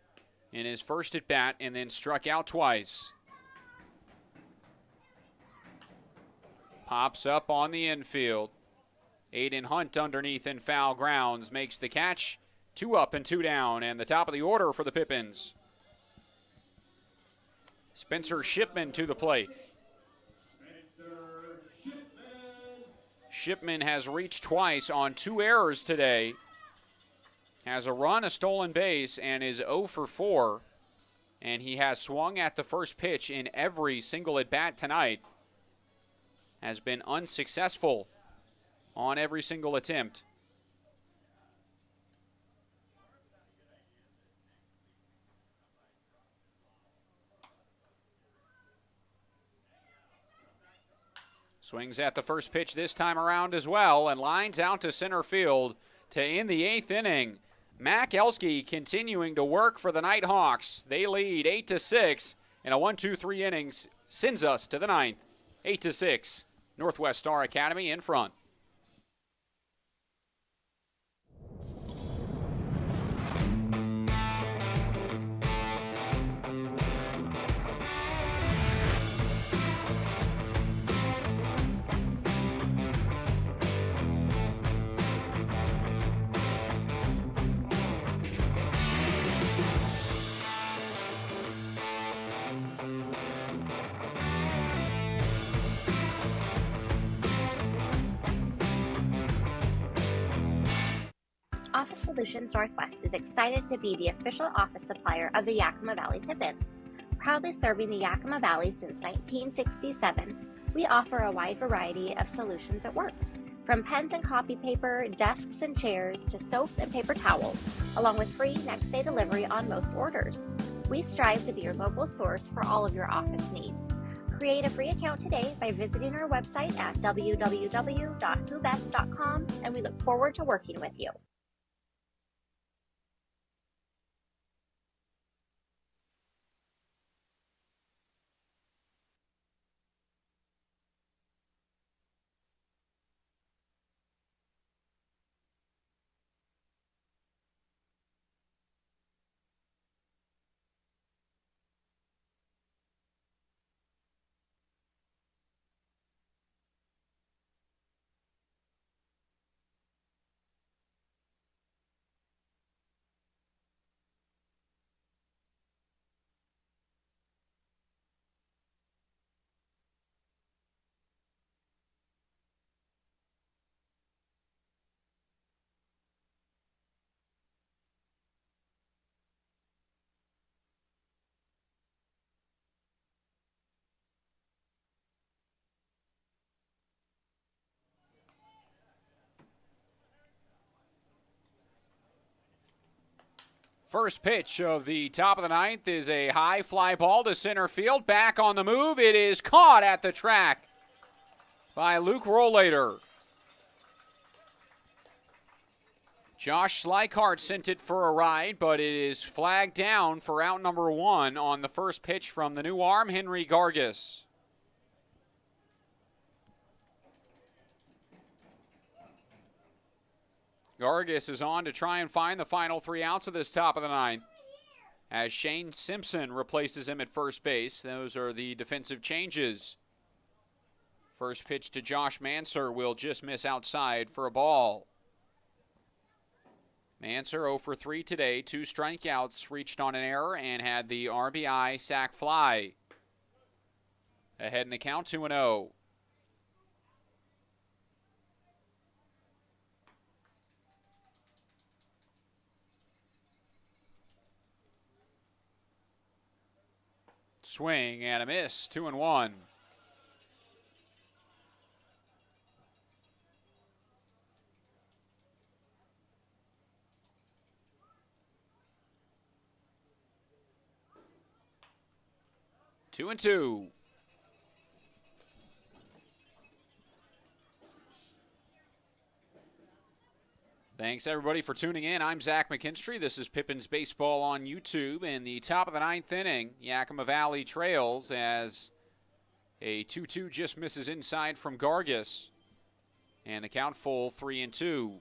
in his first at bat and then struck out twice. Pops up on the infield. Aiden Hunt underneath in foul grounds makes the catch. 2 up and 2 down, and the top of the order for the Pippins. Spencer Shipman to the plate. Shipman has reached twice on 2 errors today. Has a run, a stolen base, and is 0 for 4. And he has swung at the first pitch in every single at-bat tonight. Has been unsuccessful on every single attempt. Swings at the first pitch this time around as well and lines out to center field to end the 8th inning. Mac Elski continuing to work for the Nighthawks. They lead 8-6 in a 1-2-3 innings sends us to the ninth. 8-6, Northwest Star Academy in front. Office Solutions Northwest is excited to be the official office supplier of the Yakima Valley Pippins. Proudly serving the Yakima Valley since 1967, we offer a wide variety of solutions at work. From pens and copy paper, desks and chairs, to soap and paper towels, along with free next-day delivery on most orders. We strive to be your local source for all of your office needs. Create a free account today by visiting our website at www.whobest.com, and we look forward to working with you. First pitch of the top of the ninth is a high fly ball to center field. Back on the move. It is caught at the track by Luke Rollator. Josh Slikart sent it for a ride, but it is flagged down for out number one on the first pitch from the new arm, Henry Gargis. Gargis is on to try and find the final 3 outs of this top of the ninth, as Shane Simpson replaces him at first base. Those are the defensive changes. First pitch to Josh Manser will just miss outside for a ball. Manser 0 for 3 today, 2 strikeouts, reached on an error, and had the RBI sac fly. Ahead in the count, 2-0. Swing and a miss, 2-1. Two and two. Thanks, everybody, for tuning in. I'm Zach McKinstry. This is Pippins Baseball on YouTube. In the top of the ninth inning, Yakima Valley trails as a 2-2 just misses inside from Gargis. And the count full, 3-2.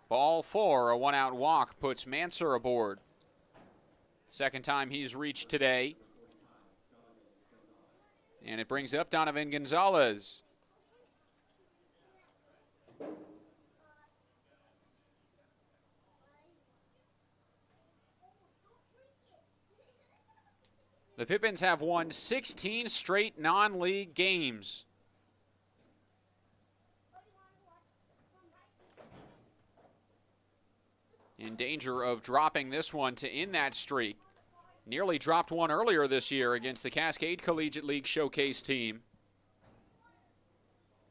Ball 4, a one-out walk puts Manser aboard. Second time he's reached today. And it brings up Donovan Gonzalez. The Pippins have won 16 straight non-league games. In danger of dropping this one to end that streak. Nearly dropped one earlier this year against the Cascade Collegiate League Showcase team.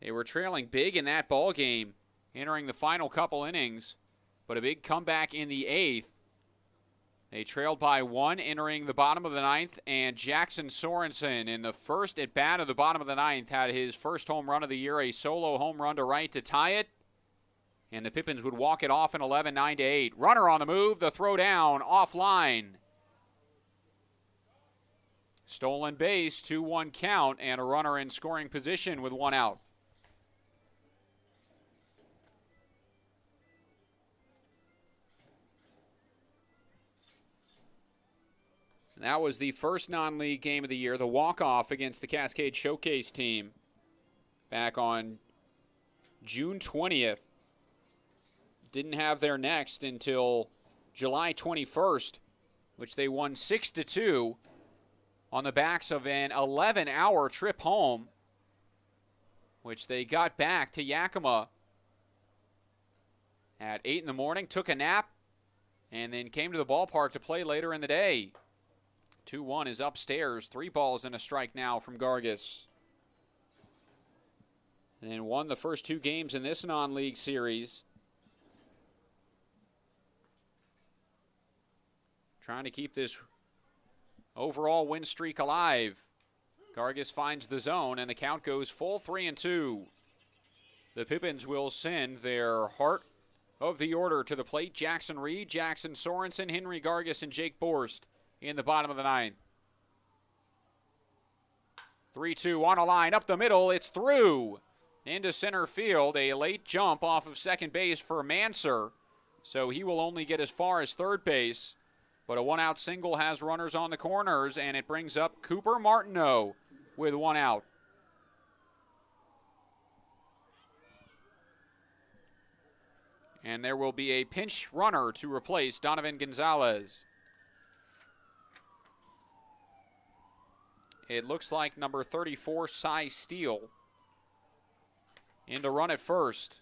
They were trailing big in that ball game, entering the final couple innings, but a big comeback in the 8th. They trailed by 1 entering the bottom of the 9th, and Jackson Sorensen in the first at bat of the bottom of the 9th had his first home run of the year, a solo home run to right to tie it. And the Pippins would walk it off in 11, 9-8. Runner on the move, the throw down, offline. Stolen base, 2-1 count, and a runner in scoring position with one out. And that was the first non-league game of the year, the walk-off against the Cascade Showcase team back on June 20th. Didn't have their next until July 21st, which they won 6-2 on the backs of an 11-hour trip home, which they got back to Yakima at 8 in the morning, took a nap, and then came to the ballpark to play later in the day. 2-1 is upstairs. 3 balls and a strike now from Gargis. And won the first 2 games in this non-league series. Trying to keep this overall win streak alive. Gargis finds the zone, and the count goes full 3-2. The Pippins will send their heart of the order to the plate. Jackson Reed, Jackson Sorensen, Henry Gargis, and Jake Borst in the bottom of the 9th. 3-2 on a line up the middle. It's through into center field. A late jump off of second base for Manser, so he will only get as far as third base. But a one-out single has runners on the corners, and it brings up Cooper Martineau with one out. And there will be a pinch runner to replace Donovan Gonzalez. It looks like number 34, Cy Steele, in to run at first.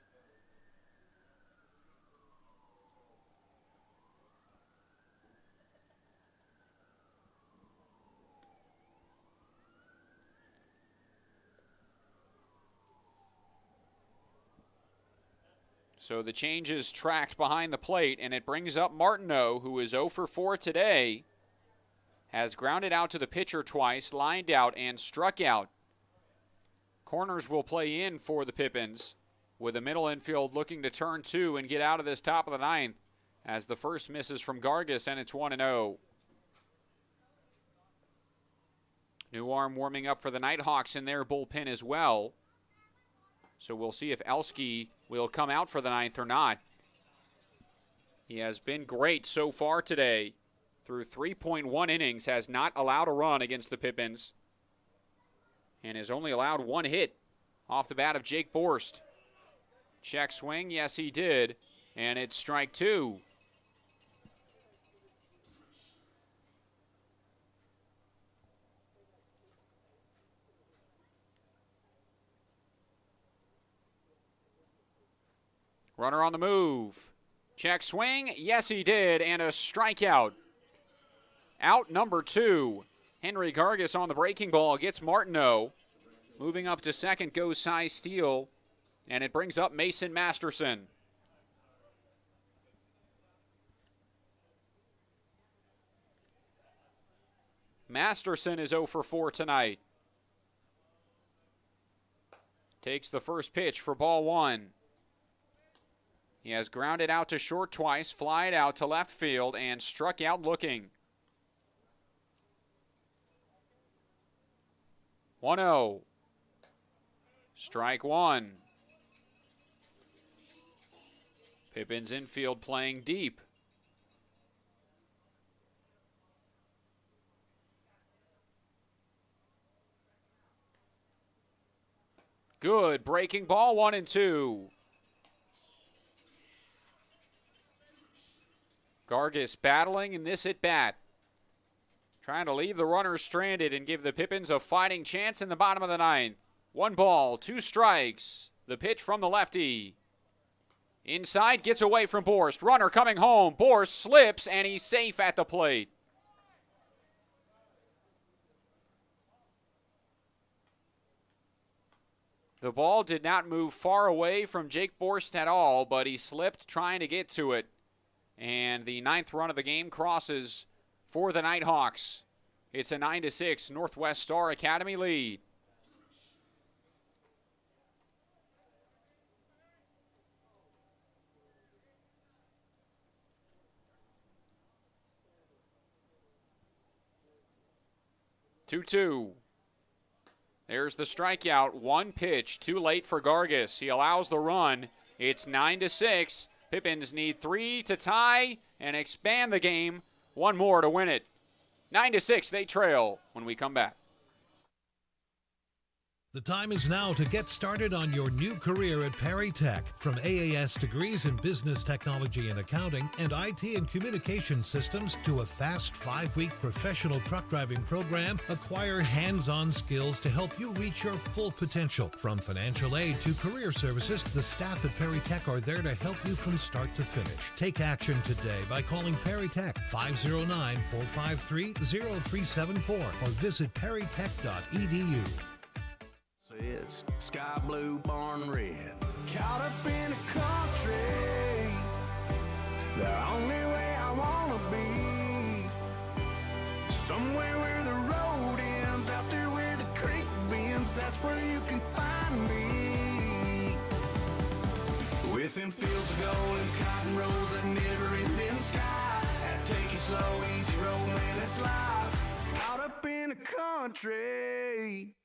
So the change is tracked behind the plate, and it brings up Martineau, who is 0 for 4 today. Has grounded out to the pitcher twice, lined out, and struck out. Corners will play in for the Pippins, with the middle infield looking to turn 2 and get out of this top of the 9th, as the first misses from Gargis, and it's 1-0. New arm warming up for the Nighthawks in their bullpen as well. So we'll see if Elski will come out for the 9th or not. He has been great so far today. Through 3.1 innings, has not allowed a run against the Pippins, and has only allowed 1 hit off the bat of Jake Borst. Check swing, yes he did, and it's strike 2. Runner on the move. Check swing, yes he did, and a strikeout. Out number 2. Henry Gargis on the breaking ball gets Martineau. Moving up to second goes Cy Steele, and it brings up Mason Masterson. Masterson is 0 for 4 tonight. Takes the first pitch for ball 1. He has grounded out to short twice, flied out to left field, and struck out looking. 1-0. Strike 1. Pippins infield playing deep. Good breaking ball, 1-2. Gargis battling in this at bat. Trying to leave the runners stranded and give the Pippins a fighting chance in the bottom of the 9th. 1 ball, 2 strikes. The pitch from the lefty. Inside, gets away from Borst. Runner coming home. Borst slips, and he's safe at the plate. The ball did not move far away from Jake Borst at all, but he slipped trying to get to it. And the 9th run of the game crosses for the Nighthawks. It's a 9-6 Northwest Star Academy lead. 2-2. There's the strikeout. One pitch, too late for Gargis. He allows the run. It's 9-6. Pippins need 3 to tie and expand the game. One more to win it. 9-6, they trail when we come back. The time is now to get started on your new career at Perry Tech. From AAS degrees in business technology and accounting and IT and communication systems to a fast 5-week professional truck driving program, acquire hands-on skills to help you reach your full potential. From financial aid to career services, the staff at Perry Tech are there to help you from start to finish. Take action today by calling Perry Tech 509-453-0374 or visit perrytech.edu. It's sky blue, barn red. Caught up in a country, the only way I wanna be. Somewhere where the road ends, out there where the creek bends, that's where you can find me. With them fields of gold and cotton rows that never end in the sky. Take it slow, easy road, man, that's life. Caught up in a country.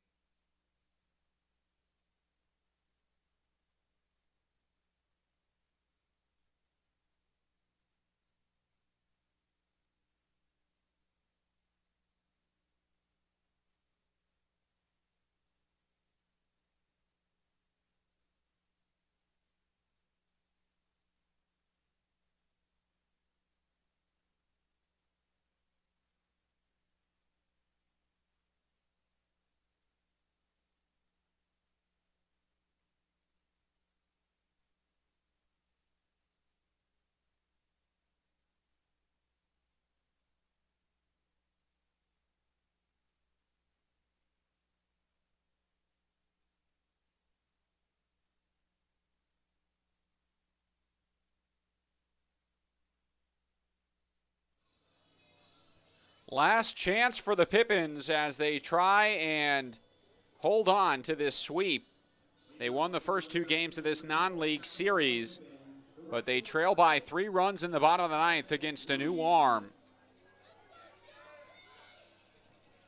Last chance for the Pippins as they try and hold on to this sweep. They won the first 2 games of this non-league series, but they trail by 3 runs in the bottom of the 9th against a new arm.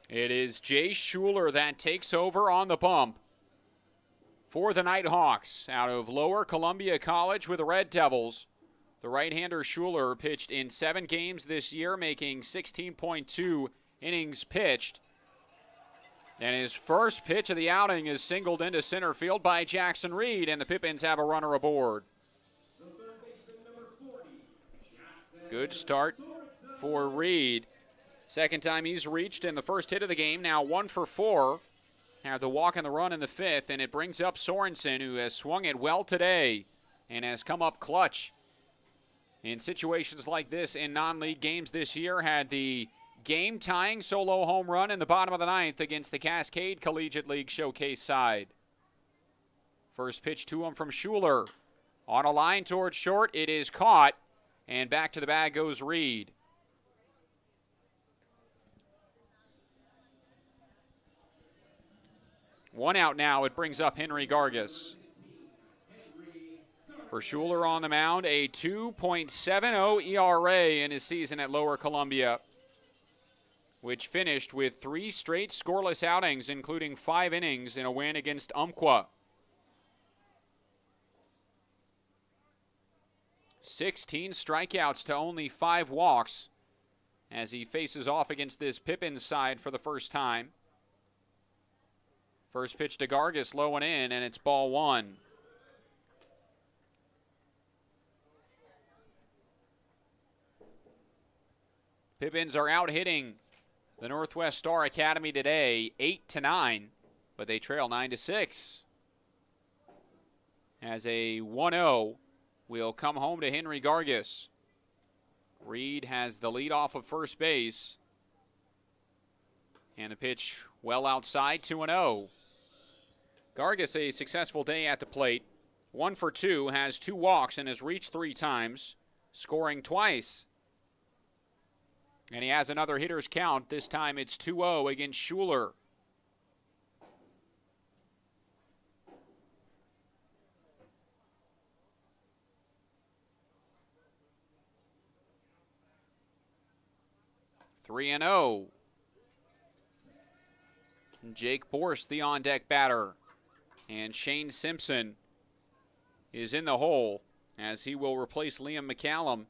It is Jay Schuler that takes over on the bump for the Nighthawks out of Lower Columbia College with the Red Devils. The right-hander Schuler pitched in 7 games this year, making 16.2 innings pitched. And his first pitch of the outing is singled into center field by Jackson Reed, and the Pippins have a runner aboard. Good start for Reed. Second time he's reached in the first hit of the game, now 1 for 4. Had the walk and the run in the 5th, and it brings up Sorensen, who has swung it well today and has come up clutch in situations like this in non-league games this year. Had the game-tying solo home run in the bottom of the 9th against the Cascade Collegiate League Showcase side. First pitch to him from Schuler. On a line towards short, it is caught, and back to the bag goes Reed. One out now, it brings up Henry Gargis. For Schuler on the mound, a 2.70 ERA in his season at Lower Columbia, which finished with 3 straight scoreless outings, including 5 innings in a win against Umpqua. 16 strikeouts to only 5 walks as he faces off against this Pippins side for the first time. First pitch to Gargis, low and in, and it's ball 1. Pippins are out hitting the Northwest Star Academy today, 8-9, but they trail 9-6. As a 1-0 will come home to Henry Gargis. Reed has the lead off of first base. And the pitch well outside, 2-0. Gargis, a successful day at the plate. 1 for 2, has 2 walks and has reached 3 times, scoring twice. And he has another hitter's count. This time it's 2-0 against Schuler. Three and 0. Jake Borst, the on-deck batter. And Shane Simpson is in the hole as he will replace Liam McCallum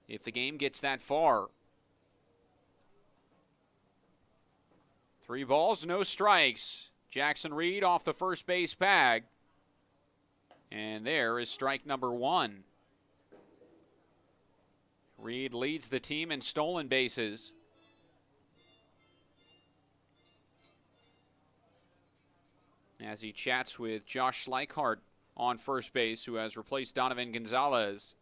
if the game gets that far. 3 balls, no strikes. Jackson Reed off the first base bag. And there is strike number 1. Reed leads the team in stolen bases. As he chats with Josh Schleichhardt on first base, who has replaced Donovan Gonzalez.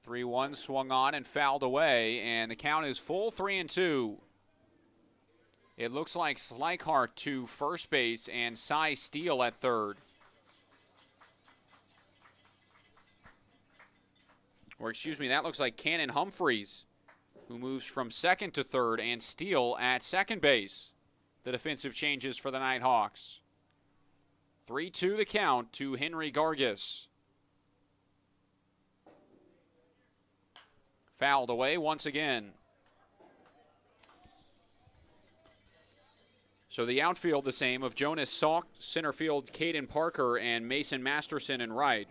The 3-1 swung on and fouled away, and the count is full 3-2. It looks like Schleichhardt to first base and Cy Steele at third. Or excuse me, that looks like Cannon Humphreys, who moves from second to third, and Steele at second base. The defensive changes for the Nighthawks. 3-2 the count to Henry Gargis. Fouled away once again. So the outfield the same of Jonas Salk, center field Caden Parker, and Mason Masterson in right.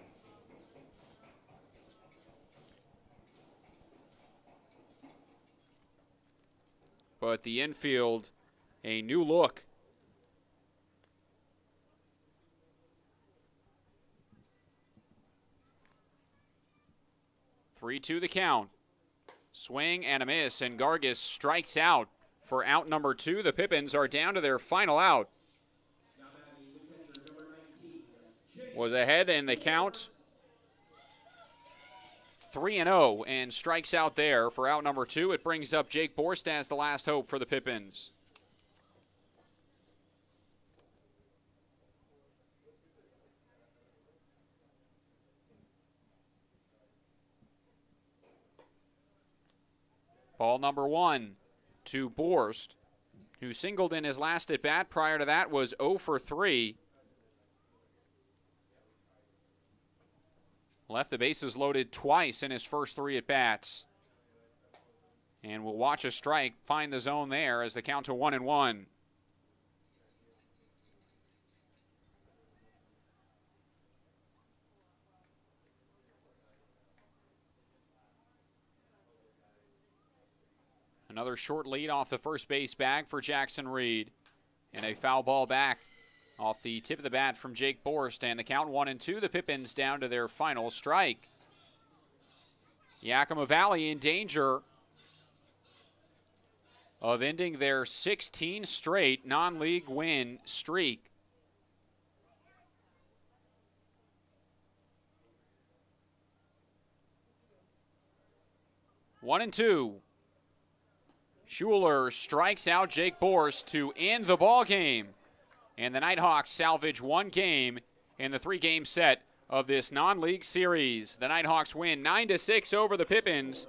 But the infield, a new look. Three-two the count. Swing and a miss, and Gargis strikes out for out number 2. The Pippins are down to their final out. Was ahead in the count. 3-0 and strikes out there for out number 2. It brings up Jake Borst as the last hope for the Pippins. Ball number 1 to Borst, who singled in his last at-bat. Prior to that was 0 for 3. Left the bases loaded twice in his first 3 at-bats. And we'll watch a strike find the zone there as the count to 1-1. Another short lead off the first base bag for Jackson Reed. And a foul ball back off the tip of the bat from Jake Borst. And the count 1-2. The Pippins down to their final strike. Yakima Valley in danger of ending their 16 straight non-league win streak. One and two. Schuler strikes out Jake Borst to end the ball game. And the Nighthawks salvage one game in the 3-game set of this non-league series. The Nighthawks win 9-6 over the Pippins.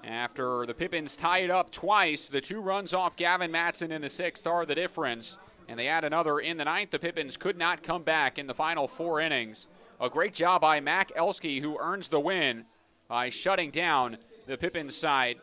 After the Pippins tie it up twice, the 2 runs off Gavin Matson in the 6th are the difference. And they add another in the 9th. The Pippins could not come back in the final 4 innings. A great job by Mac Elski, who earns the win by shutting down the Pippins side.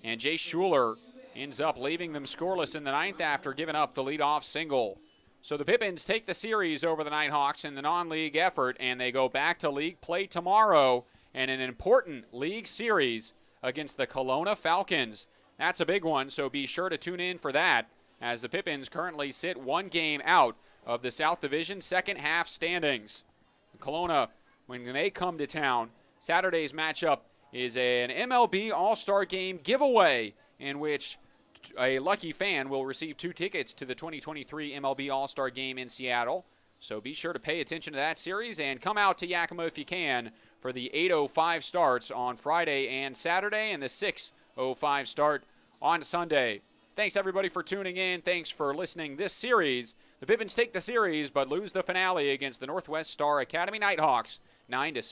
And Jay Schuler ends up leaving them scoreless in the 9th after giving up the leadoff single. So the Pippins take the series over the Nighthawks in the non-league effort, and they go back to league play tomorrow and an important league series against the Kelowna Falcons. That's a big one, so be sure to tune in for that, as the Pippins currently sit 1 game out of the South Division second half standings. Kelowna, when they come to town, Saturday's matchup is an MLB All-Star Game giveaway in which a lucky fan will receive 2 tickets to the 2023 MLB All-Star Game in Seattle. So be sure to pay attention to that series and come out to Yakima if you can for the 8:05 starts on Friday and Saturday and the 6:05 start on Sunday. Thanks, everybody, for tuning in. Thanks for listening this series. The Pippins take the series but lose the finale against the Northwest Star Academy Nighthawks 9-6.